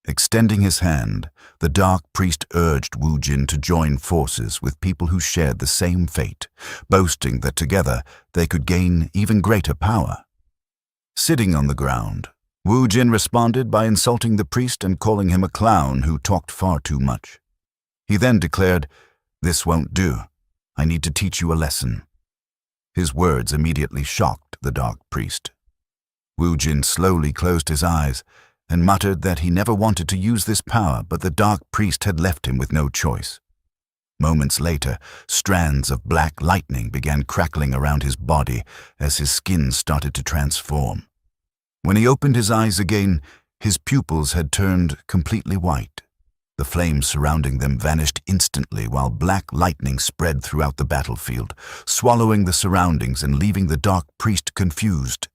A: Extending his hand, the Dark Priest urged Wu Jin to join forces with people who shared the same fate, boasting that together they could gain even greater power. Sitting on the ground, Wu Jin responded by insulting the priest and calling him a clown who talked far too much. He then declared, "This won't do. I need to teach you a lesson." His words immediately shocked the Dark Priest. Wu Jin slowly closed his eyes and muttered that he never wanted to use this power, but the Dark Priest had left him with no choice. Moments later, strands of black lightning began crackling around his body as his skin started to transform. When he opened his eyes again, his pupils had turned completely white. The flames surrounding them vanished instantly while black lightning spread throughout the battlefield, swallowing the surroundings and leaving the Dark Priest confused.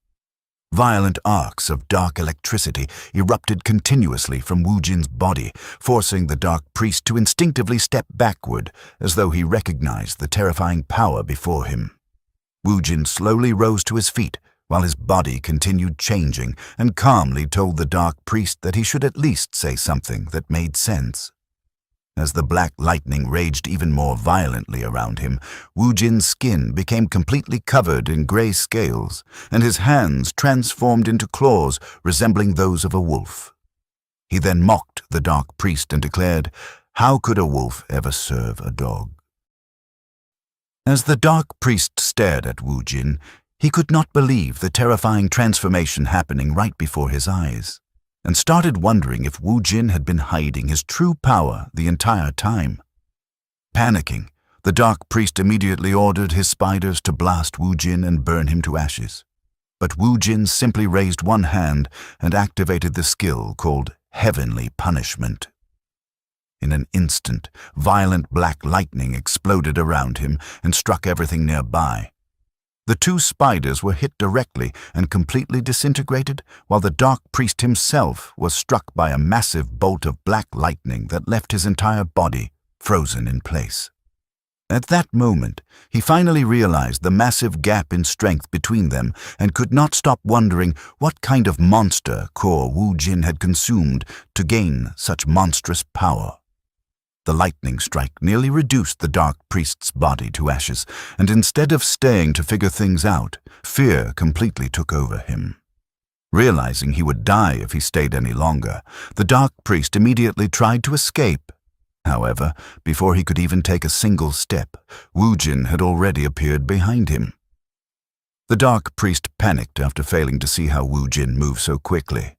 A: Violent arcs of dark electricity erupted continuously from Wu Jin's body, forcing the Dark Priest to instinctively step backward as though he recognized the terrifying power before him. Wu Jin slowly rose to his feet, while his body continued changing, and calmly told the Dark Priest that he should at least say something that made sense. As the black lightning raged even more violently around him, Wu Jin's skin became completely covered in gray scales, and his hands transformed into claws resembling those of a wolf. He then mocked the Dark Priest and declared, "How could a wolf ever serve a dog?" As the Dark Priest stared at Wu Jin, he could not believe the terrifying transformation happening right before his eyes, and started wondering if Wu Jin had been hiding his true power the entire time. Panicking, the Dark Priest immediately ordered his spiders to blast Wu Jin and burn him to ashes. But Wu Jin simply raised one hand and activated the skill called Heavenly Punishment. In an instant, violent black lightning exploded around him and struck everything nearby. The two spiders were hit directly and completely disintegrated, while the Dark Priest himself was struck by a massive bolt of black lightning that left his entire body frozen in place. At that moment, he finally realized the massive gap in strength between them and could not stop wondering what kind of monster core Wu Jin had consumed to gain such monstrous power. The lightning strike nearly reduced the Dark Priest's body to ashes, and instead of staying to figure things out, fear completely took over him. Realizing he would die if he stayed any longer, the Dark Priest immediately tried to escape. However, before he could even take a single step, Wu Jin had already appeared behind him. The Dark Priest panicked after failing to see how Wu Jin moved so quickly.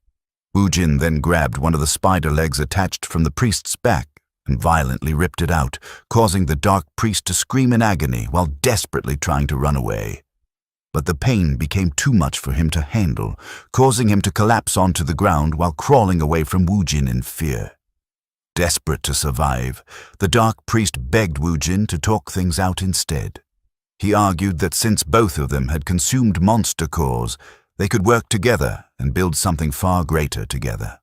A: Wu Jin then grabbed one of the spider legs attached from the priest's back and violently ripped it out, causing the dark priest to scream in agony while desperately trying to run away. But the pain became too much for him to handle, causing him to collapse onto the ground while crawling away from Wu Jin in fear. Desperate to survive, the dark priest begged Wu Jin to talk things out instead. He argued that since both of them had consumed monster cores, they could work together and build something far greater together.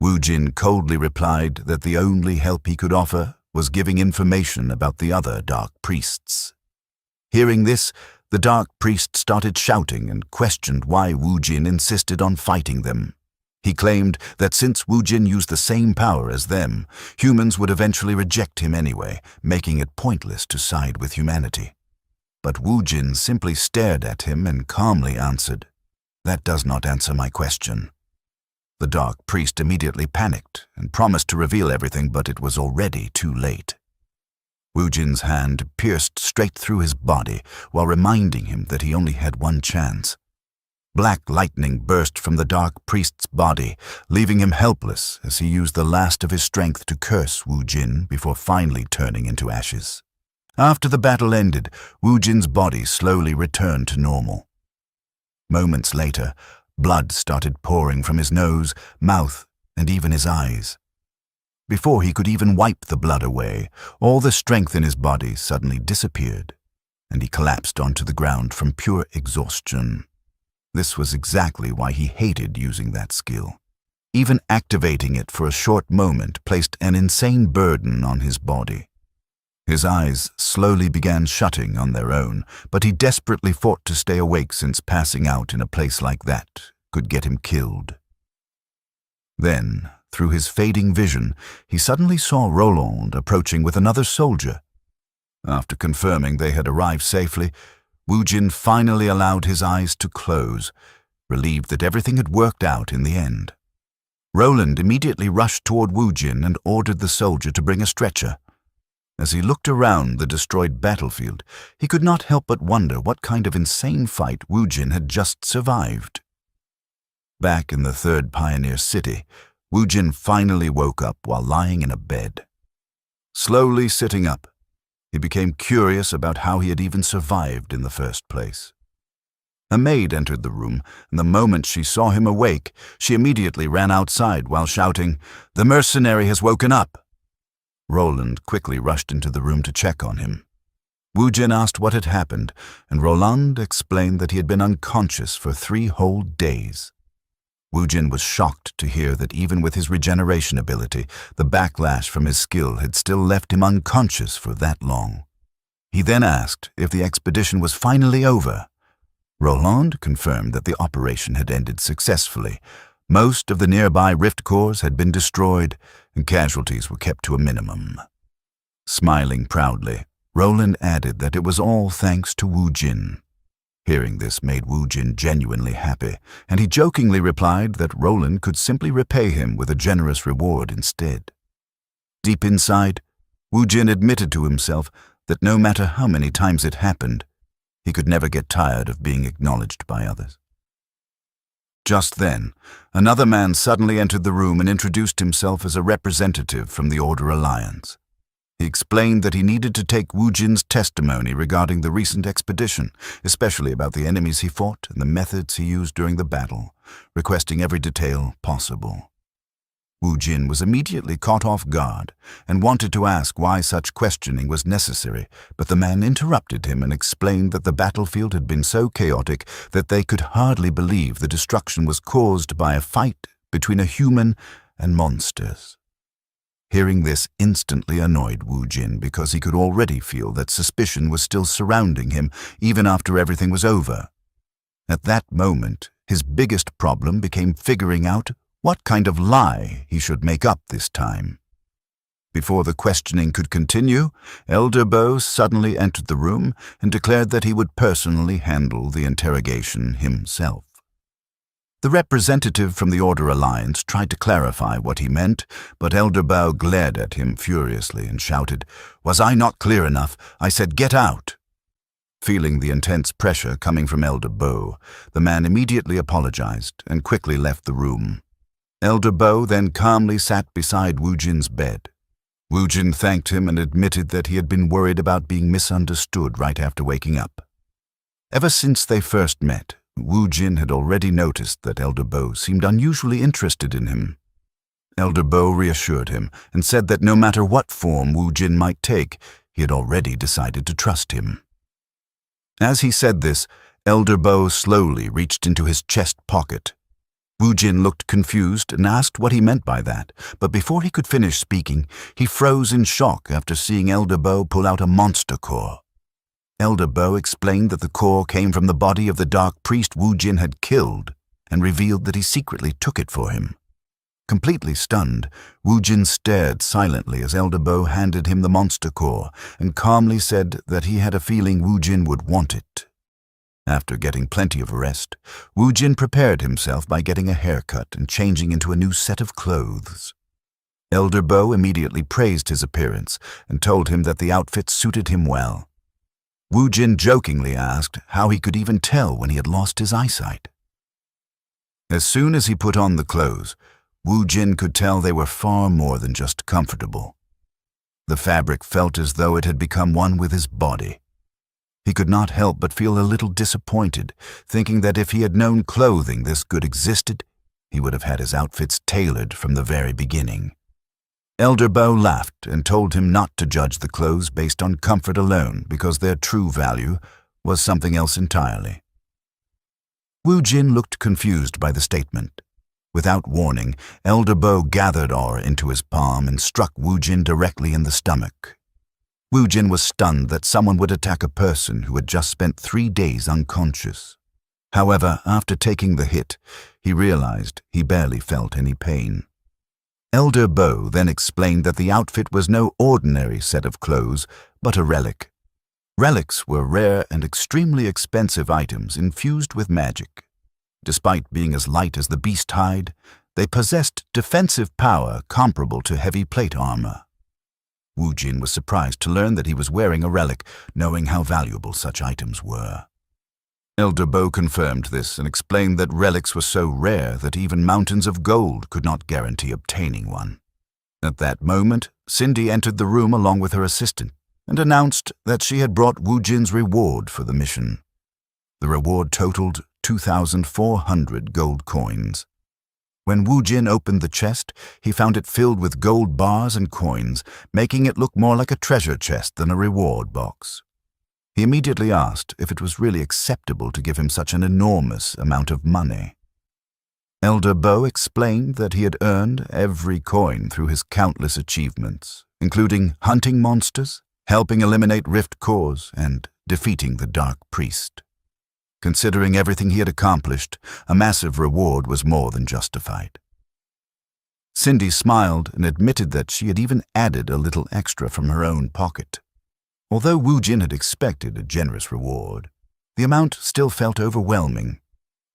A: Wu Jin coldly replied that the only help he could offer was giving information about the other dark priests. Hearing this, the dark priest started shouting and questioned why Wu Jin insisted on fighting them. He claimed that since Wu Jin used the same power as them, humans would eventually reject him anyway, making it pointless to side with humanity. But Wu Jin simply stared at him and calmly answered, "That does not answer my question." The dark priest immediately panicked and promised to reveal everything, but it was already too late. Wu Jin's hand pierced straight through his body while reminding him that he only had one chance. Black lightning burst from the dark priest's body, leaving him helpless as he used the last of his strength to curse Wu Jin before finally turning into ashes. After the battle ended, Wu Jin's body slowly returned to normal. Moments later, blood started pouring from his nose, mouth, and even his eyes. Before he could even wipe the blood away, all the strength in his body suddenly disappeared, and he collapsed onto the ground from pure exhaustion. This was exactly why he hated using that skill. Even activating it for a short moment placed an insane burden on his body. His eyes slowly began shutting on their own, but he desperately fought to stay awake since passing out in a place like that could get him killed. Then, through his fading vision, he suddenly saw Roland approaching with another soldier. After confirming they had arrived safely, Wu Jin finally allowed his eyes to close, relieved that everything had worked out in the end. Roland immediately rushed toward Wu Jin and ordered the soldier to bring a stretcher. As he looked around the destroyed battlefield, he could not help but wonder what kind of insane fight Wu Jin had just survived. Back in the third pioneer city, Wu Jin finally woke up while lying in a bed. Slowly sitting up, he became curious about how he had even survived in the first place. A maid entered the room, and the moment she saw him awake, she immediately ran outside while shouting, "The mercenary has woken up!" Roland quickly rushed into the room to check on him. Wu Jin asked what had happened, and Roland explained that he had been unconscious for 3 whole days. Wu Jin was shocked to hear that even with his regeneration ability, the backlash from his skill had still left him unconscious for that long. He then asked if the expedition was finally over. Roland confirmed that the operation had ended successfully. Most of the nearby rift cores had been destroyed, and casualties were kept to a minimum. Smiling proudly, Roland added that it was all thanks to Wu Jin. Hearing this made Wu Jin genuinely happy, and he jokingly replied that Roland could simply repay him with a generous reward instead. Deep inside, Wu Jin admitted to himself that no matter how many times it happened, he could never get tired of being acknowledged by others. Just then, another man suddenly entered the room and introduced himself as a representative from the Order Alliance. He explained that he needed to take Wu Jin's testimony regarding the recent expedition, especially about the enemies he fought and the methods he used during the battle, requesting every detail possible. Wu Jin was immediately caught off guard and wanted to ask why such questioning was necessary, but the man interrupted him and explained that the battlefield had been so chaotic that they could hardly believe the destruction was caused by a fight between a human and monsters. Hearing this instantly annoyed Wu Jin because he could already feel that suspicion was still surrounding him even after everything was over. At that moment, his biggest problem became figuring out what kind of lie he should make up this time. Before the questioning could continue, Elder Bo suddenly entered the room and declared that he would personally handle the interrogation himself. The representative from the Order Alliance tried to clarify what he meant, but Elder Bao glared at him furiously and shouted, "Was I not clear enough? I said get out!" Feeling the intense pressure coming from Elder Bo, the man immediately apologized and quickly left the room. Elder Bo then calmly sat beside Woojin's bed. Woojin thanked him and admitted that he had been worried about being misunderstood right after waking up. Ever since they first met, Woojin had already noticed that Elder Bo seemed unusually interested in him. Elder Bo reassured him and said that no matter what form Woojin might take, he had already decided to trust him. As he said this, Elder Bo slowly reached into his chest pocket. Woojin looked confused and asked what he meant by that, but before he could finish speaking, he froze in shock after seeing Elder Bo pull out a monster core. Elder Bo explained that the core came from the body of the dark priest Woojin had killed and revealed that he secretly took it for him. Completely stunned, Woojin stared silently as Elder Bo handed him the monster core and calmly said that he had a feeling Woojin would want it. After getting plenty of rest, Woojin prepared himself by getting a haircut and changing into a new set of clothes. Elder Bo immediately praised his appearance and told him that the outfit suited him well. Woojin jokingly asked how he could even tell when he had lost his eyesight. As soon as he put on the clothes, Woojin could tell they were far more than just comfortable. The fabric felt as though it had become one with his body. He could not help but feel a little disappointed, thinking that if he had known clothing this good existed, he would have had his outfits tailored from the very beginning. Elder Bo laughed and told him not to judge the clothes based on comfort alone because their true value was something else entirely. Woojin looked confused by the statement. Without warning, Elder Bo gathered ore into his palm and struck Woojin directly in the stomach. Woojin was stunned that someone would attack a person who had just spent 3 days unconscious. However, after taking the hit, he realized he barely felt any pain. Elder Bo then explained that the outfit was no ordinary set of clothes, but a relic. Relics were rare and extremely expensive items infused with magic. Despite being as light as the beast hide, they possessed defensive power comparable to heavy plate armor. Woojin was surprised to learn that he was wearing a relic, knowing how valuable such items were. Elder Bo confirmed this and explained that relics were so rare that even mountains of gold could not guarantee obtaining one. At that moment, Cindy entered the room along with her assistant and announced that she had brought Woojin's reward for the mission. The reward totaled 2,400 gold coins. When Woojin opened the chest, he found it filled with gold bars and coins, making it look more like a treasure chest than a reward box. He immediately asked if it was really acceptable to give him such an enormous amount of money. Elder Bo explained that he had earned every coin through his countless achievements, including hunting monsters, helping eliminate rift cores, and defeating the Dark Priest. Considering everything he had accomplished, a massive reward was more than justified. Cindy smiled and admitted that she had even added a little extra from her own pocket. Although Woojin had expected a generous reward, the amount still felt overwhelming.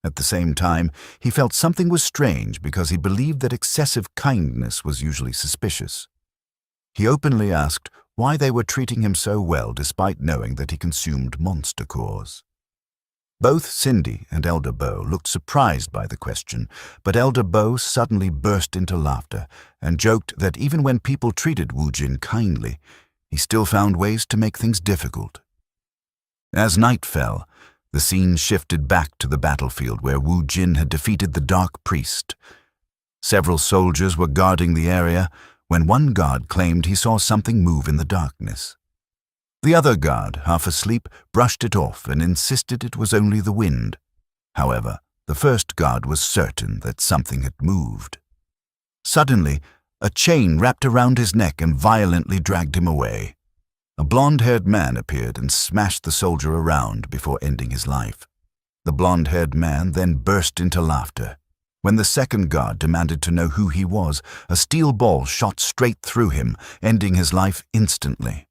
A: At the same time, he felt something was strange because he believed that excessive kindness was usually suspicious. He openly asked why they were treating him so well despite knowing that he consumed monster cores. Both Cindy and Elder Bo looked surprised by the question, but Elder Bo suddenly burst into laughter and joked that even when people treated Woojin kindly, he still found ways to make things difficult. As night fell, the scene shifted back to the battlefield where Woojin had defeated the Dark Priest. Several soldiers were guarding the area when one guard claimed he saw something move in the darkness. The other guard, half asleep, brushed it off and insisted it was only the wind. However, the first guard was certain that something had moved. Suddenly, a chain wrapped around his neck and violently dragged him away. A blonde-haired man appeared and smashed the soldier around before ending his life. The blonde-haired man then burst into laughter. When the second guard demanded to know who he was, a steel ball shot straight through him, ending his life instantly.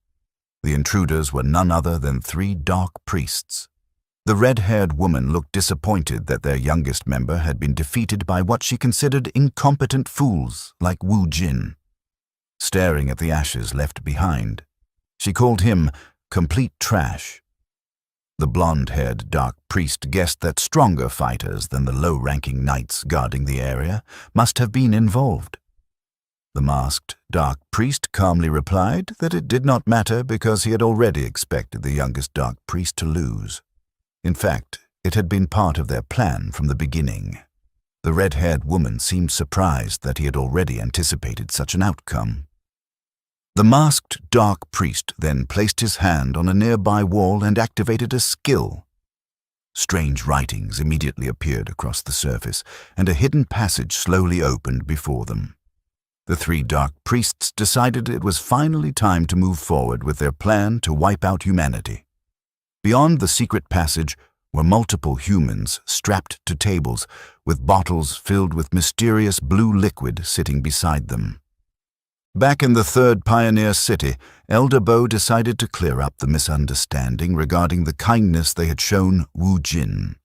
A: The intruders were none other than 3 dark priests. The red-haired woman looked disappointed that their youngest member had been defeated by what she considered incompetent fools like Woojin. Staring at the ashes left behind, she called him complete trash. The blonde-haired dark priest guessed that stronger fighters than the low-ranking knights guarding the area must have been involved. The masked dark priest calmly replied that it did not matter because he had already expected the youngest dark priest to lose. In fact, it had been part of their plan from the beginning. The red-haired woman seemed surprised that he had already anticipated such an outcome. The masked dark priest then placed his hand on a nearby wall and activated a skill. Strange writings immediately appeared across the surface, and a hidden passage slowly opened before them. The three dark priests decided it was finally time to move forward with their plan to wipe out humanity. Beyond the secret passage were multiple humans strapped to tables, with bottles filled with mysterious blue liquid sitting beside them. Back in the third pioneer city, Elder Bo decided to clear up the misunderstanding regarding the kindness they had shown Wu Jin.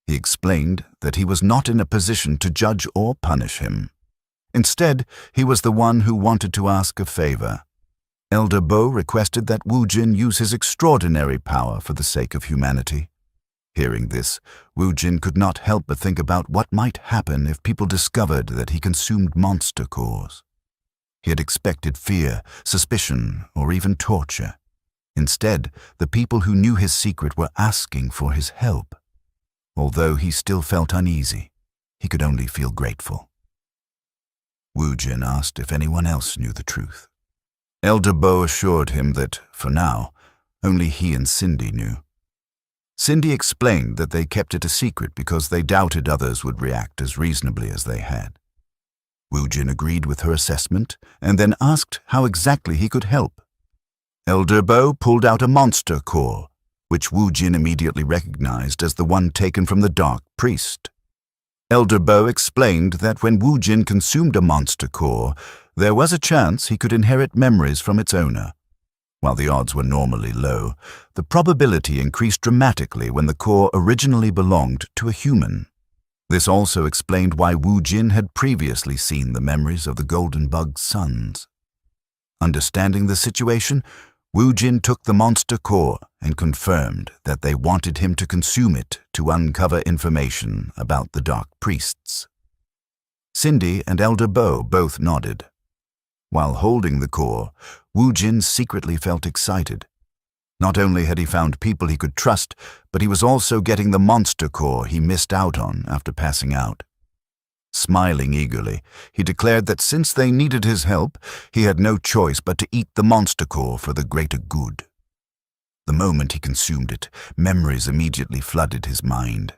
A: He explained that he was not in a position to judge or punish him. Instead, he was the one who wanted to ask a favor. Elder Bo requested that Wu Jin use his extraordinary power for the sake of humanity. Hearing this, Wu Jin could not help but think about what might happen if people discovered that he consumed monster cores. He had expected fear, suspicion, or even torture. Instead, the people who knew his secret were asking for his help. Although he still felt uneasy, he could only feel grateful. Wu Jin asked if anyone else knew the truth. Elder Bo assured him that, for now, only he and Cindy knew. Cindy explained that they kept it a secret because they doubted others would react as reasonably as they had. Wu Jin agreed with her assessment and then asked how exactly he could help. Elder Bo pulled out a monster core, which Wu Jin immediately recognized as the one taken from the dark priest. Elder Bo explained that when Wu Jin consumed a monster core, there was a chance he could inherit memories from its owner. While the odds were normally low, the probability increased dramatically when the core originally belonged to a human. This also explained why Wu Jin had previously seen the memories of the Golden Bug's sons. Understanding the situation, Wu Jin took the monster core and confirmed that they wanted him to consume it to uncover information about the dark priests. Cindy and Elder Bo both nodded. While holding the core, Wu Jin secretly felt excited. Not only had he found people he could trust, but he was also getting the monster core he missed out on after passing out. Smiling eagerly, he declared that since they needed his help, he had no choice but to eat the monster core for the greater good. The moment he consumed it, memories immediately flooded his mind.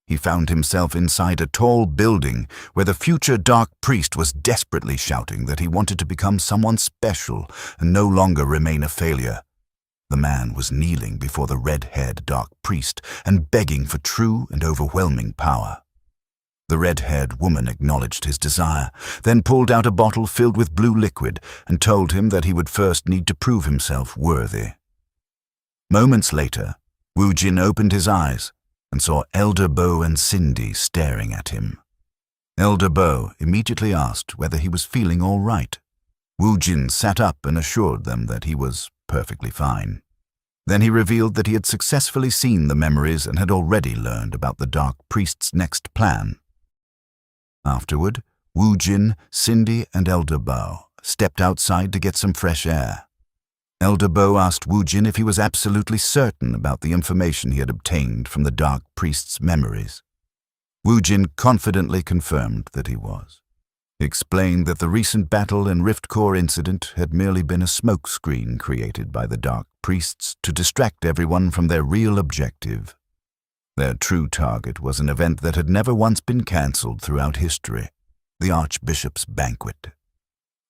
A: He found himself inside a tall building where the future dark priest was desperately shouting that he wanted to become someone special and no longer remain a failure. The man was kneeling before the red-haired dark priest and begging for true and overwhelming power. The red-haired woman acknowledged his desire, then pulled out a bottle filled with blue liquid and told him that he would first need to prove himself worthy. Moments later, Wu Jin opened his eyes and saw Elder Bo and Cindy staring at him. Elder Bo immediately asked whether he was feeling all right. Wu Jin sat up and assured them that he was perfectly fine. Then he revealed that he had successfully seen the memories and had already learned about the dark priest's next plan. Afterward, Wu Jin, Cindy, and Elder Bo stepped outside to get some fresh air. Elder Bo asked Wu Jin if he was absolutely certain about the information he had obtained from the dark priest's memories. Wu Jin confidently confirmed that he was. He explained that the recent battle and Rift Core incident had merely been a smokescreen created by the dark priests to distract everyone from their real objective. Their true target was an event that had never once been cancelled throughout history, the Archbishop's banquet.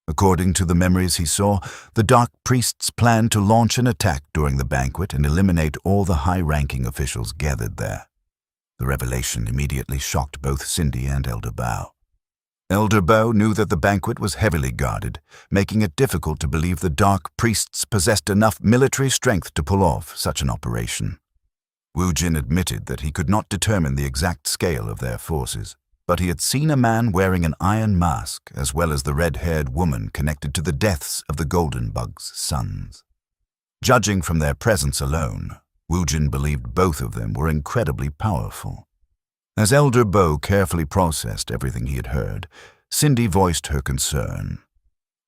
A: According to the memories he saw, the dark priests planned to launch an attack during the banquet and eliminate all the high-ranking officials gathered there. The revelation immediately shocked both Cindy and Elder Bo. Elder Bo knew that the banquet was heavily guarded, making it difficult to believe the dark priests possessed enough military strength to pull off such an operation. Wu Jin admitted that he could not determine the exact scale of their forces, but he had seen a man wearing an iron mask as well as the red-haired woman connected to the deaths of the Golden Bug's sons. Judging from their presence alone, Woojin believed both of them were incredibly powerful. As Elder Bo carefully processed everything he had heard, Cindy voiced her concern.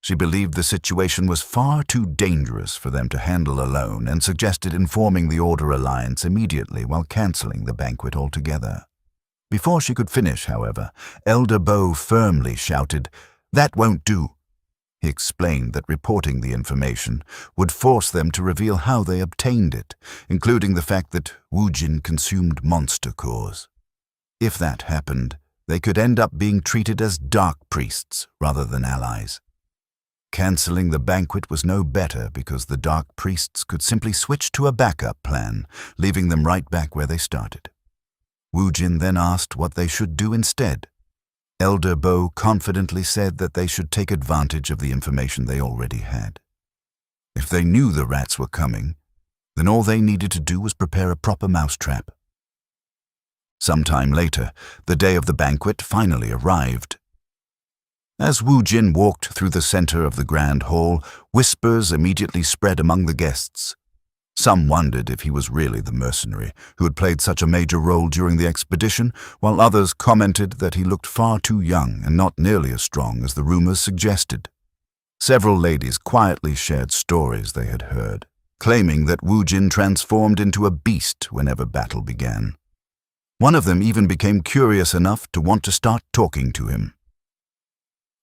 A: She believed the situation was far too dangerous for them to handle alone and suggested informing the Order Alliance immediately while canceling the banquet altogether. Before she could finish, however, Elder Bo firmly shouted, "That won't do." He explained that reporting the information would force them to reveal how they obtained it, including the fact that Woojin consumed monster cores. If that happened, they could end up being treated as dark priests rather than allies. Canceling the banquet was no better because the dark priests could simply switch to a backup plan, leaving them right back where they started. Woojin then asked what they should do instead. Elder Bo confidently said that they should take advantage of the information they already had. If they knew the rats were coming, then all they needed to do was prepare a proper mousetrap. Sometime later, the day of the banquet finally arrived. As Woojin walked through the center of the grand hall, whispers immediately spread among the guests. Some wondered if he was really the mercenary who had played such a major role during the expedition, while others commented that he looked far too young and not nearly as strong as the rumors suggested. Several ladies quietly shared stories they had heard, claiming that Woojin transformed into a beast whenever battle began. One of them even became curious enough to want to start talking to him.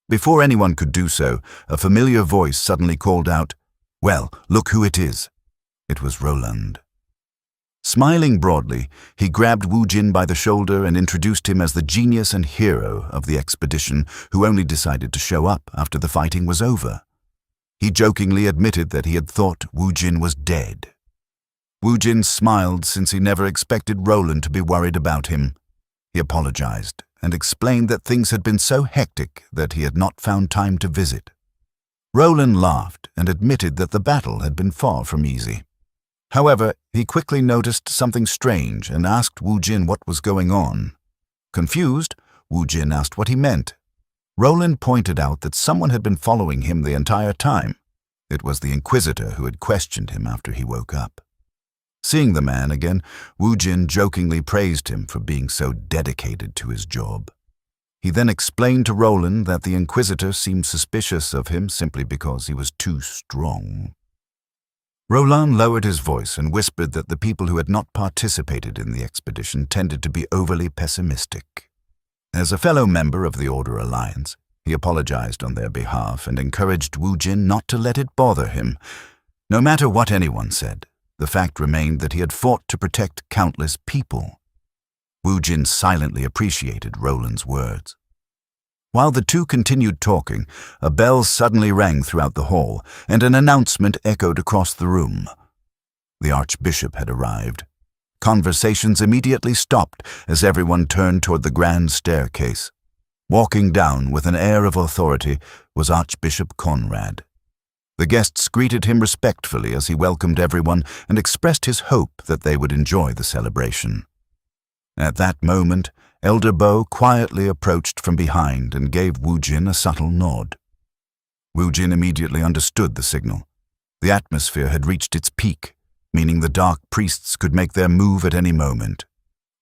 A: Before anyone could do so, a familiar voice suddenly called out, "Well, look who it is." It was Roland. Smiling broadly, he grabbed Woojin by the shoulder and introduced him as the genius and hero of the expedition who only decided to show up after the fighting was over. He jokingly admitted that he had thought Woojin was dead. Woojin smiled since he never expected Roland to be worried about him. He apologized and explained that things had been so hectic that he had not found time to visit. Roland laughed and admitted that the battle had been far from easy. However, he quickly noticed something strange and asked Woojin what was going on. Confused, Woojin asked what he meant. Roland pointed out that someone had been following him the entire time. It was the Inquisitor who had questioned him after he woke up. Seeing the man again, Woojin jokingly praised him for being so dedicated to his job. He then explained to Roland that the Inquisitor seemed suspicious of him simply because he was too strong. Roland lowered his voice and whispered that the people who had not participated in the expedition tended to be overly pessimistic. As a fellow member of the Order Alliance, he apologized on their behalf and encouraged Woojin not to let it bother him. No matter what anyone said, the fact remained that he had fought to protect countless people. Woojin silently appreciated Roland's words. While the two continued talking, a bell suddenly rang throughout the hall, and an announcement echoed across the room. The Archbishop had arrived. Conversations immediately stopped as everyone turned toward the grand staircase. Walking down with an air of authority was Archbishop Conrad. The guests greeted him respectfully as he welcomed everyone and expressed his hope that they would enjoy the celebration. At that moment, Elder Bo quietly approached from behind and gave Woojin a subtle nod. Woojin immediately understood the signal. The atmosphere had reached its peak, meaning the dark priests could make their move at any moment.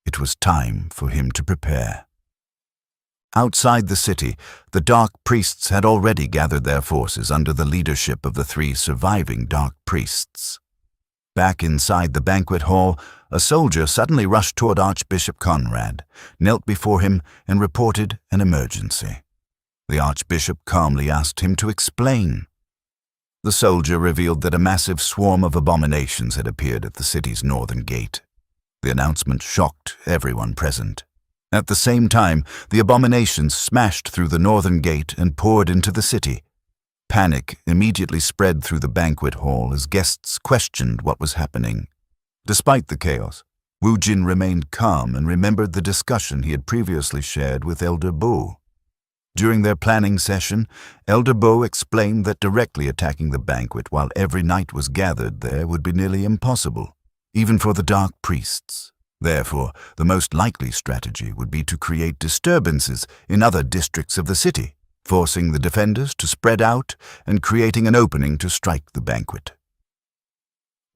A: It was time for him to prepare. Outside the city, the dark priests had already gathered their forces under the leadership of the 3 surviving dark priests. Back inside the banquet hall, a soldier suddenly rushed toward Archbishop Conrad, knelt before him, and reported an emergency. The Archbishop calmly asked him to explain. The soldier revealed that a massive swarm of abominations had appeared at the city's northern gate. The announcement shocked everyone present. At the same time, the abominations smashed through the northern gate and poured into the city. Panic immediately spread through the banquet hall as guests questioned what was happening. Despite the chaos, Woojin remained calm and remembered the discussion he had previously shared with Elder Bo. During their planning session, Elder Bo explained that directly attacking the banquet while every knight was gathered there would be nearly impossible, even for the dark priests. Therefore, the most likely strategy would be to create disturbances in other districts of the city, forcing the defenders to spread out and creating an opening to strike the banquet.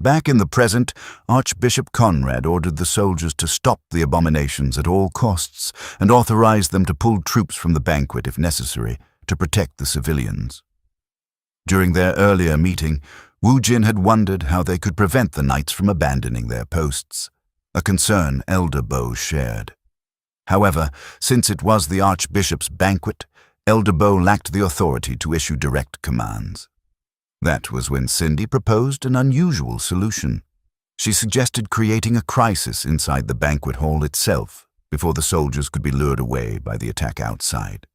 A: Back in the present, Archbishop Conrad ordered the soldiers to stop the abominations at all costs and authorized them to pull troops from the banquet if necessary to protect the civilians. During their earlier meeting, Wu Jin had wondered how they could prevent the knights from abandoning their posts, a concern Elder Bo shared. However, since it was the Archbishop's banquet, Elder Bo lacked the authority to issue direct commands. That was when Cindy proposed an unusual solution. She suggested creating a crisis inside the banquet hall itself before the soldiers could be lured away by the attack outside.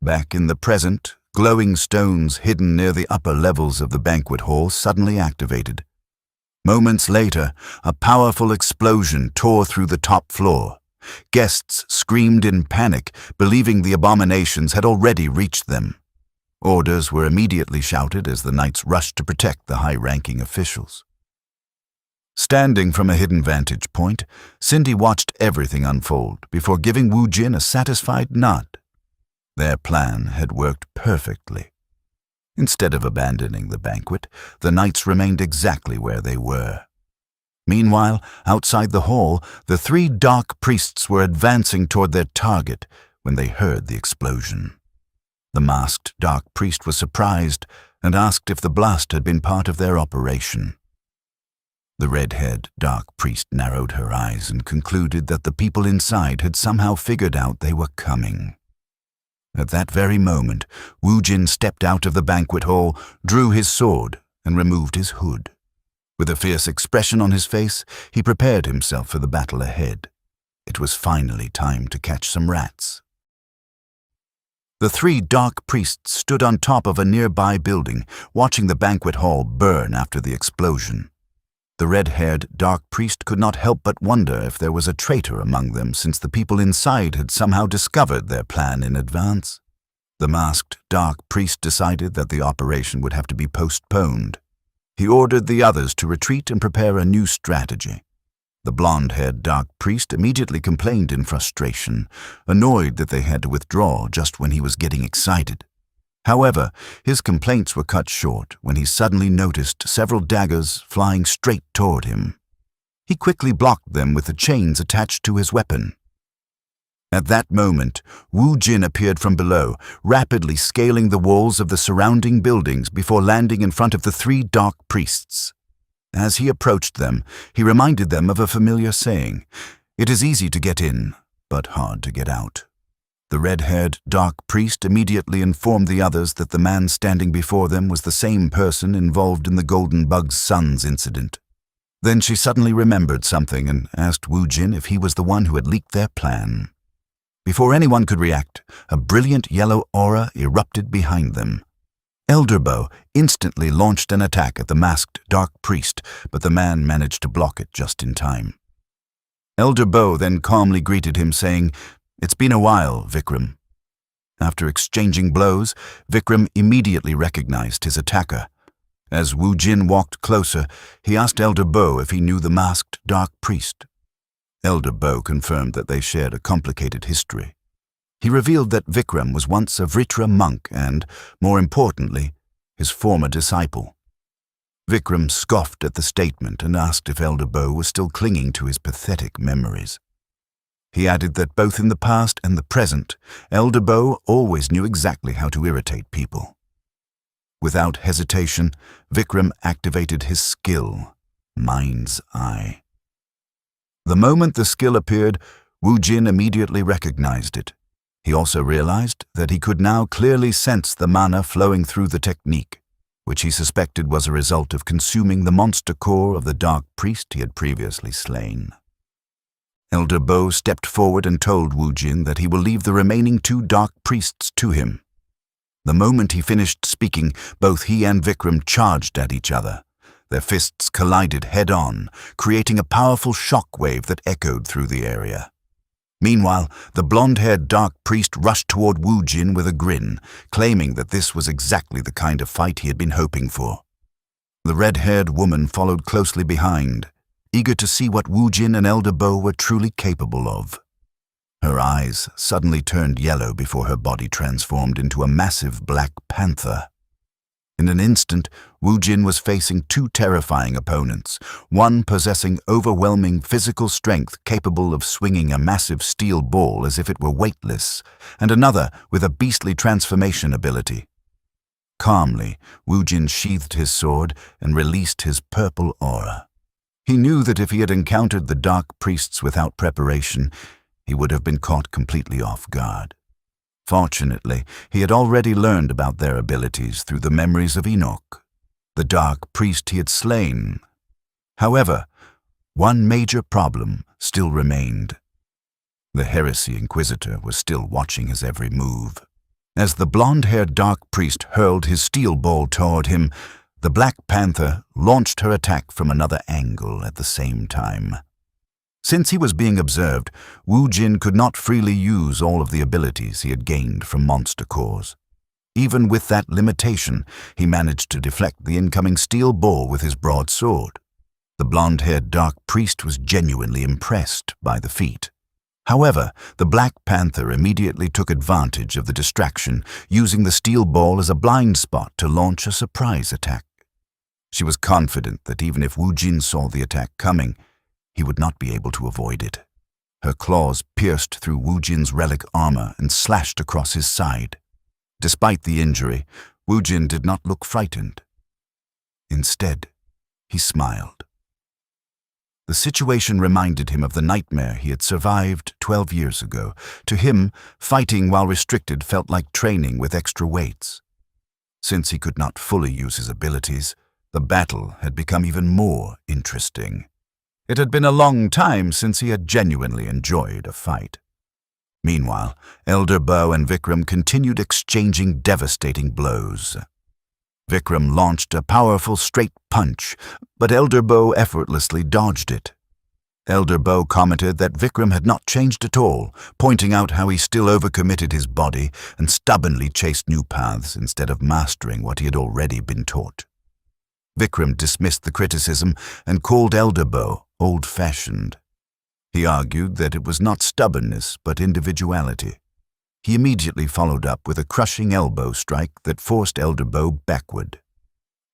A: Back in the present, glowing stones hidden near the upper levels of the banquet hall suddenly activated. Moments later, a powerful explosion tore through the top floor. Guests screamed in panic, believing the abominations had already reached them. Orders were immediately shouted as the knights rushed to protect the high-ranking officials. Standing from a hidden vantage point, Cindy watched everything unfold before giving Wu Jin a satisfied nod. Their plan had worked perfectly. Instead of abandoning the banquet, the knights remained exactly where they were. Meanwhile, outside the hall, the 3 dark priests were advancing toward their target when they heard the explosion. The masked dark priest was surprised and asked if the blast had been part of their operation. The red-haired dark priest narrowed her eyes and concluded that the people inside had somehow figured out they were coming. At that very moment, Wu Jin stepped out of the banquet hall, drew his sword, and removed his hood. With a fierce expression on his face, he prepared himself for the battle ahead. It was finally time to catch some rats. The 3 dark priests stood on top of a nearby building, watching the banquet hall burn after the explosion. The red-haired dark priest could not help but wonder if there was a traitor among them, since the people inside had somehow discovered their plan in advance. The masked dark priest decided that the operation would have to be postponed. He ordered the others to retreat and prepare a new strategy. The blonde-haired dark priest immediately complained in frustration, annoyed that they had to withdraw just when he was getting excited. However, his complaints were cut short when he suddenly noticed several daggers flying straight toward him. He quickly blocked them with the chains attached to his weapon. At that moment, Wu Jin appeared from below, rapidly scaling the walls of the surrounding buildings before landing in front of the 3 dark priests. As he approached them, he reminded them of a familiar saying, "It is easy to get in, but hard to get out." The red-haired dark priest immediately informed the others that the man standing before them was the same person involved in the Golden Bug's son's incident. Then she suddenly remembered something and asked Wu Jin if he was the one who had leaked their plan. Before anyone could react, a brilliant yellow aura erupted behind them. Elder Bo instantly launched an attack at the masked dark priest, but the man managed to block it just in time. Elder Bo then calmly greeted him, saying, "It's been a while, Vikram." After exchanging blows, Vikram immediately recognized his attacker. As Wu Jin walked closer, he asked Elder Bo if he knew the masked dark priest. Elder Bo confirmed that they shared a complicated history. He revealed that Vikram was once a Vritra monk and, more importantly, his former disciple. Vikram scoffed at the statement and asked if Elder Bo was still clinging to his pathetic memories. He added that both in the past and the present, Elder Bo always knew exactly how to irritate people. Without hesitation, Vikram activated his skill, Mind's Eye. The moment the skill appeared, Wu Jin immediately recognized it. He also realized that he could now clearly sense the mana flowing through the technique, which he suspected was a result of consuming the monster core of the dark priest he had previously slain. Elder Bo stepped forward and told Wu Jin that he will leave the remaining 2 dark priests to him. The moment he finished speaking, both he and Vikram charged at each other. Their fists collided head-on, creating a powerful shockwave that echoed through the area. Meanwhile, the blonde-haired dark priest rushed toward Wu Jin with a grin, claiming that this was exactly the kind of fight he had been hoping for. The red-haired woman followed closely behind, eager to see what Wu Jin and Elder Bo were truly capable of. Her eyes suddenly turned yellow before her body transformed into a massive black panther. In an instant, Wu Jin was facing two terrifying opponents, one possessing overwhelming physical strength capable of swinging a massive steel ball as if it were weightless, and another with a beastly transformation ability. Calmly, Wu Jin sheathed his sword and released his purple aura. He knew that if he had encountered the dark priests without preparation, he would have been caught completely off guard. Fortunately, he had already learned about their abilities through the memories of Enoch, the dark priest he had slain. However, one major problem still remained. The heresy inquisitor was still watching his every move. As the blonde-haired dark priest hurled his steel ball toward him, the Black Panther launched her attack from another angle at the same time. Since he was being observed, Wu Jin could not freely use all of the abilities he had gained from monster cores. Even with that limitation, he managed to deflect the incoming steel ball with his broadsword. The blonde-haired dark priest was genuinely impressed by the feat. However, the Black Panther immediately took advantage of the distraction, using the steel ball as a blind spot to launch a surprise attack. She was confident that even if Wu Jin saw the attack coming, he would not be able to avoid it. Her claws pierced through Wu Jin's relic armor and slashed across his side. Despite the injury, Wu Jin did not look frightened. Instead, he smiled. The situation reminded him of the nightmare he had survived 12 years ago. To him, fighting while restricted felt like training with extra weights. Since he could not fully use his abilities, the battle had become even more interesting. It had been a long time since he had genuinely enjoyed a fight. Meanwhile, Elder Bo and Vikram continued exchanging devastating blows. Vikram launched a powerful straight punch, but Elder Bo effortlessly dodged it. Elder Bo commented that Vikram had not changed at all, pointing out how he still overcommitted his body and stubbornly chased new paths instead of mastering what he had already been taught. Vikram dismissed the criticism and called Elder Bo old-fashioned. He argued that it was not stubbornness but individuality. He immediately followed up with a crushing elbow strike that forced Elder Bo backward.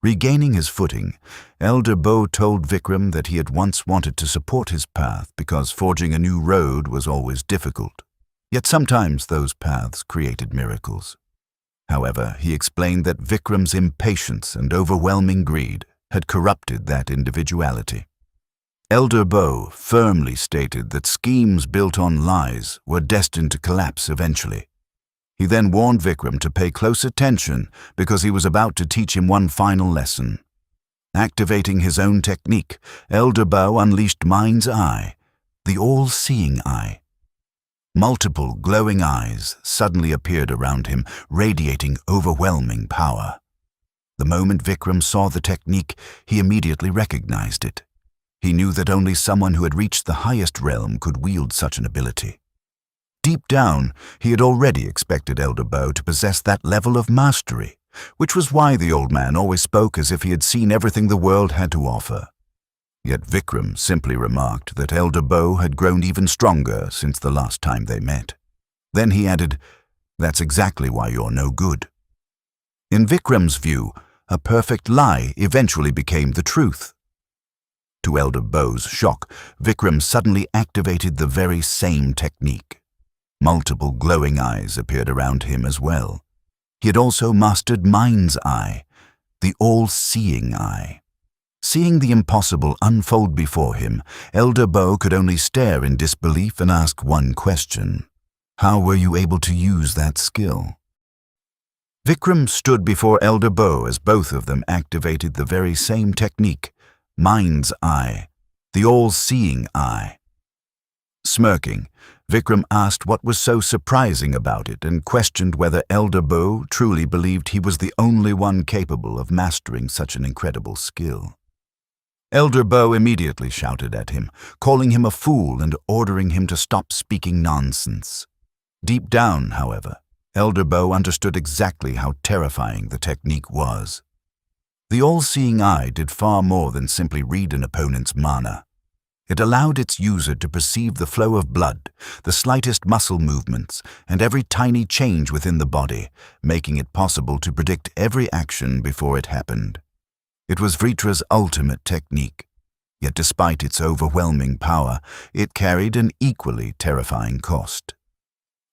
A: Regaining his footing, Elder Bo told Vikram that he had once wanted to support his path because forging a new road was always difficult. Yet sometimes those paths created miracles. However, he explained that Vikram's impatience and overwhelming greed had corrupted that individuality. Elder Bo firmly stated that schemes built on lies were destined to collapse eventually. He then warned Vikram to pay close attention because he was about to teach him one final lesson. Activating his own technique, Elder Bo unleashed Mind's Eye, the all-seeing eye. Multiple glowing eyes suddenly appeared around him, radiating overwhelming power. The moment Vikram saw the technique, he immediately recognized it. He knew that only someone who had reached the highest realm could wield such an ability. Deep down, he had already expected Elder Bo to possess that level of mastery, which was why the old man always spoke as if he had seen everything the world had to offer. Yet Vikram simply remarked that Elder Bo had grown even stronger since the last time they met. Then he added, "That's exactly why you're no good." In Vikram's view, a perfect lie eventually became the truth. To Elder Bo's shock, Vikram suddenly activated the very same technique. Multiple glowing eyes appeared around him as well. He had also mastered Mind's Eye, the all-seeing eye. Seeing the impossible unfold before him, Elder Bo could only stare in disbelief and ask one question. How were you able to use that skill? Vikram stood before Elder Bo as both of them activated the very same technique, Mind's Eye, the all-seeing eye. Smirking, Vikram asked what was so surprising about it and questioned whether Elder Bo truly believed he was the only one capable of mastering such an incredible skill. Elder Bo immediately shouted at him, calling him a fool and ordering him to stop speaking nonsense. Deep down, however, Elder Bo understood exactly how terrifying the technique was. The all-seeing eye did far more than simply read an opponent's mana. It allowed its user to perceive the flow of blood, the slightest muscle movements, and every tiny change within the body, making it possible to predict every action before it happened. It was Vritra's ultimate technique, yet despite its overwhelming power, it carried an equally terrifying cost.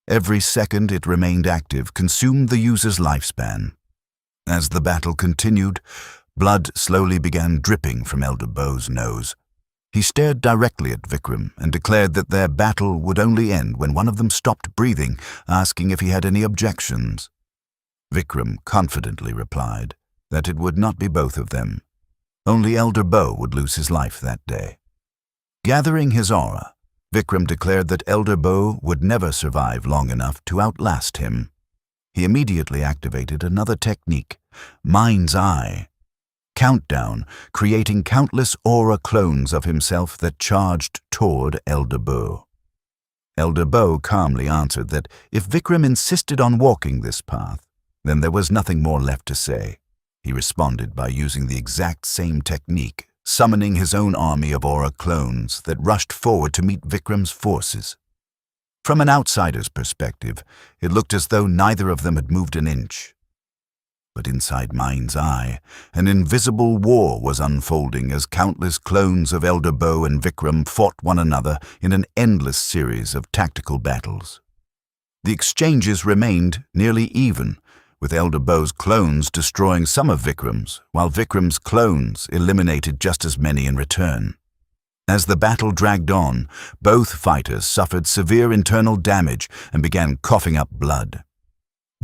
A: Every second it remained active consumed the user's lifespan. As the battle continued, blood slowly began dripping from Elder Bow's nose. He stared directly at Vikram and declared that their battle would only end when one of them stopped breathing, asking if he had any objections. Vikram confidently replied that it would not be both of them. Only Elder Bow would lose his life that day. Gathering his aura, Vikram declared that Elder Bow would never survive long enough to outlast him. He immediately activated another technique, Mind's Eye. Countdown, creating countless aura clones of himself that charged toward Elder Bow. Elder Bow calmly answered that if Vikram insisted on walking this path, then there was nothing more left to say. He responded by using the exact same technique, summoning his own army of aura clones that rushed forward to meet Vikram's forces. From an outsider's perspective, it looked as though neither of them had moved an inch. But inside Mind's Eye, an invisible war was unfolding as countless clones of Elder Bow and Vikram fought one another in an endless series of tactical battles. The exchanges remained nearly even, with Elder Bow's clones destroying some of Vikram's, while Vikram's clones eliminated just as many in return. As the battle dragged on, both fighters suffered severe internal damage and began coughing up blood.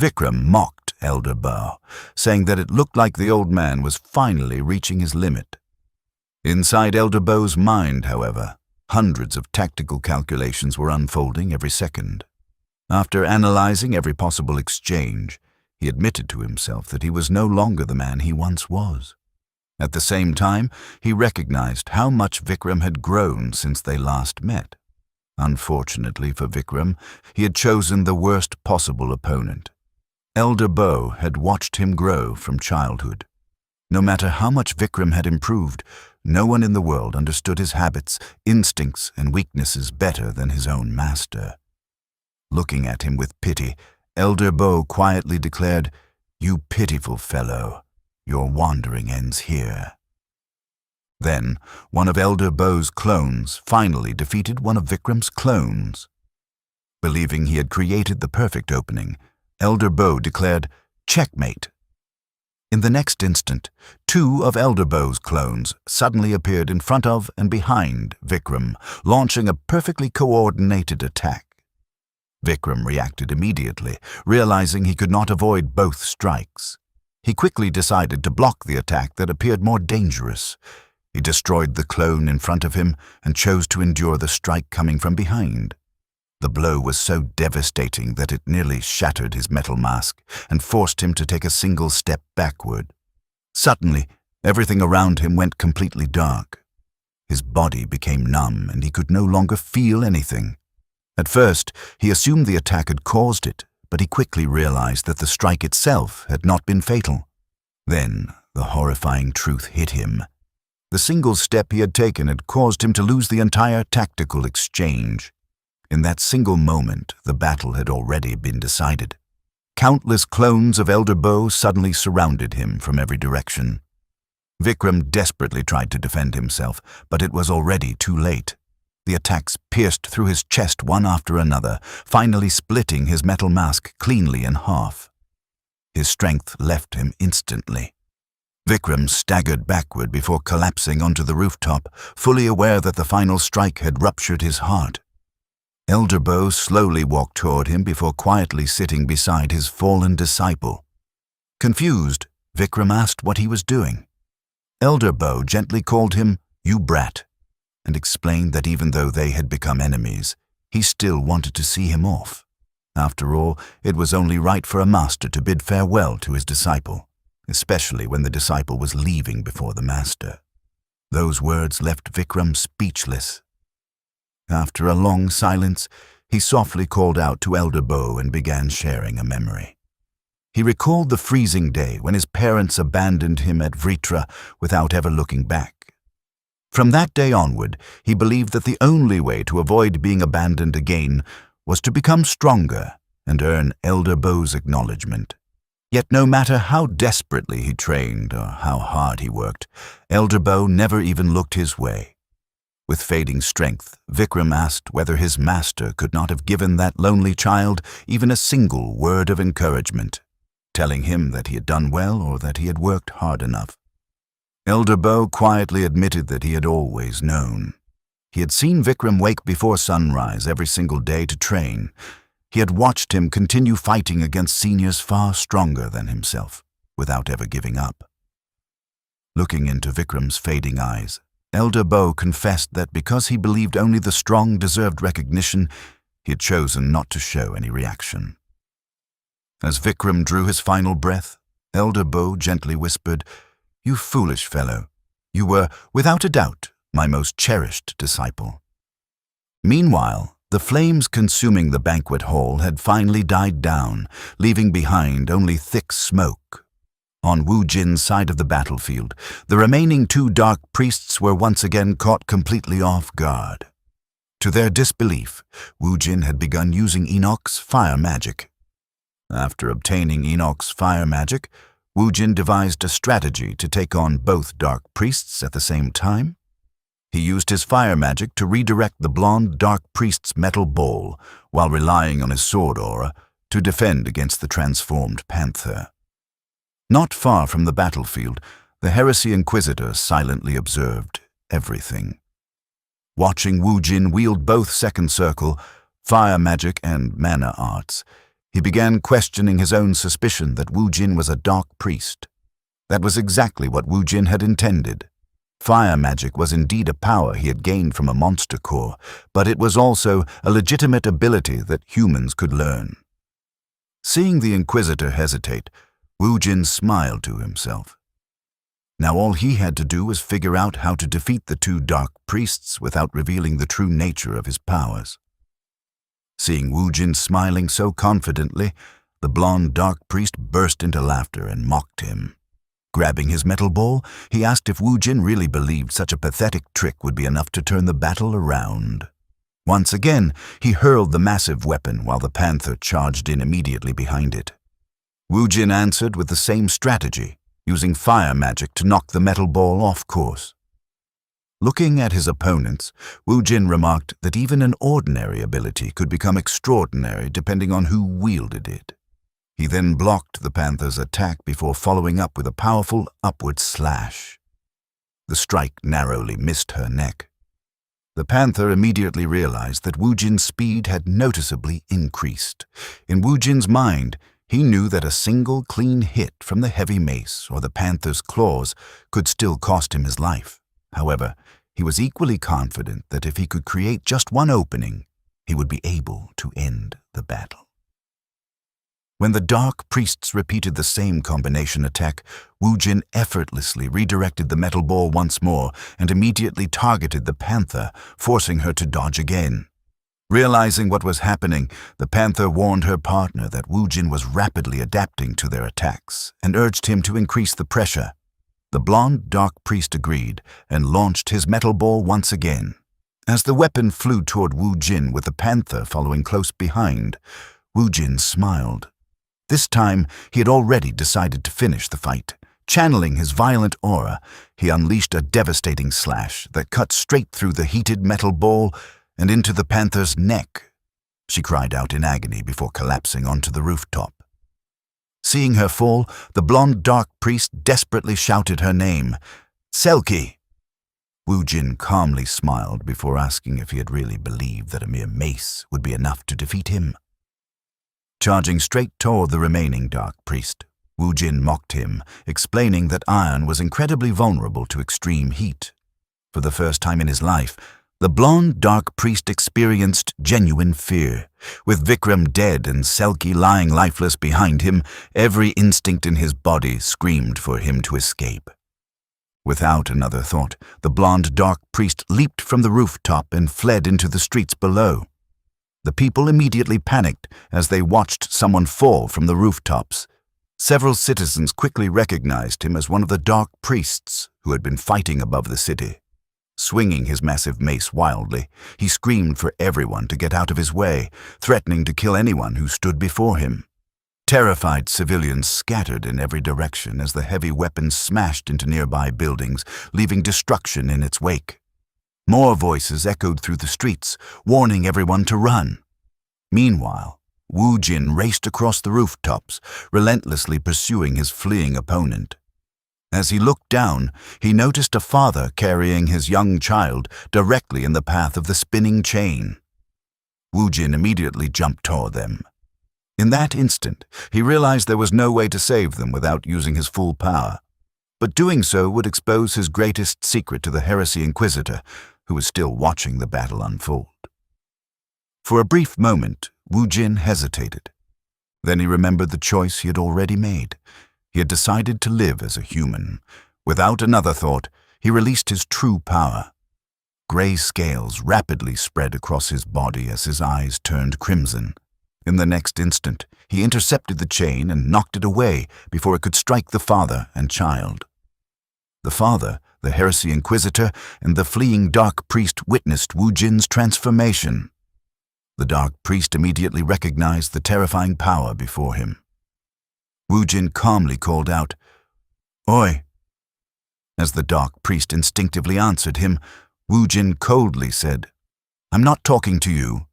A: Vikram mocked Elder Bow, saying that it looked like the old man was finally reaching his limit. Inside Elder Bow's mind, however, hundreds of tactical calculations were unfolding every second. After analyzing every possible exchange, he admitted to himself that he was no longer the man he once was. At the same time, he recognized how much Vikram had grown since they last met. Unfortunately for Vikram, he had chosen the worst possible opponent. Elder Bow had watched him grow from childhood. No matter how much Vikram had improved, no one in the world understood his habits, instincts, and weaknesses better than his own master. Looking at him with pity, Elder Bow quietly declared, "You pitiful fellow, your wandering ends here." Then, one of Elder Bow's clones finally defeated one of Vikram's clones. Believing he had created the perfect opening, Elder Bow declared, "Checkmate." In the next instant, two of Elder Bow's clones suddenly appeared in front of and behind Vikram, launching a perfectly coordinated attack. Vikram reacted immediately, realizing he could not avoid both strikes. He quickly decided to block the attack that appeared more dangerous. He destroyed the clone in front of him and chose to endure the strike coming from behind. The blow was so devastating that it nearly shattered his metal mask and forced him to take a single step backward. Suddenly, everything around him went completely dark. His body became numb and he could no longer feel anything. At first, he assumed the attack had caused it, but he quickly realized that the strike itself had not been fatal. Then, the horrifying truth hit him. The single step he had taken had caused him to lose the entire tactical exchange. In that single moment, the battle had already been decided. Countless clones of Elder Bow suddenly surrounded him from every direction. Vikram desperately tried to defend himself, but it was already too late. The attacks pierced through his chest one after another, finally splitting his metal mask cleanly in half. His strength left him instantly. Vikram staggered backward before collapsing onto the rooftop, fully aware that the final strike had ruptured his heart. Elder Bow slowly walked toward him before quietly sitting beside his fallen disciple. Confused, Vikram asked what he was doing. Elder Bow gently called him, "You brat," and explained that even though they had become enemies, he still wanted to see him off. After all, it was only right for a master to bid farewell to his disciple, especially when the disciple was leaving before the master. Those words left Vikram speechless. After a long silence, he softly called out to Elder Bow and began sharing a memory. He recalled the freezing day when his parents abandoned him at Vritra without ever looking back. From that day onward, he believed that the only way to avoid being abandoned again was to become stronger and earn Elder Bo's acknowledgement. Yet no matter how desperately he trained or how hard he worked, Elder Bo never even looked his way. With fading strength, Vikram asked whether his master could not have given that lonely child even a single word of encouragement, telling him that he had done well or that he had worked hard enough. Elder Bo quietly admitted that he had always known. He had seen Vikram wake before sunrise every single day to train. He had watched him continue fighting against seniors far stronger than himself, without ever giving up. Looking into Vikram's fading eyes, Elder Bo confessed that because he believed only the strong deserved recognition, he had chosen not to show any reaction. As Vikram drew his final breath, Elder Bo gently whispered, "You foolish fellow, you were, without a doubt, my most cherished disciple." Meanwhile, the flames consuming the banquet hall had finally died down, leaving behind only thick smoke. On Wu Jin's side of the battlefield, the remaining two dark priests were once again caught completely off guard. To their disbelief, Wu Jin had begun using Enoch's fire magic. After obtaining Enoch's fire magic, Wu Jin devised a strategy to take on both dark priests at the same time. He used his fire magic to redirect the blonde dark priest's metal bowl, while relying on his sword aura to defend against the transformed panther. Not far from the battlefield, the Heresy Inquisitor silently observed everything. Watching Wu Jin wield both second circle, fire magic and mana arts, he began questioning his own suspicion that Wu Jin was a dark priest. That was exactly what Wu Jin had intended. Fire magic was indeed a power he had gained from a monster core, but it was also a legitimate ability that humans could learn. Seeing the Inquisitor hesitate, Wu Jin smiled to himself. Now all he had to do was figure out how to defeat the two dark priests without revealing the true nature of his powers. Seeing Wu Jin smiling so confidently, the blonde dark priest burst into laughter and mocked him. Grabbing his metal ball, he asked if Wu Jin really believed such a pathetic trick would be enough to turn the battle around. Once again, he hurled the massive weapon while the panther charged in immediately behind it. Wu Jin answered with the same strategy, using fire magic to knock the metal ball off course. Looking at his opponents, Wu Jin remarked that even an ordinary ability could become extraordinary depending on who wielded it. He then blocked the panther's attack before following up with a powerful upward slash. The strike narrowly missed her neck. The panther immediately realized that Wu Jin's speed had noticeably increased. In Wu Jin's mind, he knew that a single clean hit from the heavy mace or the panther's claws could still cost him his life. However, he was equally confident that if he could create just one opening, he would be able to end the battle. When the dark priests repeated the same combination attack, Wu Jin effortlessly redirected the metal ball once more and immediately targeted the panther, forcing her to dodge again. Realizing what was happening, the panther warned her partner that Wu Jin was rapidly adapting to their attacks and urged him to increase the pressure. The blonde dark priest agreed and launched his metal ball once again. As the weapon flew toward Wu Jin with the panther following close behind, Wu Jin smiled. This time, he had already decided to finish the fight. Channeling his violent aura, he unleashed a devastating slash that cut straight through the heated metal ball and into the panther's neck. She cried out in agony before collapsing onto the rooftop. Seeing her fall, the blonde dark priest desperately shouted her name, "Selkie!" Wu Jin calmly smiled before asking if he had really believed that a mere mace would be enough to defeat him. Charging straight toward the remaining dark priest, Wu Jin mocked him, explaining that iron was incredibly vulnerable to extreme heat. For the first time in his life, the blonde dark priest experienced genuine fear. With Vikram dead and Selkie lying lifeless behind him, every instinct in his body screamed for him to escape. Without another thought, the blonde dark priest leaped from the rooftop and fled into the streets below. The people immediately panicked as they watched someone fall from the rooftops. Several citizens quickly recognized him as one of the dark priests who had been fighting above the city. Swinging his massive mace wildly, he screamed for everyone to get out of his way, threatening to kill anyone who stood before him. Terrified civilians scattered in every direction as the heavy weapon smashed into nearby buildings, leaving destruction in its wake. More voices echoed through the streets, warning everyone to run. Meanwhile, Wu Jin raced across the rooftops, relentlessly pursuing his fleeing opponent. As he looked down, he noticed a father carrying his young child directly in the path of the spinning chain. Wu Jin immediately jumped toward them. In that instant, he realized there was no way to save them without using his full power. But doing so would expose his greatest secret to the Heresy Inquisitor, who was still watching the battle unfold. For a brief moment, Wu Jin hesitated. Then he remembered the choice he had already made. He had decided to live as a human. Without another thought, he released his true power. Gray scales rapidly spread across his body as his eyes turned crimson. In the next instant, he intercepted the chain and knocked it away before it could strike the father and child. The father, the Heresy Inquisitor, and the fleeing Dark Priest witnessed Wu Jin's transformation. The Dark Priest immediately recognized the terrifying power before him. Wu Jin calmly called out, "Oi!" As the Dark Priest instinctively answered him, Wu Jin coldly said, "I'm not talking to you."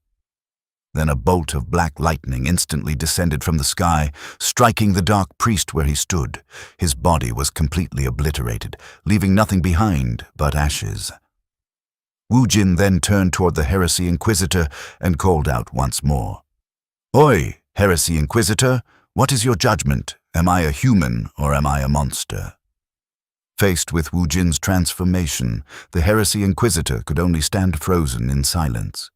A: Then a bolt of black lightning instantly descended from the sky, striking the Dark Priest where he stood. His body was completely obliterated, leaving nothing behind but ashes. Wu Jin then turned toward the Heresy Inquisitor and called out once more, "Oi, Heresy Inquisitor! What is your judgment? Am I a human or am I a monster?" Faced with Wu Jin's transformation, the Heresy Inquisitor could only stand frozen in silence.